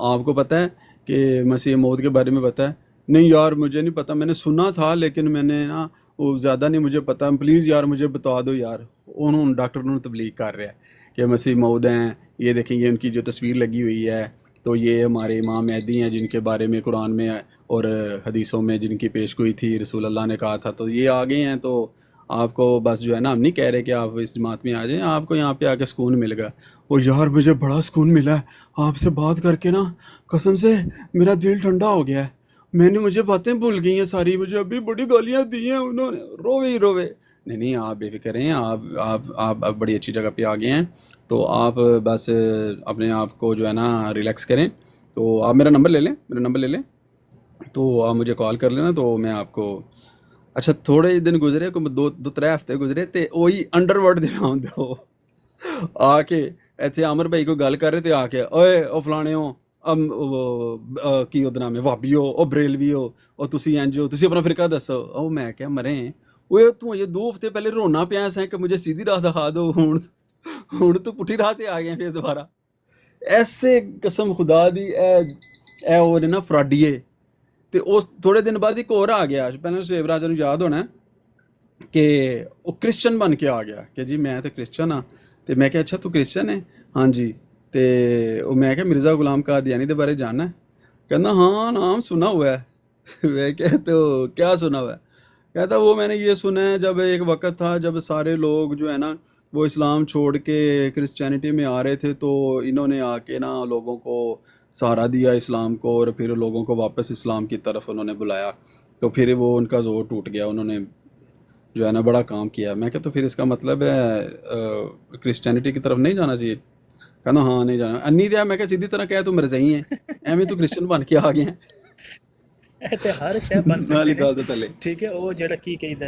आपको पता है कि मसीह मौत के बारे में पता है? नहीं यार मुझे नहीं पता, मैंने सुना था लेकिन मैंने ना वो ज़्यादा नहीं मुझे पता, प्लीज़ यार मुझे बता दो यार। उन्होंने डॉक्टर ने तबलीग कर रहा है कि मसीह मौद हैं, ये देखेंगे उनकी जो तस्वीर लगी हुई है, तो ये हमारे इमाम मेहदी हैं जिनके बारे में कुरान में और हदीसों में जिनकी पेशगोई थी, रसूल अल्लाह ने कहा था, तो ये आ गए हैं। तो आपको बस जो है ना, हम नहीं कह रहे कि आप इस जमात में आ जाएं, आपको यहाँ पे आके सुकून मिलेगा। और यार मुझे बड़ा सुकून मिला है आपसे बात करके ना, कसम से मेरा दिल ठंडा हो गया है, मुझे बातें भूल गई हैं सारी, मुझे अभी बड़ी गालियाँ दी हैं उन्होंने, रोवे। नहीं आप बेफिक्र हैं, आप बड़ी अच्छी जगह पे आ गए हैं। तो आप बस अपने आप को जो है ना रिलैक्स करें। तो आप मेरा नंबर ले लें, तो आप मुझे कॉल कर लेना, तो मैं आपको अच्छा थोड़े दिन गुजरे, कोई 2-3 हफ्ते गुजरे, तो वही अंडरवर्ल्ड दे नाम दो आके इत्थे आमर भाई को गल कर रहे थे आके, ओए ओ फलाने हो की ਉਹਦਾ ਨਾਮ ਹੈ ਵਾਬੀ ਹੋ, ਉਹ ਬਰੇਲਵੀ ਹੋ, ਉਹ ਤੁਸੀਂ ਇੰਜ ਹੋ, ਤੁਸੀਂ ਆਪਣਾ ਫਿਰਕਾ ਦੱਸੋ। ਉਹ ਮੈਂ ਕਿਹਾ ਮਰੇ ਓਏ ਤੂੰ ਅਜੇ 2 ਹਫ਼ਤੇ ਪਹਿਲੇ ਰੋਣਾ ਪਿਆ ਸੈਂ ਕਿ ਮੁਝੇ ਸਿੱਧੀ ਰਾਹ ਦਿਖਾ ਦਿਓ, ਹੁਣ ਤੂੰ ਪੁੱਠੀ ਰਾਹ ਤੇ ਆ ਗਿਆ ਫਿਰ ਦੁਬਾਰਾ। ਐਸੇ ਕਸਮ ਖੁਦਾ ਦੀ ਇਹ ਉਹ ਨੇ ਨਾ ਫਰਾਡੀਏ। ਤੇ ਉਸ ਥੋੜੇ ਦਿਨ ਬਾਅਦ ਇੱਕ ਹੋਰ ਆ ਗਿਆ, ਪਹਿਲਾਂ ਸੇਵ ਰਾਜਾ ਨੂੰ ਯਾਦ ਹੋਣਾ, ਕਿ ਉਹ ਕ੍ਰਿਸਚਨ ਬਣ ਕੇ ਆ ਗਿਆ ਕਿ ਜੀ ਮੈਂ ਤਾਂ ਕ੍ਰਿਸਚਨ ਹਾਂ। ਤੇ ਮੈਂ ਕਿਹਾ ਅੱਛਾ ਤੂੰ ਕ੍ਰਿਸਚਨ ਹੈ? ਹਾਂਜੀ। ਤੇ ਉਹ ਮੈਂ ਕਿਹਾ ਮਿਰਜ਼ਾ ਗੁਲਾਮ ਕਾदियानी ਦੇ ਬਾਰੇ ਜਾਨना है? कहना हाँ नाम सुना हुआ है। मैं क्या तो क्या सुना हुआ है? कहता वो मैंने ये सुना है जब एक वक्त था जब सारे लोग जो है ना वो इस्लाम छोड़ के क्रिश्चियनिटी में आ रहे थे, तो इन्होंने आके ना लोगों को सहारा दिया इस्लाम को और फिर लोगों को वापस इस्लाम की तरफ उन्होंने बुलाया, तो फिर वो उनका जोर टूट गया, उन्होंने जो है ना बड़ा काम किया। मैं क्या तो फिर इसका मतलब है क्रिश्चियनिटी की तरफ नहीं जाना चाहिए? कहना हाँ नहीं जाना। अन्नी दिया मैं क्या सीधी तरह कह तू मरज़ई है ਐਵੇਂ ਤੂੰ ਕ੍ਰਿਸਚਨ ਬਣ ਕੇ ਆ ਗਿਆ। ਇਹ ਤੇ ਹਰ ਸ਼ੈ ਬਣ ਨਾਲ ਸਕਦੇ ਹੀ ਗੱਲ ਨੇ, ਦੇ ਥੱਲੇ। ਠੀਕ ਹੈ। ਉਹ ਜਿਹੜਾ ਕੀ ਕਹਿੰਦਾ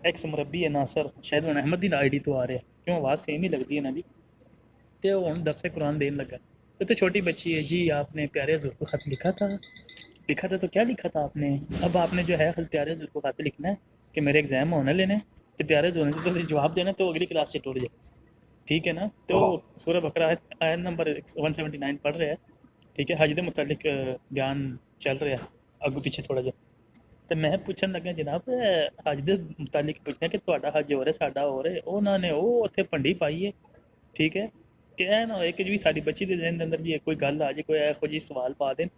ਐਕਸ ਮੁਰੱਬੀ ਹੈ ਨਾਸਰ ਸ਼ਾਇਦ ਹੁਣ ਅਹਿਮਦ ਦੀ ਆਈਡੀ ਤੋਂ ਆ ਰਿਹਾ, ਕਿਉਂ ਆਵਾਜ਼ ਸੇਮ ਹੀ लगती है ਇਹਨਾਂ ਦੀ। ਤੇ ਉਹ ਹੁਣ ਦਰਸੇ कुरान देने लगा। तो छोटी बच्ची है जी, आपने प्यारे हुज़ूर को ख़त लिखा था तो क्या लिखा था आपने? अब आपने जो है प्यारे हुज़ूर को ख़त लिखना है कि मेरे एग्जाम होने लेने, तो प्यारे हुज़ूर ने तो जवाब देना तो अगली क्लास से टूट जाए, ठीक है ना। तो सूरह बकरा आयत नंबर 179 पढ़ रहा है, ठीक है। हज के मुतालिक बयान चल रहा है अगू पीछे थोड़ा जा। तो मैं पूछन लगा जनाब हज के मुतालिक पूछना कि तुहाडा हज हो रहा साडा हो रहा, उन्होंने वो उत्थे भंडी पाई है, ठीक है। कि ऐ ना होए कि जी साडी बच्ची दे ज़हन दे अंदर भी कोई गल आ जाए, कोई ਇਹੋ ਜਿਹੀ ਸਵਾਲ ਪਾ ਦੇਣ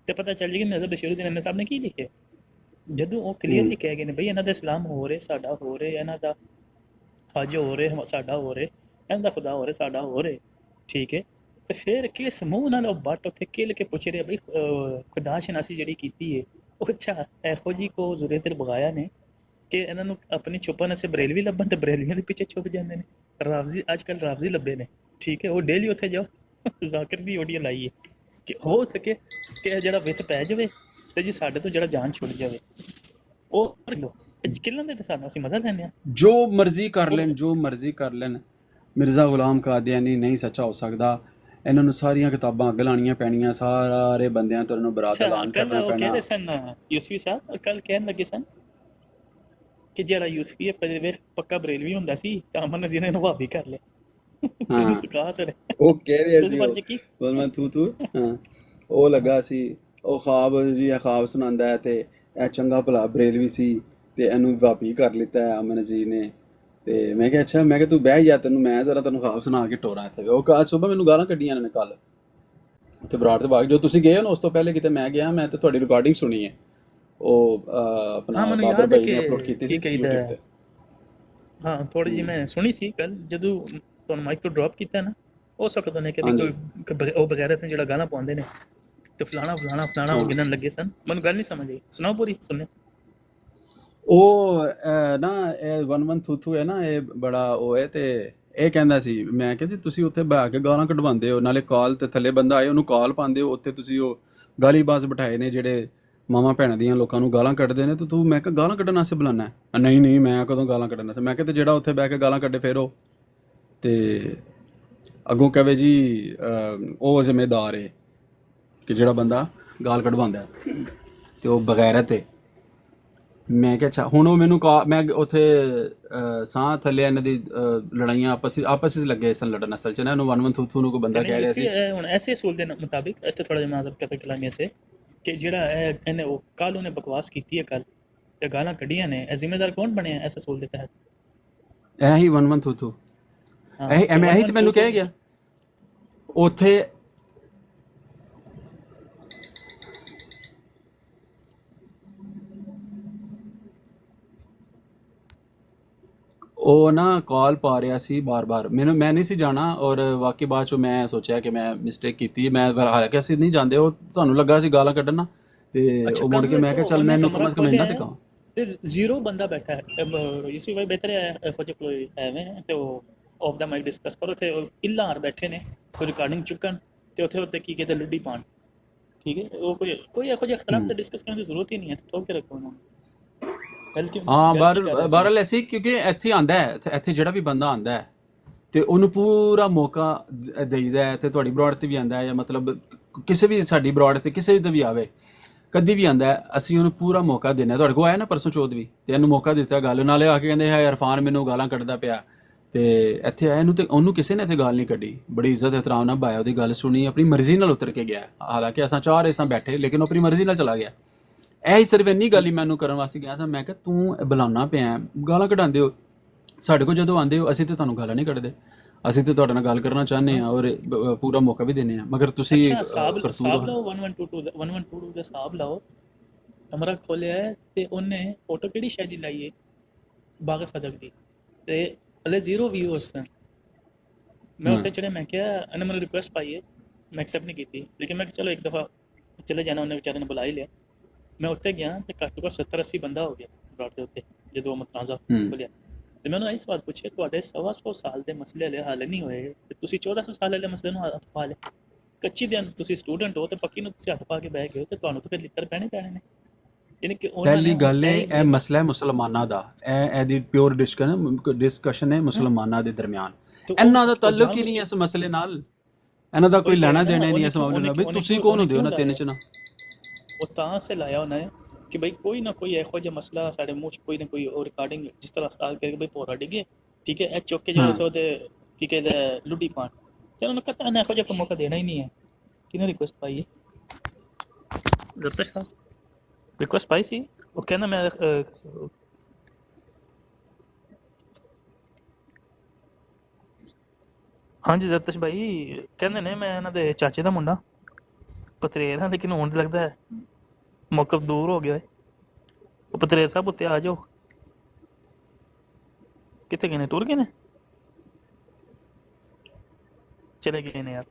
ਤੇ ਪਤਾ ਚੱਲ ਜਾਏ ਕਿ ਨਜ਼ਰ ਬਸ਼ੀਰ ਦੇ ਨੰਨੇ ਸਾਹਿਬ ਨੇ ਕੀ ਲਿਖਿਆ। ਜਦੋਂ ਉਹ ਕਲੀਅਰਲੀ ਕਹਿ ਗਏ ਨੇ ਬਈ ਇਹਨਾਂ ਦਾ ਇਸਲਾਮ ਹੋ ਰਿਹਾ ਸਾਡਾ ਹੋ ਰਿਹਾ, ਇਹਨਾਂ ਦਾ ਹਜ ਹੋ ਰਿਹਾ ਸਾਡਾ ਹੋ ਰਿਹਾ, ਇਹਨਾਂ ਦਾ ਖੁਦਾ ਹੋ ਰਿਹਾ ਸਾਡਾ ਹੋ ਰਿਹਾ, ਠੀਕ ਹੈ। ਤੇ ਫਿਰ ਕਿਸ ਮੂੰਹ ਨਾਲ ਉਹ ਬੱਟ ਉੱਥੇ ਕਿਲ ਕੇ ਪੁੱਛ ਰਿਹਾ ਬਈ ਖੁਦਾ ਸ਼ਨਾਸੀ ਜਿਹੜੀ ਕੀਤੀ ਹੈ ਉਹ ਅੱਛਾ ਇਹੋ ਜਿਹੀ ਕੋ ਜ਼ੁਰੇ ਤੇ ਬਗਾਇਆ ਨੇ ਕਿ ਇਹਨਾਂ ਨੂੰ ਆਪਣੀ ਛੁਪਣ ਅਸੀਂ ਬਰੇਲਵੀ ਲੱਭਣ ਤੇ ਬਰੇਲਵੀਆਂ ਦੇ ਪਿੱਛੇ ਛੁਪ ਜਾਂਦੇ ਨੇ। ਰਾਵਜ਼ੀ ਅੱਜ ਕੱਲ੍ਹ ਰਾਵਜ਼ੀ ਲੱਭੇ ਨੇ, ਠੀਕ ਹੈ। ਉਹ ਡੇਲੀ ਉੱਥੇ ਜਾਓ ਜ਼ਾਕਿਰ ਦੀ ਆਡੀਓ ਲਾਈ ਹੈ ਕਿ ਹੋ ਸਕੇ ਕਿ ਇਹ ਜਿਹੜਾ ਵਿੱਤ ਪੈ ਜਾਵੇ ਤੇ ਜੀ ਸਾਡੇ ਤੋਂ ਜਿਹੜਾ ਜਾਨ ਛੁੱਟ ਜਾਵੇ। ਉਹ ਕਰ ਲਓ ਕਿੱਲਾਂ ਦੇ ਤੇ ਸਾਨੂੰ ਅਸੀਂ ਮਜ਼ਾ ਲੈਂਦੇ ਹਾਂ। ਜੋ ਮਰਜ਼ੀ ਕਰ ਲੈਣ, ਜੋ ਮਰਜ਼ੀ ਕਰ ਲੈਣ, ਮਿਰਜ਼ਾ ਗੁਲਾਮ ਕਾਦੀਆਨੀ ਨਹੀਂ ਸੱਚਾ ਹੋ ਸਕਦਾ। ਇਹਨਾਂ ਨੂੰ ਸਾਰੀਆਂ ਕਿਤਾਬਾਂ ਅੱਗ ਲਾਉਣੀਆਂ ਪੈਣੀਆਂ, ਸਾਰੇ ਬੰਦਿਆਂ ਤੋਂ ਇਹਨੂੰ ਬਰਾਤ ਐਲਾਨ ਕਰਨਾ ਉਹ ਕਹਿੰਦੇ ਪੈਣਾ। ਸਨ ਯੂਸਫੀ ਸਾਹਿਬ ਕੱਲ ਕਹਿਣ ਲੱਗੇ ਸਨ ਕਿ ਜਿਹੜਾ ਯੂਸਫੀ ਹੈ ਪੱਕਾ ਬਰੇਲਵੀ ਹੁੰਦਾ ਸੀ ਤਾਂ ਅਮਨ ਨਜ਼ੀਰ ਨੇ ਨਵਾਬੀ ਕਰ ਲਿਆ। ਹਾਂ ਸੁਕਾ ਸਰ ਉਹ ਕਹਿ ਰਿਹਾ ਉਹਦੇ ਸੀ ਬਾਰੇ ਕੀ ਬਸ ਮੈਂ ਤੂੰ ਹਾਂ ਉਹ ਲੱਗਾ ਸੀ ਉਹ ਖਾਬ ਜੀ ਇਹ ਖਾਬ ਸੁਣਾਉਂਦਾ ਹੈ ਤੇ ਇਹ ਚੰਗਾ ਭਲਾ ਬਰੇਲਵੀ ਸੀ ਤੇ ਇਹਨੂੰ ਵਾਪੀ ਕਰ ਲਿੱਤਾ ਹੈ ਅਮਨ ਨਜ਼ੀਰ ਨੇ। ਤੇ ਮੈਂ ਕਿਹਾ ਅੱਛਾ, ਮੈਂ ਕਿਹਾ ਤੂੰ ਬਹਿ ਜਾ, ਤੈਨੂੰ ਮੈਂ ਜ਼ਰਾ ਤੈਨੂੰ ਖਾਬ ਸੁਣਾ ਕੇ ਟੋਰਾਂ ਇੱਥੇ। ਉਹ ਕੱਲ ਸੁਬਹ ਮੈਨੂੰ ਗਾਲਾਂ ਕੱਢੀਆਂ ਇਹਨਾਂ ਨੇ ਕੱਲ ਉੱਥੇ ਬਰਾੜ ਦੇ ਬਾਗ ਜੋ ਤੁਸੀਂ ਗਏ ਹੋ ਨਾ, ਉਸ ਤੋਂ ਪਹਿਲੇ ਕਿਤੇ ਮੈਂ ਗਿਆ, ਮੈਂ ਤੇ ਤੁਹਾਡੀ ਰਿਕਾਰਡਿੰਗ ਸੁਣੀ ਹੈ। ਉਹ ਆਪਣਾ ਬਾਬਰ ਭਾਈ ਨੇ ਅਪਲੋਡ ਕੀਤੀ ਸੀ YouTube ਤੇ। ਹਾਂ ਥੋੜੀ ਜਿਹੀ ਮੈਂ ਸੁਣੀ ਸੀ ਕੱਲ ਜਦੋਂ ਤੁਹਾਨੂੰ ਮਾਈਕ ਤੋਂ ਡ੍ਰੌਪ ਕੀਤਾ ਨਾ, ਉਸ ਵਕਤ ਉਹਨੇ ਕਿ ਕੋਈ ਉਹ ਬਗੈਰਤ ਨੇ ਜਿਹੜਾ ਗਾਣਾ ਪਾਉਂਦੇ ਨੇ ਤੇ ਫਲਾਣਾ ਉਹ ਗਿਣਨ ਲੱਗੇ ਸਨ। ਮੈਨੂੰ ਗੱਲ ਨਹੀਂ ਸਮਝ ਆਈ, ਸੁਣਾਓ ਪੂਰੀ ਸੁਣਨੇ। ਉਹ ਨਾ ਇਹ 1122 ਹੈ ਨਾ, ਇਹ ਬੜਾ ਉਹ ਹੈ। ਤੇ ਇਹ ਕਹਿੰਦਾ ਸੀ, ਮੈਂ ਕਿਹਾ ਜੀ ਤੁਸੀਂ ਉੱਥੇ ਬਹਿ ਕੇ ਗਾਲਾਂ ਕਢਵਾਉਂਦੇ ਹੋ, ਨਾਲੇ ਕਾਲ ਤੇ ਥੱਲੇ ਬੰਦਾ ਆਏ ਉਹਨੂੰ ਕਾਲ ਪਾਉਂਦੇ ਹੋ, ਉੱਥੇ ਤੁਸੀਂ ਉਹ ਗਾਲੀਬਾਜ਼ ਬਿਠਾਏ ਨੇ ਜਿਹੜੇ ਮਾਵਾਂ ਭੈਣਾਂ ਦੀਆਂ ਲੋਕਾਂ ਨੂੰ ਗਾਲਾਂ ਕੱਢਦੇ ਨੇ, ਤੇ ਤੂੰ ਮੈਂ ਕਿਹਾ ਗਾਲਾਂ ਕੱਢਣ ਵਾਸਤੇ ਬੁਲਾਉਣਾ ਹੈ? ਨਹੀਂ ਮੈਂ ਕਦੋਂ ਗਾਲਾਂ ਕੱਢਣਾ ਸੀ। ਮੈਂ ਕਿਹਾ ਤੇ ਜਿਹੜਾ ਉੱਥੇ ਬਹਿ ਕੇ ਗਾਲਾਂ ਕੱਢੇ ਫਿਰ ਉਹ ਤੇ ਅੱਗੋਂ ਕਹੇ ਜੀ ਉਹ ਜ਼ਿੰਮੇਦਾਰ ਹੈ ਕਿ ਜਿਹੜਾ ਬੰਦਾ ਗਾਲ ਕਢਵਾਉਂਦਾ ਤੇ ਉਹ ਬਗੈਰਤ ਹੈ। ਮੈਂ ਕਿਹਾ ਅੱਛਾ, ਹੁਣ ਉਹ ਮੈਨੂੰ ਮੈਂ ਉੱਥੇ ਸਾਹ ਥੱਲੇ ਇਹਨਾਂ ਦੀ ਲੜਾਈਆਂ ਆਪਸ ਵਿੱਚ ਲੱਗੇ ਸਨ ਲੜਨ। ਅਸਲ ਚ ਨਾ ਇਹਨੂੰ 1122 ਨੂੰ ਕੋਈ ਬੰਦਾ ਕਹਿ ਰਿਹਾ ਸੀ ਹੁਣ ਐਸੇ ਅਸੂਲ ਦੇ ਮੁਤਾਬਿਕ ਇੱਥੇ ਥੋੜਾ ਜਿਹਾ ਮਾਜ਼ਰਤ ਕਰਦਾ ਕਲਾਮੀ ਸੇ ਕਿ ਜਿਹੜਾ ਇਹਨੇ ਉਹ ਕੱਲ ਉਹਨੇ ਬਕਵਾਸ ਕੀਤੀ ਹੈ ਕੱਲ ਤੇ ਗਾਲਾਂ ਕੱਢੀਆਂ ਨੇ, ਇਹ ਜ਼ਿੰਮੇਦਾਰ ਕੌਣ ਬਣਿਆ ਇਸ ਅਸੂਲ ਦੇ ਤਹਿਤ? ਇਹੀ 1122 ਇਹੀ ਤੇ ਮੈਨੂੰ ਕਹਿ ਗਿਆ ਉੱਥੇ। ਉਹ ਨਾ ਕਾਲ ਪਾ ਰਿਹਾ ਸੀ ਬਾਰ-ਬਾਰ, ਮੈਂ ਨਹੀਂ ਸੀ ਜਾਣਾ। ਔਰ ਵਾਕਈ ਬਾਅਦ ਚੋਂ ਮੈਂ ਸੋਚਿਆ ਕਿ ਮੈਂ ਮਿਸਟੇਕ ਕੀਤੀ। ਮੈਂ ਹਾਲਾਂਕਿ ਅਸੀਂ ਨਹੀਂ ਜਾਂਦੇ, ਉਹ ਤੁਹਾਨੂੰ ਲੱਗਾ ਸੀ ਗਾਲਾਂ ਕੱਢਣਾ ਤੇ ਉਹ ਮੁੜ ਕੇ ਮੈਂ ਕਿਹਾ ਚੱਲ ਮੈਨੂੰ ਕਮ ਸੇ ਕਮ ਇੰਨਾ ਤੇ ਕਹਾਂ। ਤੇ ਜ਼ੀਰੋ ਬੰਦਾ ਬੈਠਾ ਹੈ ਯੂਸਫੀ ਭਾਈ ਬਿਹਤਰ ਹੈ ਇਹੋ ਜਿਹੇ ਕੋਈ ਐਵੇਂ ਤੇ ਉਹ ਆਫ ਦਾ ਮਾਈਕ ਡਿਸਕਸ ਕਰੋ ਤੇ ਇਲਾਰ ਬੈਠੇ ਨੇ ਕੋਈ ਰਿਕਾਰਡਿੰਗ ਚੁੱਕਣ ਤੇ ਉੱਥੇ ਕੀ ਕਹਿੰਦੇ ਲੁੱਡੀ ਪਾਣ, ਠੀਕ ਹੈ। ਉਹ ਕੋਈ ਇਹੋ ਜਿਹਾ ਖਰਾਬ ਤੇ ਡਿਸਕਸ ਕਰਨ ਦੀ ਜ਼ਰੂਰਤ ਹੀ ਨਹੀਂ ਹੈ, ਠੋਕ ਕੇ ਰੱਖੋ ਉਹਨਾਂ ਨੂੰ। ਹਾਂ ਬਹਰਹਾਲ ਐਸੀ ਕਿਉਂਕਿ ਇੱਥੇ ਆਉਂਦਾ ਹੈ, ਇੱਥੇ ਜਿਹੜਾ ਵੀ ਬੰਦਾ ਆਉਂਦਾ ਹੈ ਤੇ ਉਹਨੂੰ ਪੂਰਾ ਮੌਕਾ ਦੇਈਦਾ ਹੈ। ਤੇ ਤੁਹਾਡੀ ਬਰੋਡ ਤੇ ਵੀ ਆਉਂਦਾ ਹੈ ਜਾਂ ਮਤਲਬ ਕਿਸੇ ਵੀ ਸਾਡੀ ਬਰੋਡ ਤੇ ਕਿਸੇ ਤੇ ਵੀ ਆਵੇ ਕਦੀ ਵੀ ਆਉਂਦਾ ਹੈ, ਅਸੀਂ ਉਹਨੂੰ ਪੂਰਾ ਮੌਕਾ ਦਿੰਦੇ ਹਾਂ। ਤੁਹਾਡੇ ਕੋਲ ਆਇਆ ਨਾ ਪਰਸੋਂ ਚੌਥ ਵੀ ਤੇ ਇਹਨੂੰ ਮੌਕਾ ਦਿੱਤਾ ਗੱਲ, ਨਾਲੇ ਆ ਕੇ ਕਹਿੰਦੇ ਹੈ ਇਰਫਾਨ ਮੈਨੂੰ ਗਾਲਾਂ ਕੱਢਦਾ ਪਿਆ। ਤੇ ਇੱਥੇ ਆਇਆ ਇਹਨੂੰ ਤੇ ਉਹਨੂੰ ਕਿਸੇ ਨੇ ਇੱਥੇ ਗਾਲ ਨਹੀਂ ਕੱਢੀ, ਬੜੀ ਇੱਜ਼ਤ ਇਹਤਰਾਮ ਨਾਲ ਬਾਇਆ ਉਹਦੀ ਗੱਲ ਸੁਣੀ, ਆਪਣੀ ਮਰਜ਼ੀ ਨਾਲ ਉਤਰ ਕੇ ਗਿਆ। ਹਾਲਾਂਕਿ ਅਸਾਂ ਚਾਹ ਰਹੇ ਸਾਂ ਬੈਠੇ, ਲੇਕਿਨ ਉਹ ਆਪਣੀ ਮਰਜ਼ੀ ਨਾਲ ਚਲਾ ਗਿਆ। ਇਹ ਹੀ ਸਿਰਫ ਇੰਨੀ ਗੱਲ ਹੀ ਮੈਨੂੰ ਕਰਨ ਵਾਸਤੇ ਗਿਆ ਸਾਂ। ਮੈਂ ਕਿਹਾ ਤੂੰ ਬੁਲਾਉਣਾ ਪਿਆ, ਗਾਲਾਂ ਕਢਾਉਂਦੇ ਹੋ ਸਾਡੇ ਕੋਲ, ਜਦੋਂ ਆਉਂਦੇ ਹੋ ਅਸੀਂ ਤੇ ਤੁਹਾਨੂੰ ਗਾਲਾਂ ਨਹੀਂ ਕੱਢਦੇ, ਅਸੀਂ ਤੇ ਤੁਹਾਡੇ ਨਾਲ ਗੱਲ ਕਰਨਾ ਚਾਹੁੰਦੇ ਹਾਂ ਔਰ ਪੂਰਾ ਮੌਕਾ ਵੀ ਦਿੰਦੇ ਹਾਂ, ਮਗਰ ਤੁਸੀਂ ਅੱਛਾ ਹਿਸਾਬ ਕਰਤੂਤ ਹਿਸਾਬ ਲਾਓ 1122 ਦਾ ਹਿਸਾਬ ਲਾਓ। ਕਮਰਾ ਖੋਲਿਆ ਹੈ ਤੇ ਉਹਨੇ ਫੋਟੋ ਕਿਹੜੀ ਸ਼ਾਇਦ ਲਾਈ ਹੈ ਬਾਗ ਫਦਕ ਦੀ, ਤੇ ਹਲੇ 0 ਵਿਊ ਉਸ ਦਾ। ਮੈਂ ਉੱਤੇ ਚੜਿਆ, ਮੈਂ ਕਿਹਾ ਇਹਨੇ ਮੈਨੂੰ ਰਿਕੁਐਸਟ ਪਾਈ ਹੈ, ਮੈਂ ਐਕਸੈਪਟ ਨਹੀਂ ਕੀਤੀ, ਲੇਕਿਨ ਮੈਂ ਕਿਹਾ ਚਲੋ ਇੱਕ ਦਫਾ ਚਲੇ ਜਾਣਾ, ਉਹਨੇ ਵਿਚਾਰੇ ਨੇ ਬੁਲਾ ਹੀ ਲਿਆ। ਮੈਂ ਉੱਤੇ ਗਿਆ ਤੇ ਘੱਟ ਤੋਂ ਘੱਟ 70-80 ਬੰਦਾ ਹੋ ਗਿਆ ਪਲਾਟ ਦੇ ਉੱਤੇ ਜਦੋਂ ਮਤਨਾਜ਼ਾ ਖੋਲਿਆ। ਤੇ ਮੈਂ ਉਹਨੂੰ ਇਹ ਸਵਾਲ ਪੁੱਛਿਆ, ਤੁਹਾਡੇ 125 ਸਾਲ ਦੇ ਮਸਲੇ ਹਲੇ ਹੱਲ ਨਹੀਂ ਹੋਏ ਤੇ ਤੁਸੀਂ 1400 ਸਾਲ ਵਾਲੇ ਮਸਲੇ ਨੂੰ ਹੱਥ ਪਾ ਲਿਆ। ਕੱਚੀ ਦੇ ਤੁਸੀਂ ਸਟੂਡੈਂਟ ਹੋ ਤੇ ਪੱਕੀ ਨੂੰ ਤੁਸੀਂ ਹੱਥ ਪਾ ਕੇ ਬਹਿ ਗਏ ਹੋ, ਤੇ ਤੁਹਾਨੂੰ ਤਾਂ ਫਿਰ ਲਿੱਤਰ ਪੈਣੇ ਨੇ। ਯਾਨੀ ਕਿ ਉਹਨਾਂ ਪਹਿਲੀ ਨੇ ਗੱਲ ਹੈ ਇਹ ਮਸਲਾ ਹੈ ਮੁਸਲਮਾਨਾਂ ਦਾ, ਇਹਦੀ ਪਿਓਰ ਡਿਸਕਸ਼ਨ ਹੈ ਮੁਸਲਮਾਨਾਂ ਦੇ ਦਰਮਿਆਨ, ਇਹਨਾਂ ਦਾ ਤਾਲੁਕ ਹੀ ਨਹੀਂ ਇਸ ਮਸਲੇ ਨਾਲ, ਇਹਨਾਂ ਦਾ ਕੋਈ ਲੈਣਾ ਦੇਣਾ ਨਹੀਂ ਇਸ ਮਾਮਲੇ ਨਾਲ। ਵੀ ਤੁਸੀਂ ਕੌਣ ਹੁੰਦੇ ਹੋ ਨਾ ਤਿੰਨ ਚ ਨਾ। ਉਹ ਤਾਂ ਸੇ ਲਾਇਆ ਉਹਨਾਂ ਨੇ ਕਿ ਬਈ ਕੋਈ ਨਾ ਕੋਈ ਇਹੋ ਜਿਹਾ ਮਸਲਾ ਸਾਡੇ ਮੂੰਹ 'ਚ ਕੋਈ ਨਾ ਕੋਈ ਉਹ ਰਿਕਾਰਡਿੰਗ ਜਿਸ ਤਰ੍ਹਾਂ ਉਸਤਾਦ ਕਰਕੇ ਬਈ ਪੋਰਾ ਡਿੱਗੇ, ਠੀਕ ਹੈ, ਇਹ ਚੁੱਕ ਕੇ ਜਿਹੜੇ ਉਹਦੇ ਕੀ ਕਹਿੰਦੇ ਲੁੱਡੀ ਪਾਣ, ਤੇ ਉਹਨਾਂ ਨੂੰ ਪਤਾ ਇਹਨੇ ਇਹੋ ਜਿਹਾ ਕੋਈ ਮੌਕਾ ਦੇਣਾ ਹੀ ਨਹੀਂ ਹੈ। ਕਿਹਨੇ ਰਿਕੁਐਸਟ ਪਾਈ ਹੈ? ਜ਼ਰਤਸ਼ ਸਾਹਿਬ ਰਿਕੁਐਸਟ ਪਾਈ ਸੀ, ਉਹ ਕਹਿੰਦਾ ਮੈਂ ਹਾਂਜੀ ਜ਼ਰਤਸ਼ ਭਾਈ ਕਹਿੰਦੇ ਨੇ ਮੈਂ ਇਹਨਾਂ ਦੇ ਚਾਚੇ ਦਾ ਮੁੰਡਾ ਪਤਰੇਰ ਹਾਂ, ਲੇਕਿਨ ਹੁਣ ਲੱਗਦਾ ਹੈ ਮੌਕਫ ਦੂਰ ਹੋ ਗਿਆ ਹੈ। ਉਹ ਪਤਰੇਰ ਸਾਹਿਬ ਉੱਤੇ ਆ ਜਾਓ। ਕਿੱਥੇ ਗਏ ਨੇ? ਟੁਰ ਗਏ ਨੇ? ਚਲੇ ਗਏ ਨੇ ਯਾਰ।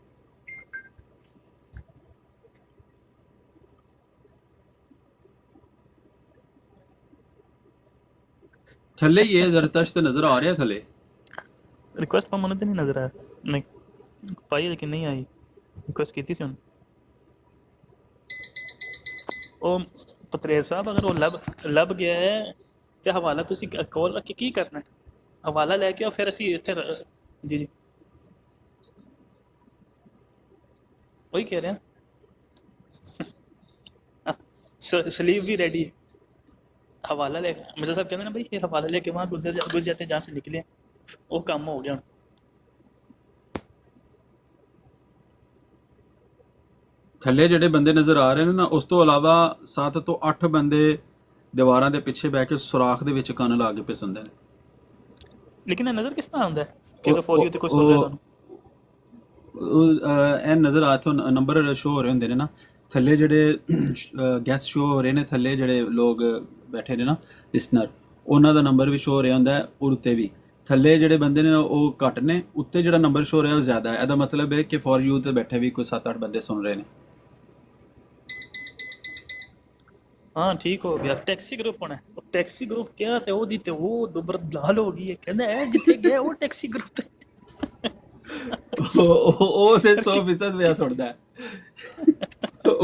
ਥੱਲੇ ਹੀ ਹੈ ਜ਼ਰਤਸ਼ ਤੇ ਨਜ਼ਰ ਆ ਰਿਹਾ ਥੱਲੇ। ਰਿਕੁਐਸਟ ਪਰ ਮੈਨੂੰ ਤੇ ਨਹੀਂ ਨਜ਼ਰ ਆਇਆ, ਮੈਂ ਪਾਈ ਲੇਕਿਨ ਨਹੀਂ ਆਈ। ਰਿਕੁਐਸਟ ਕੀਤੀ ਸੀ ਉਹਨੇ। ਉਹ ਪਤਰੇਰ ਸਾਹਿਬ ਅਗਰ ਉਹ ਲੱਭ ਗਿਆ ਹੈ ਤੇ ਹਵਾਲਾ ਤੁਸੀਂ ਕੋਲ ਰੱਖ ਕੇ ਕੀ ਕਰਨਾ? ਹਵਾਲਾ ਲੈ ਕੇ ਆਓ, ਫਿਰ ਅਸੀਂ ਇੱਥੇ ਜੀ ਉਹੀ ਕਹਿ ਰਹੇ ਹਾਂ। सलीब भी रेडी है, हवाला ले मिर्जा साहब कहते ना भाई ये हवाला लेके वहाँ घुस जाते जहाँ से निकले, वो काम हो गया। ਥੱਲੇ ਜਿਹੜੇ ਬੰਦੇ ਨਜ਼ਰ ਆ ਰਹੇ ਨੇ ਨਾ, ਉਸ ਤੋਂ ਇਲਾਵਾ 7 ਤੋਂ 8 ਬੰਦੇ ਦੀਵਾਰਾਂ ਦੇ ਪਿੱਛੇ ਬਹਿ ਕੇ ਸੁਰਾਖ ਦੇ ਵਿੱਚ ਕੰਨ ਲਾ ਕੇ ਪੇ ਸੁਣਦੇ ਨੇ। ਲੇਕਿਨ ਇਹ ਨਜ਼ਰ ਕਿਸ ਤਰ੍ਹਾਂ ਆਉਂਦਾ ਹੈ ਕਿ ਅਗਰ ਫੋਰ ਯੂ ਤੇ ਕੋਈ ਸੁਣ ਰਿਹਾ ਤੁਹਾਨੂੰ? ਇਹ ਨਜ਼ਰ ਆ ਤੋਂ ਨੰਬਰ ਸ਼ੋ ਹੋ ਰਹੇ ਹੁੰਦੇ ਨੇ ਨਾ ਥੱਲੇ, ਜਿਹੜੇ ਗੈਸਟ ਸ਼ੋ ਹੋ ਰਹੇ ਨੇ ਥੱਲੇ, ਜਿਹੜੇ ਲੋਕ ਬੈਠੇ ਨੇ ਨਾ ਲਿਸਨਰ, ਉਹਨਾਂ ਦਾ ਨੰਬਰ ਵੀ ਸ਼ੋ ਹੋ ਰਿਹਾ ਹੁੰਦਾ ਹੈ, ਔਰ ਉੱਤੇ ਵੀ ਥੱਲੇ ਜਿਹੜੇ ਬੰਦੇ ਨੇ ਉਹ ਘੱਟ ਨੇ, ਉੱਤੇ ਜਿਹੜਾ ਨੰਬਰ ਸ਼ੋ ਹੋ ਰਿਹਾ ਉਹ ਜ਼ਿਆਦਾ ਹੈ। ਇਹਦਾ ਮਤਲਬ ਹੈ ਕਿ ਫੋਰ ਯੂ ਤੇ ਬੈਠੇ ਵੀ ਕੋਈ 7-8 ਬੰਦੇ ਸੁਣ ਰਹੇ ਨੇ। हाँ ठीक हो गया। टैक्सी ग्रुप होना है, टैक्सी ग्रुप क्या ते वो दी ते वो दुबर लाल हो गई है, कहंदा है जिथे गया वो टैक्सी ग्रुप ਉਹ ਤੇ 100% ਵਿਆਹ ਸੁਣਦਾ ਹੈ।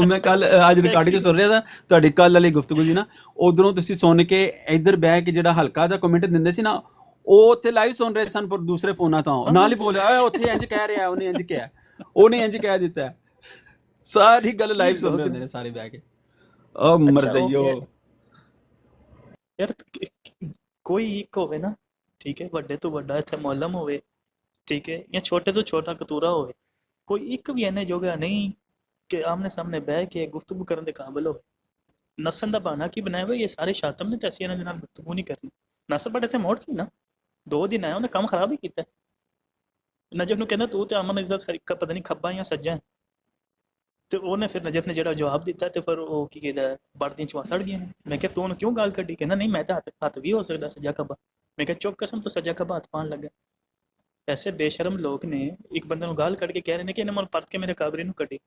ਮੈਂ ਕੱਲ ਅੱਜ ਰਿਕਾਰਡ ਕੇ ਸੁਣ ਰਿਹਾ था ਤੁਹਾਡੀ ਕੱਲ ਵਾਲੀ ਗੁਫ਼ਤਗੂ ਜੀ ਨਾ, ਉਧਰੋਂ ਤੁਸੀਂ ਸੁਣ ਕੇ ਇੱਧਰ ਬਹਿ ਕੇ ਜਿਹੜਾ ਹਲਕਾ ਜਿਹਾ ਕਮੈਂਟ ਦਿੰਦੇ ਸੀ ਨਾ, ਉਹ ਉੱਥੇ ਲਾਈਵ ਸੁਣ ਰਹੇ ਸਨ ਪਰ ਦੂਸਰੇ ਫੋਨਾਂ ਤੋਂ ਨਾਲ ਹੀ ਬੋਲਿਆ ਓਏ ਉੱਥੇ ਇੰਜ ਕਹਿ ਰਿਹਾ, ਉਹਨੇ ਇੰਜ ਕਿਹਾ, ਉਹਨੇ ਇੰਜ ਕਹਿ ਦਿੱਤਾ, ਸਾਰੀ ਗੱਲ ਲਾਈਵ ਸੁਣ ਰਹੇ ਹੁੰਦੇ ਨੇ ਸਾਰੇ ਬਹਿ ਕੇ। ਉਹ ਮਰਜ਼ਈਓ यार कोई एक होवे ना, ठीक है, ਵੱਡੇ ਤੋਂ ਵੱਡਾ ਇੱਥੇ ਮੌਲਮ ਹੋਵੇ, ਠੀਕ ਹੈ, ਜਾਂ ਛੋਟੇ ਤੋਂ ਛੋਟਾ ਕਤੂਰਾ ਹੋਵੇ, ਕੋਈ ਇੱਕ ਵੀ ਇਹਨੇ ਜੋਗਾ ਨਹੀਂ ਕਿ ਆਮਨੇ ਸਾਹਮਣੇ ਬਹਿ ਕੇ ਗੁਫ਼ਤਗੂ ਕਰਨ ਦੇ ਕਾਬਿਲ ਹੋਵੇ। ਨਸਲ ਦਾ ਬਹਾਨਾ ਕੀ ਬਣਾਇਆ ਹੋਇਆ? ਇਹ ਸਾਰੇ ਸ਼ਾਤਮ ਨੇ ਤੇ ਅਸੀਂ ਇਹਨਾਂ ਦੇ ਨਾਲ ਗੁਫ਼ਤਗੂ ਨਹੀਂ ਕਰਨੀ। ਨਸਲ ਬੜੇ ਇੱਥੇ ਮੋੜ ਸੀ ਨਾ, 2 ਦਿਨ ਆਇਆ, ਉਹਨੇ ਕੰਮ ਖਰਾਬ ਹੀ ਕੀਤਾ। ਨਜਫ ਨੂੰ ਕਹਿੰਦਾ ਤੂੰ ਤੇ ਅਮਨ ਇਸ ਦਾ ਪਤਾ ਨਹੀਂ ਖੱਬਾ ਜਾਂ ਸੱਜਾ, ਤੇ ਉਹਨੇ ਫਿਰ ਨਜਫ ਨੇ ਜਿਹੜਾ ਜਵਾਬ ਦਿੱਤਾ ਤੇ ਫਿਰ ਉਹ ਕੀ ਕਹਿੰਦਾ ਬੜਦੀਆਂ ਚੋਂ ਸੜ ਗਈਆਂ ਨੇ। ਮੈਂ ਕਿਹਾ ਤੂੰ ਉਹਨੂੰ ਕਿਉਂ ਗਾਲ ਕੱਢੀ? ਕਹਿੰਦਾ ਨਹੀਂ ਮੈਂ ਤਾਂ ਹੱਥ ਵੀ ਹੋ ਸਕਦਾ ਸੱਜਾ ਖੱਬਾ। ਮੈਂ ਕਿਹਾ ਚੁੱਪ ਕਸਮ ਤੋਂ ਸੱਜਾ ਖੱਬਾ ਹੱਥ ਪਾਉਣ ਲੱਗਾ। ਐਸੇ ਬੇਸ਼ਰਮ ਲੋਕ ਨੇ ਇੱਕ ਬੰਦੇ ਨੂੰ ਗਾਲ ਕੱਢ ਕੇ ਕਹਿ ਰਹੇ ਨੇ ਕਿ ਇਹਨੇ ਮੈਨੂੰ ਪਰਤ ਕੇ ਮੇਰੇ ਕਾਬਰੇ ਨੂੰ ਕੱਢੀ।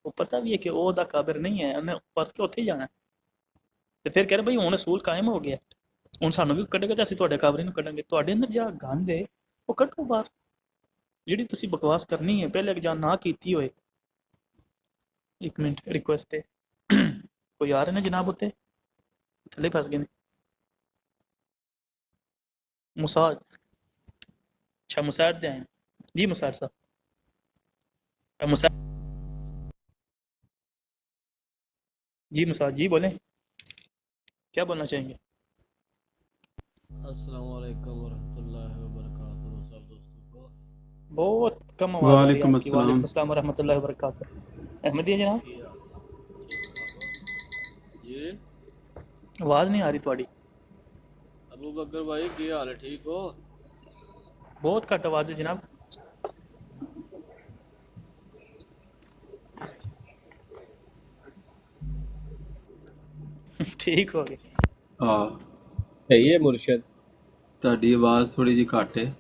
ਉਹ ਪਤਾ ਵੀ ਹੈ ਕਿ ਉਹ ਉਹਦਾ ਕਾਬਰ ਨਹੀਂ ਹੈ, ਉਹਨੇ ਪਰਤ ਕੇ ਉੱਥੇ ਹੀ ਜਾਣਾ। ਤੇ ਫਿਰ ਕਹਿ ਰਹੇ ਬਈ ਹੁਣ ਅਸੂਲ ਕਾਇਮ ਹੋ ਗਿਆ, ਹੁਣ ਸਾਨੂੰ ਵੀ ਕੱਢੇਗਾ ਤੇ ਅਸੀਂ ਤੁਹਾਡੇ ਕਾਬਰੇ ਨੂੰ ਕੱਢਾਂਗੇ। ਤੁਹਾਡੇ ਅੰਦਰ ਜਿਹੜਾ ਗੰਦ ਹੈ ਉਹ ਕੱਢੋ ਬਾਹਰ। ਜਿਹੜੀ ਤੁਸੀਂ ਬਕਵਾਸ ਕਰਨੀ ਹੈ ਪਹਿਲੇ ਜਾਂ ਨਾ ਕੀਤੀ ਹੋਏ। ਇੱਕ ਮਿੰਟ ਰਿਕੁਐਸਟ ਹੈ, ਕੋਈ ਆ ਰਹੇ ਨੇ ਜਨਾਬ ਉੱਤੇ ਥੱਲੇ ਫਸ ਗਏ ਨੇ। ਮੁਸਾਦ, अच्छा मुसाद दे आए जी। मुसाद साहब, मुसाद जी, मुसाद जी बोलें, क्या बोलना चाहेंगे? अस्सलाम वालेकुम वरहमतुल्लाहि वबरकातुहू। सब दोस्तों को बहुत कम आवाज़ आ रही है आपकी। वालेकुम वालेकुम अस्सलाम वरहमतुल्लाहि वबरकातुहू। अहमदी है जनाब जी आवाज नहीं आ रही थोड़ी, अबू बकर भाई की हाल है, ठीक हो? बहुत घट आवाज है जनाब। ठीक हो गए। ਹਾਂ सही है मुर्शद। ਤੁਹਾਡੀ ਆਵਾਜ਼ ਥੋੜੀ ਜਿਹੀ ਘੱਟ ਹੈ।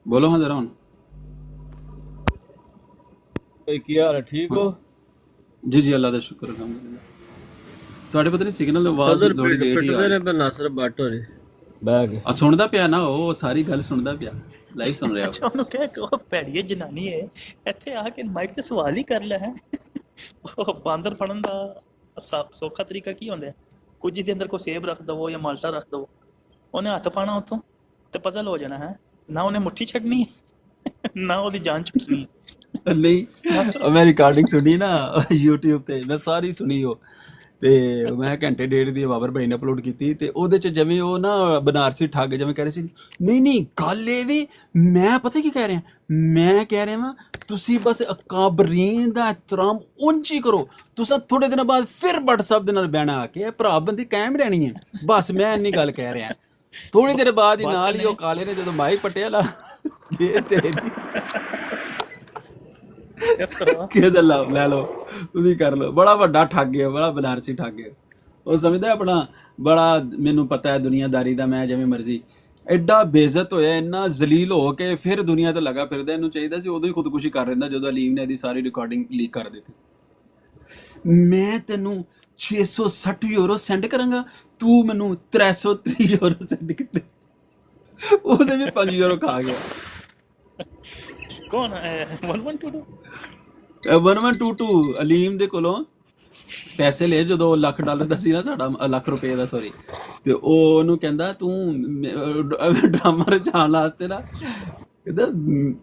ਬੋਲੋ ਹਾਂ ਜ਼ਰਾ ਹੁਣ। भाई की हाल है, ठीक हो? ਜੀ ਜੀ ਅੱਲਾ ਦਾ ਸ਼ੁਕਰ ਅਲਹਮਦੁਲਿਲਾ। ਤੁਹਾਡੇ ਪਤਾ ਨਹੀਂ ਸਿਗਨਲ ਆਵਾਜ਼ उधर ਥੋੜੀ ਲੇਟ ਹੀ पिटते ਆ ने पे नासर बट हो रही बैग ਆ ਸੁਣਦਾ ਪਿਆ ਨਾ, ਉਹ ਸਾਰੀ ਗੱਲ ਸੁਣਦਾ ਪਿਆ, ਲਾਈਵ ਸੁਣ ਰਿਹਾ ਅੱਛਾ ਉਹਨੂੰ ਕਹਿ ਉਹ ਭੈੜੀ ਜਿਹੀ ਜਨਾਨੀ ਹੈ, ਇੱਥੇ ਆ ਕੇ ਮਾਈਕ ਤੇ ਸਵਾਲ ਹੀ ਕਰ ਲੈ ਹੈ। ਉਹ ਬਾਂਦਰ ਫੜਨ ਦਾ ਸੌਖਾ ਤਰੀਕਾ ਕੀ ਹੁੰਦਾ ਹੈ? ਕੁਝ ਦੇ ਅੰਦਰ ਕੋ ਸੇਬ ਰੱਖ ਦਵੋ ਜਾਂ ਮਾਲਟਾ ਰੱਖ ਦਵੋ, ਉਹਨੇ ਹੱਥ ਪਾਣਾ ਉੱਥੋਂ ਤੇ ਪਜ਼ਲ ਹੋ ਜਾਣਾ ਹੈ। ਨਾ ਉਹਨੇ ਮੁੱਠੀ ਛੱਡਣੀ ਨਾ ਉਹਦੀ ਜਾਨ ਛੁੱਟਣੀ। ਨਹੀਂ ਮੈਂ ਰਿਕਾਰਡਿੰਗ ਸੁਣੀ ਨਾ YouTube ਤੇ, ਮੈਂ ਸਾਰੀ ਸੁਣੀ ਉਹ, ਤੇ ਮੈਂ ਘੰਟੇ ਡੇਢ ਦੀ ਬਾਬਰ ਭਾਈ ਨੇ ਅਪਲੋਡ ਕੀਤੀ, ਤੇ ਉਹਦੇ ਚ ਜਿਵੇਂ ਉਹ ਨਾ ਬਨਾਰਸੀ ਠੱਗ ਜਿਵੇਂ ਕਹਿ ਰਹੇ ਸੀ, ਨਹੀਂ ਨਹੀਂ ਗੱਲ ਇਹ ਵੀ ਮੈਂ ਪਤਾ ਕੀ ਕਹਿ ਰਿਹਾ, ਮੈਂ ਕਹਿ ਰਿਹਾ ਵਾਂ ਤੁਸੀਂ ਬਸ ਅਕਾਬਰੀਨ ਦਾ ਇਤਰਾਮ ਉਂਝ ਹੀ ਕਰੋ, ਤੁਸੀਂ ਥੋੜੇ ਦਿਨਾਂ ਬਾਅਦ ਫਿਰ WhatsApp ਦੇ ਨਾਲ ਬਹਿਣਾ ਆ ਕੇ ਭਰਾ ਬੰਦੀ ਕਾਇਮ ਰਹਿਣੀ ਹੈ, ਬਸ ਮੈਂ ਇੰਨੀ ਗੱਲ ਕਹਿ ਰਿਹਾ। ਥੋੜੀ ਦੇਰ ਬਾਅਦ ਹੀ ਨਾਲ ਹੀ ਉਹ ਕਾਲੇ ਨੇ ਜਦੋਂ ਮਾਈਕ ਪਟਿਆ ਲਾ ਇਹ ਤੇਰੇ ਦੀ ਕਿਹਦਾ ਲੈ ਲਓ ਤੁਸੀਂ ਕਰ ਲਓ, ਬੜਾ ਵੱਡਾ ਠੱਗ ਹੈ, ਬੜਾ ਬਨਾਰਸੀ ਠੱਗ ਹੈ। ਉਹ ਸਮਝਦਾ ਆਪਣਾ ਬੜਾ ਮੈਨੂੰ ਪਤਾ ਹੈ ਦੁਨੀਆਦਾਰੀ ਦਾ, ਮੈਂ ਜਿਵੇਂ ਮਰਜ਼ੀ, ਐਡਾ ਬੇਇੱਜ਼ਤ ਹੋਇਆ, ਇੰਨਾ ਜ਼ਲੀਲ ਹੋ ਕੇ ਫਿਰ ਦੁਨੀਆ ਤੇ ਲਗਾ ਫਿਰਦਾ। ਇਹਨੂੰ ਚਾਹੀਦਾ ਸੀ ਉਦੋਂ ਹੀ ਖੁਦਕੁਸ਼ੀ ਕਰ ਲੈਂਦਾ ਜਦੋਂ ਅਲੀਮ ਨੇ ਇਹਦੀ ਸਾਰੀ ਰਿਕਾਰਡਿੰਗ ਲੀਕ ਕਰ ਦਿੱਤੀ। ਮੈਂ ਤੈਨੂੰ 660 ਯੂਰੋ ਸੈਂਡ ਕਰਾਂਗਾ, ਤੂੰ ਮੈਨੂੰ 330 ਯੂਰੋ ਸੈਂਡ ਕੀਤੇ, ਉਹਦੇ ਵੀ 5 ਯੂਰੋ ਖਾ ਗਿਆ। ਕੌਣ ਹੈ 1122 1122 ਅਲੀਮ ਦੇ ਕੋਲੋਂ ਪੈਸੇ ਲਏ ਜਦੋਂ $1,00,000 ਦਾ ਸੀ ਨਾ, ਸਾਡਾ ਲੱਖ ਰੁਪਏ ਦਾ ਸੌਰੀ, ਤੇ ਉਹ ਉਹਨੂੰ ਕਹਿੰਦਾ ਤੂੰ ਡਰਾਮਾ ਰਚਾਉਣ ਵਾਸਤੇ ਨਾ, ਕਹਿੰਦਾ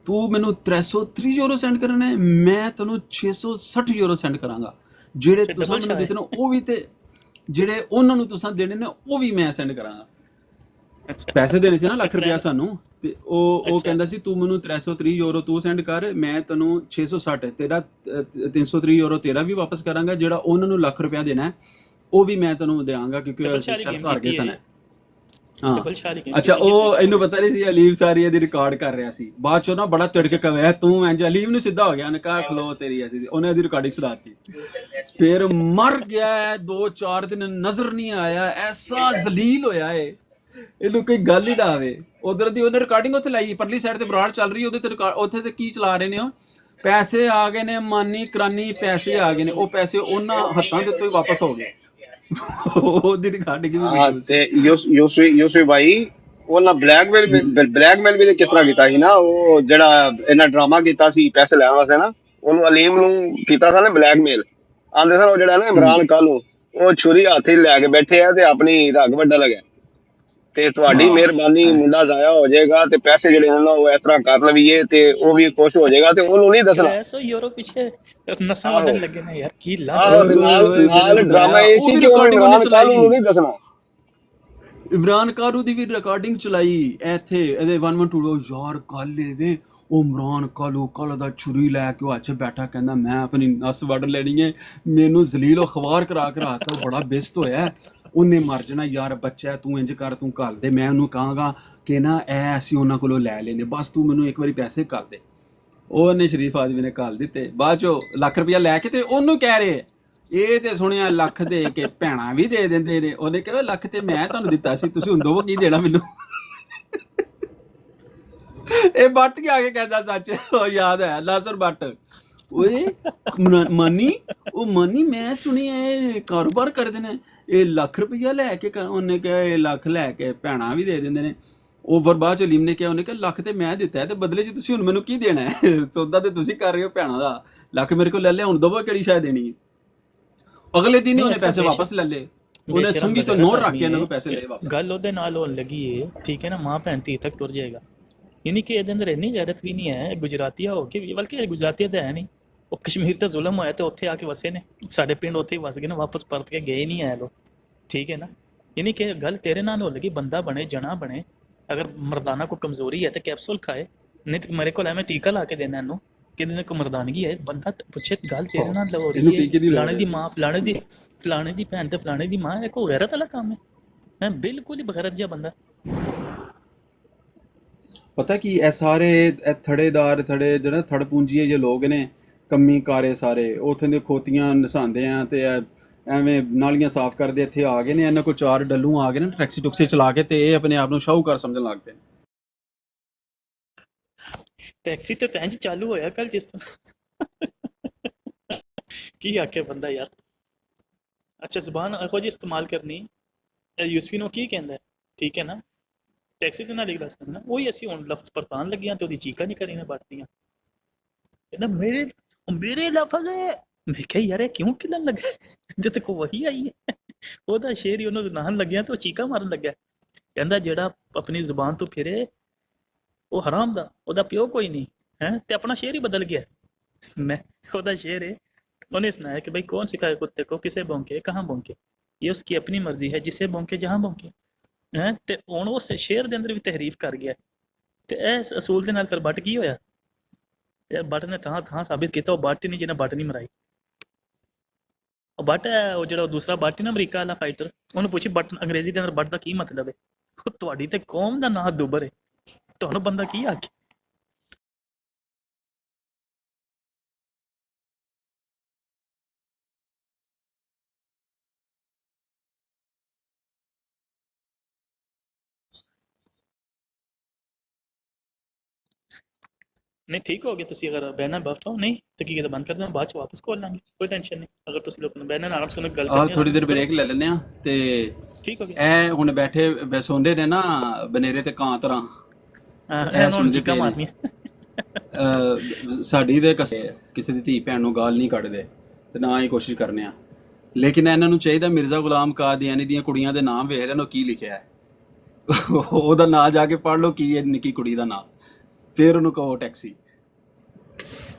ਤੂੰ ਮੈਨੂੰ 330 ਯੂਰੋ ਸੈਂਡ ਕਰਨੇ, ਮੈਂ ਤੈਨੂੰ 660 ਯੂਰੋ ਸੈਂਡ ਕਰਾਂਗਾ, ਜਿਹੜੇ ਤੁਸੀਂ ਮੈਨੂੰ ਦਿੱਤੇ ਨੇ ਉਹ ਵੀ, ਤੇ ਜਿਹੜੇ ਉਹਨਾਂ ਨੂੰ ਤੁਸੀਂ ਦੇਣੇ ਨੇ ਉਹ ਵੀ ਮੈਂ ਸੈਂਡ ਕਰਾਂਗਾ। ਪੈਸੇ ਦੇਣੇ ਸੀ ਨਾ ਲੱਖ ਰੁਪਇਆ ਸਾਨੂੰ, ਤੇ ਉਹ ਕਹਿੰਦਾ ਸੀ ਤੂੰ ਮੈਨੂੰ 330 ਯੂਰੋ ਤੂੰ ਸੈਂਡ ਕਰ, ਮੈਂ ਤੈਨੂੰ 660 ਤੇਰਾ 330 ਯੂਰੋ ਤੇਰਾ ਵੀ ਵਾਪਸ ਕਰਾਂਗਾ, ਜਿਹੜਾ ਉਹਨਾਂ ਨੂੰ ਲੱਖ ਰੁਪਇਆ ਦੇਣਾ ਹੈ ਉਹ ਵੀ ਮੈਂ ਤੈਨੂੰ ਦੇਵਾਂਗਾ, ਕਿਉਂਕਿ ਸ਼ਰਤ ਹਾਰ ਗਏ ਸਨ। ਹਾਂ ਅੱਛਾ, ਉਹ ਇਹਨੂੰ ਪਤਾ ਨਹੀਂ ਸੀ ਅਲੀਮ ਸਾਰੀ ਇਹਦੀ ਰਿਕਾਰਡ ਕਰ ਰਿਹਾ ਸੀ। ਬਾਅਦ ਚੋਂ ਨਾ ਬੜਾ ਤਿੜਕ ਕਵਿਆ ਤੂੰ ਇੰਜ, ਅਲੀਮ ਨੂੰ ਸਿੱਧਾ ਹੋ ਗਿਆ, ਉਹਨੇ ਕਹਾ ਖਲੋ ਤੇਰੀ ਐਸੀ, ਉਹਨੇ ਇਹਦੀ ਰਿਕਾਰਡਿੰਗ ਸੁਣਾਤੀ, ਫਿਰ ਮਰ ਗਿਆ। 2-4 ਦਿਨ ਨਜ਼ਰ ਨਹੀਂ ਆਇਆ, ਐਸਾ ਜ਼ਲੀਲ ਹੋਇਆ ਏ, ਇਹਨੂੰ ਕੋਈ ਗੱਲ ਹੀ ਨਾ ਆਵੇ। ਉਧਰ ਦੀ ਉਹਨੇ ਰਿਕਾਰਡਿੰਗ ਉੱਥੇ ਲਾਈ, ਪਰਲੀ ਸਾਈਡ ਤੇ ਬਰਾੜ ਚੱਲ ਰਹੀ, ਉਹਦੇ ਤੇ ਉੱਥੇ ਤੇ ਕੀ ਚਲਾ ਰਹੇ ਨੇ, ਉਹ ਪੈਸੇ ਆ ਗਏ ਨੇ, ਮਾਨੀ ਕਰਾਨੀ ਪੈਸੇ ਆ ਗਏ ਨੇ, ਉਹ ਪੈਸੇ ਉਹਨਾਂ ਹੱਥਾਂ ਦੇ ਉੱਤੋਂ ਹੀ ਵਾਪਸ ਹੋ ਗਏ। ਉਹਦੀ ਰਿਕਾਰਡਿੰਗ ਵੀ ਹਾਂ, ਤੇ ਯੂਸਫੀ ਭਾਈ ਉਹਨਾਂ ਬਲੈਕਮੇਲ ਵੀ ਕਿਸ ਤਰ੍ਹਾਂ ਕੀਤਾ ਸੀ ਨਾ, ਉਹ ਜਿਹੜਾ ਇਹਨਾਂ ਡਰਾਮਾ ਕੀਤਾ ਸੀ ਪੈਸੇ ਲੈਣ ਵਾਸਤੇ ਨਾ, ਉਹਨੂੰ ਅਲੀਮ ਨੂੰ ਕੀਤਾ ਸੀ ਨਾ ਬਲੈਕਮੇਲ। ਆਂਦੇ ਸਨ ਉਹ ਜਿਹੜਾ ਨਾ ਇਮਰਾਨ ਕਾਲੂ, ਉਹ ਛੁਰੀ ਹੱਥ ਹੀ ਲੈ ਕੇ ਬੈਠੇ ਆ ਤੇ ਆਪਣੀ ਰਗ ਵੱਢਣ ਲੱਗਾ, ਤੇ ਤੁਹਾਡੀ ਮਿਹਰਬਾਨੀ ਮੁੰਡਾ ਜ਼ਾਇਆ ਹੋ ਜਾਏਗਾ ਤੇ ਪੈਸੇ ਜਿਹੜੇ ਨੇ ਉਹ ਇਸ ਤਰ੍ਹਾਂ ਕਰ ਲਵੀਏ ਤੇ ਉਹ ਵੀ ਖੁਸ਼ ਹੋ ਜਾਏਗਾ, ਤੇ ਉਹਨੂੰ ਨਹੀਂ ਦੱਸਣਾ। 300 ਯੂਰੋ ਪਿੱਛੇ ਨਸਾਂ ਵਧਣ ਲੱਗੇ ਨੇ ਯਾਰ, ਕੀ ਨਾਲ ਡਰਾਮਾ ਇਹ ਸੀ ਕਿ ਉਹ ਇਮਰਾਨ ਕਾਲੂ ਨੂੰ ਨਹੀਂ ਦੱਸਣਾ। ਇਮਰਾਨ ਕਾਲੂ ਦੀ ਵੀ ਰਿਕਾਰਡਿੰਗ ਚਲਾਈ ਇੱਥੇ ਇਹਦੇ 112। ਯਾਰ ਗੱਲ ਇਹ ਵੇ, ਉਹ ਇਮਰਾਨ ਕਾਲੂ ਕੱਲ ਦਾ ਛੁਰੀ ਲੈ ਕੇ ਉਹ ਅੱਜ ਬੈਠਾ, ਕਹਿੰਦਾ ਮੈਂ ਆਪਣੀ ਨਸ ਵੱਢ ਲੈਣੀ ਹੈ, ਮੈਨੂੰ ਜ਼ਲੀਲ ਖਵਾਰ ਕਰਾ ਕੇ ਰਾਤ ਉਹ ਬੜਾ ਬੇਇੱਜ਼ਤ ਹੋਇਆ, ਉਹਨੇ ਮਰ ਜਾਣਾ। ਯਾਰ ਬੱਚਾ ਤੂੰ ਇੰਜ ਕਰ, ਤੂੰ ਘੱਲ ਦੇ, ਮੈਂ ਉਹਨੂੰ ਕਹਾਂਗਾ ਕਿ ਨਾ ਇਹ ਅਸੀਂ ਉਹਨਾਂ ਕੋਲੋਂ ਲੈ ਲੈਨੇ, ਬਸ ਤੂੰ ਮੈਨੂੰ ਇੱਕ ਵਾਰੀ ਪੈਸੇ ਕਰ ਦੇ। ਉਹਨੇ ਸ਼ਰੀਫ ਆਦਮੀ ਨੇ ਘੱਲ ਦਿੱਤੇ। ਬਾਅਦ ਚੋਂ ਲੱਖ ਰੁਪਇਆ ਲੈ ਕੇ ਤੇ ਉਹਨੂੰ ਕਹਿ ਰਹੇ ਇਹ ਤੇ ਸੁਣਿਆ ਲੱਖ ਦੇ ਕੇ ਭੈਣਾਂ ਵੀ ਦੇ ਦਿੰਦੇ ਨੇ। ਉਹਨੇ ਕਿਹਾ ਲੱਖ ਤੇ ਮੈਂ ਤੁਹਾਨੂੰ ਦਿੱਤਾ ਸੀ, ਤੁਸੀਂ ਹੁਣ ਦੋ ਕੀ ਦੇਣਾ ਮੈਨੂੰ। ਇਹ ਬੱਟ ਕੇ ਆ ਕੇ ਕਹਿੰਦਾ ਸੱਚ, ਉਹ ਯਾਦ ਹੈ ਨਾਸਰ ਬੱਟ, ਓਏ ਮਾਨੀ, ਉਹ ਮਾਨੀ ਮੈਂ ਸੁਣਿਆ ਇਹ ਕਾਰੋਬਾਰ ਕਰਦੇ ਨੇ, ਇਹ ਲੱਖ ਰੁਪਇਆ ਲੈ ਕੇ, ਉਹਨੇ ਕਿਹਾ ਇਹ ਲੱਖ ਲੈ ਕੇ ਭੈਣਾਂ ਵੀ ਦੇ ਦਿੰਦੇ ਨੇ। ਉਹ ਫਿਰ ਬਾਅਦ ਚ ਅਲੀਮ ਨੇ ਕਿਹਾ, ਉਹਨੇ ਕਿਹਾ ਲੱਖ ਤੇ ਮੈਂ ਦਿੱਤਾ ਤੇ ਬਦਲੇ ਚ ਤੁਸੀਂ ਹੁਣ ਮੈਨੂੰ ਕੀ ਦੇਣਾ ਹੈ, ਸੌਦਾ ਤੇ ਤੁਸੀਂ ਕਰ ਰਹੇ ਹੋ ਭੈਣਾਂ ਦਾ, ਲੱਖ ਮੇਰੇ ਕੋਲ ਲੈ ਲਿਆ, ਹੁਣ ਦਵੋ ਕਿਹੜੀ ਸ਼ਾਇਦ ਦੇਣੀ ਹੈ। ਅਗਲੇ ਦਿਨ ਹੀ ਉਹਨੇ ਪੈਸੇ ਵਾਪਸ ਲੈ ਲਏ, ਉਹਨੇ ਸੰਗੀ ਤੋਂ ਨੋਟ ਰੱਖ ਕੇ ਇਹਨਾਂ ਨੂੰ ਪੈਸੇ ਲਏ ਵਾਪਸ। ਗੱਲ ਉਹਦੇ ਨਾਲ ਹੋਣ ਲੱਗੀ ਏ, ਠੀਕ ਹੈ ਨਾ, ਮਾਂ ਭੈਣ ਧੀ ਤੱਕ ਟੁਰ ਜਾਏਗਾ। ਯਾਨੀ ਕਿ ਇਹਦੇ ਅੰਦਰ ਇੰਨੀ ਗੈਰਤ ਵੀ ਨਹੀਂ ਹੈ ਗੁਜਰਾਤੀਆ ਹੋ ਕੇ ਵੀ, ਬਲਕਿ ਗੁਜਰਾਤੀਆ ਤਾਂ ਹੈ ਨਹੀਂ, ਉਹ ਕਸ਼ਮੀਰ ਤੇ ਜ਼ੁਲਮ ਹੋਇਆ ਤੇ ਉੱਥੇ ਆ ਕੇ ਵਸੇ ਨੇ, ਸਾਡੇ ਪਿੰਡ ਉੱਥੇ ਹੀ ਵਸ ਗਏ ਨੇ, ਵਾਪਸ ਪਰਤ ਕੇ ਗਏ ਨਹੀਂ ਆਏ ਲੋਕ, ਠੀਕ ਹੈ ਨਾ। ਯਾਨੀ ਕਿ ਗੱਲ ਤੇਰੇ ਨਾਲ ਹੋਣ ਲੱਗੀ, ਬੰਦਾ ਬਣੇ ਜਣਾ ਬਣੇ, ਅਗਰ ਮਰਦਾਨਾ ਕੋ ਕਮਜ਼ੋਰੀ ਹੈ ਤੇ ਕੈਪਸੂਲ ਖਾਏ, ਨਹੀਂ ਤੇ ਮੇਰੇ ਕੋਲ ਐਵੇਂ ਟੀਕਾ ਲਾ ਕੇ ਦੇਣਾ ਇਹਨੂੰ ਕਿਹਦੇ ਨਾਲ ਕੋ ਮਰਦਾਨਗੀ ਹੈ ਬੰਦਾ ਪੁੱਛੇ ਗੱਲ ਤੇਰੇ ਨਾਲ ਹੋ ਇਹਨੂੰ ਰਹੀ ਹੈ ਟੀਕੇ ਦੀ ਲੋੜ ਫਲਾਣੇ ਹੈ ਦੀ ਜੀ। ਮਾਂ ਫਲਾਣੇ ਦੀ ਭੈਣ ਤੇ ਫਲਾਣੇ ਦੀ ਮਾਂ, ਇਹ ਕੋਈ ਗੈਰਤ ਵਾਲਾ ਕੰਮ ਹੈ ਬਿਲਕੁਲ ਹੀ ਬਗੈਰਤ ਜਿਹਾ ਬੰਦਾ। ਪਤਾ ਕੀ ਇਹ ਸਾਰੇ ਇਹ ਥੜੇ ਜਿਹੜੇ ਥੜ ਪੂੰਜੀਏ ਜੇ ਲੋਕ ਨੇ, ਕੰਮੀ ਕਾਰੇ ਸਾਰੇ ਉੱਥੇ ਦੇ ਖੋਤੀਆਂ ਨਸਾਉਂਦੇ ਆ ਤੇ ਐਵੇਂ ਨਾਲੀਆਂ ਸਾਫ਼ ਕਰਦੇ ਇੱਥੇ ਆ ਗਏ ਨੇ, ਇਹਨਾਂ ਕੋਲ 4 ਡੱਲੂ ਆ ਗਏ ਨੇ ਟੈਕਸੀ ਟੁਕਸੀ ਚਲਾ ਕੇ, ਤੇ ਇਹ ਆਪਣੇ ਆਪ ਨੂੰ ਸ਼ਾਹੂਕਾਰ ਸਮਝਣ ਲੱਗ ਪਏ। ਟੈਕਸੀ ਤੇ ਤੈਂਜ ਚਾਲੂ ਹੋਇਆ ਕੱਲ ਜਿਸ ਤਰ੍ਹਾਂ ਕੀ ਆਖੇ ਬੰਦਾ ਯਾਰ। ਅੱਛਾ ਜ਼ਬਾਨ ਇਹੋ ਜਿਹੀ ਇਸਤੇਮਾਲ ਕਰਨੀ, ਯੂਸਫੀ ਨੂੰ ਕੀ ਕਹਿੰਦਾ ਠੀਕ ਹੈ ਨਾ, ਟੈਕਸੀ ਤੇ ਨਾਲ ਹੀ ਗੱਲ ਕਰਨਾ, ਉਹੀ ਅਸੀਂ ਹੁਣ ਲਫ਼ਜ਼ ਪਰਤਾਨ ਲੱਗੀਆਂ ਤੇ ਉਹਦੀ ਚੀਕਾਂ ਨਹੀਂ ਕਰੀਆਂ ਬਾਟਦੀਆਂ। ਕਹਿੰਦਾ ਮੇਰੇ ਲਫ਼ਜ਼ ਹੈ। ਮੈਂ ਕਿਹਾ ਯਾਰ ਇਹ ਕਿਉਂ ਖਿਲਣ ਲੱਗਾ ਜਦ ਤੱਕ ਵਹੀ ਆਈ ਹੈ। ਉਹਦਾ ਸ਼ੇਰ ਹੀ ਉਹਨੂੰ ਸੁਣਾਉਣ ਲੱਗਿਆ ਤੇ ਉਹ ਚੀਕਾਂ ਮਾਰਨ ਲੱਗਿਆ। ਕਹਿੰਦਾ ਜਿਹੜਾ ਆਪਣੀ ਜ਼ੁਬਾਨ ਤੋਂ ਫਿਰੇ ਉਹ ਹਰਾਮ ਦਾ, ਉਹਦਾ ਪਿਓ ਕੋਈ नहीं है, ਤੇ अपना शेर ही बदल गया। मैं ਉਹਦਾ शेर है, उन्हें सुनाया कि भाई कौन सिखाए कुत्ते को किसे भौंके कहाँ भौंके, ये उसकी अपनी मर्जी है, जिसे भौंके जहाँ भौंके है। ਤੇ ਹੁਣ ਉਸ शेर ਦੇ ਅੰਦਰ ਵੀ ਤਹਿਰੀਫ ਕਰ ਗਿਆ। ਤੇ ਇਸ ਅਸੂਲ ਦੇ ਨਾਲ ਫਿਰ ਬੱਟ ਕੀ ਹੋਇਆ ਯਾਰ, ਬੱਟ ਨੇ ਥਾਂ ਸਾਬਿਤ ਕੀਤਾ ਉਹ ਬੱਟ ਹੀ ਨਹੀਂ ਜਿਹਨੇ ਬੱਟ ਨਹੀਂ ਮਰਾਈ। ਉਹ ਬੱਟ ਹੈ, ਉਹ ਜਿਹੜਾ ਦੂਸਰਾ ਬੱਟ ਨਾ ਅਮਰੀਕਾ ਵਾਲਾ ਫਾਈਟਰ, ਉਹਨੂੰ ਪੁੱਛੀ ਬੱਟ ਅੰਗਰੇਜ਼ੀ ਦੇ ਅੰਦਰ ਬੱਟ ਦਾ ਕੀ ਮਤਲਬ ਹੈ, ਉਹ ਤੁਹਾਡੀ ਤੇ ਕੌਮ ਦਾ ਨਾਂ ਦੁੱਬਰ ਹੈ, ਤੁਹਾਨੂੰ ਬੰਦਾ ਕੀ ਆਖੇ। नहीं ठीक हो गया, तुसी अगर बहना बैठो नहीं तो की कहते बंद कर देना, बाद च वापस खोल लांगे, कोई टेंशन नहीं। अगर तुसी लोग बहना आराम से गल करनी है ਥੋੜੀ ਦੇਰ ਬ੍ਰੇਕ ਲੈ ਲੈਂਦੇ ਆ ਤੇ ठीक हो गया। ਇਹ ਹੁਣ ਬੈਠੇ ਬੈਸੋਂਦੇ ਨੇ ਨਾ ਬਨੇਰੇ ਤੇ ਕਾਂ ਤਰ੍ਹਾਂ, हां ਇਹ एन ਸੁਣਦੇ चिका ਪਏ मारनी ਨੇ। ਸਾਡੀ ਦੇ ਕਿਸੇ ਦੀ ਧੀ ਭੈਣ ਨੂੰ ਗਾਲ ਨਹੀਂ ਕੱਢਦੇ ਤੇ ਨਾ ਹੀ ਕੋਸ਼ਿਸ਼ ਕਰਨੇ ਆ, ਲੇਕਿਨ ਇਹਨਾਂ ਨੂੰ ਚਾਹੀਦਾ ਮਿਰਜ਼ਾ ਗੁਲਾਮ ਕਾਦੀਆਨੀ ਦੀਆਂ ਕੁੜੀਆਂ ਦੇ ਨਾਮ ਵੇਖ ਲੈਣ ਉਹ ਕੀ ਲਿਖਿਆ ਹੈ, ਉਹਦਾ ਨਾਂ ਜਾ ਕੇ ਪੜ੍ਹ ਲਓ ਕੀ ਹੈ ਨਿੱਕੀ ਕੁੜੀ ਦਾ ਨਾਂ, ਫਿਰ ਉਹਨੂੰ ਕਹੋ ਟੈਕਸੀ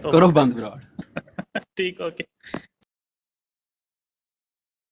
तो ਕਰੋ ਬੰਦ ਬਰਾੜ। ठीक ओके।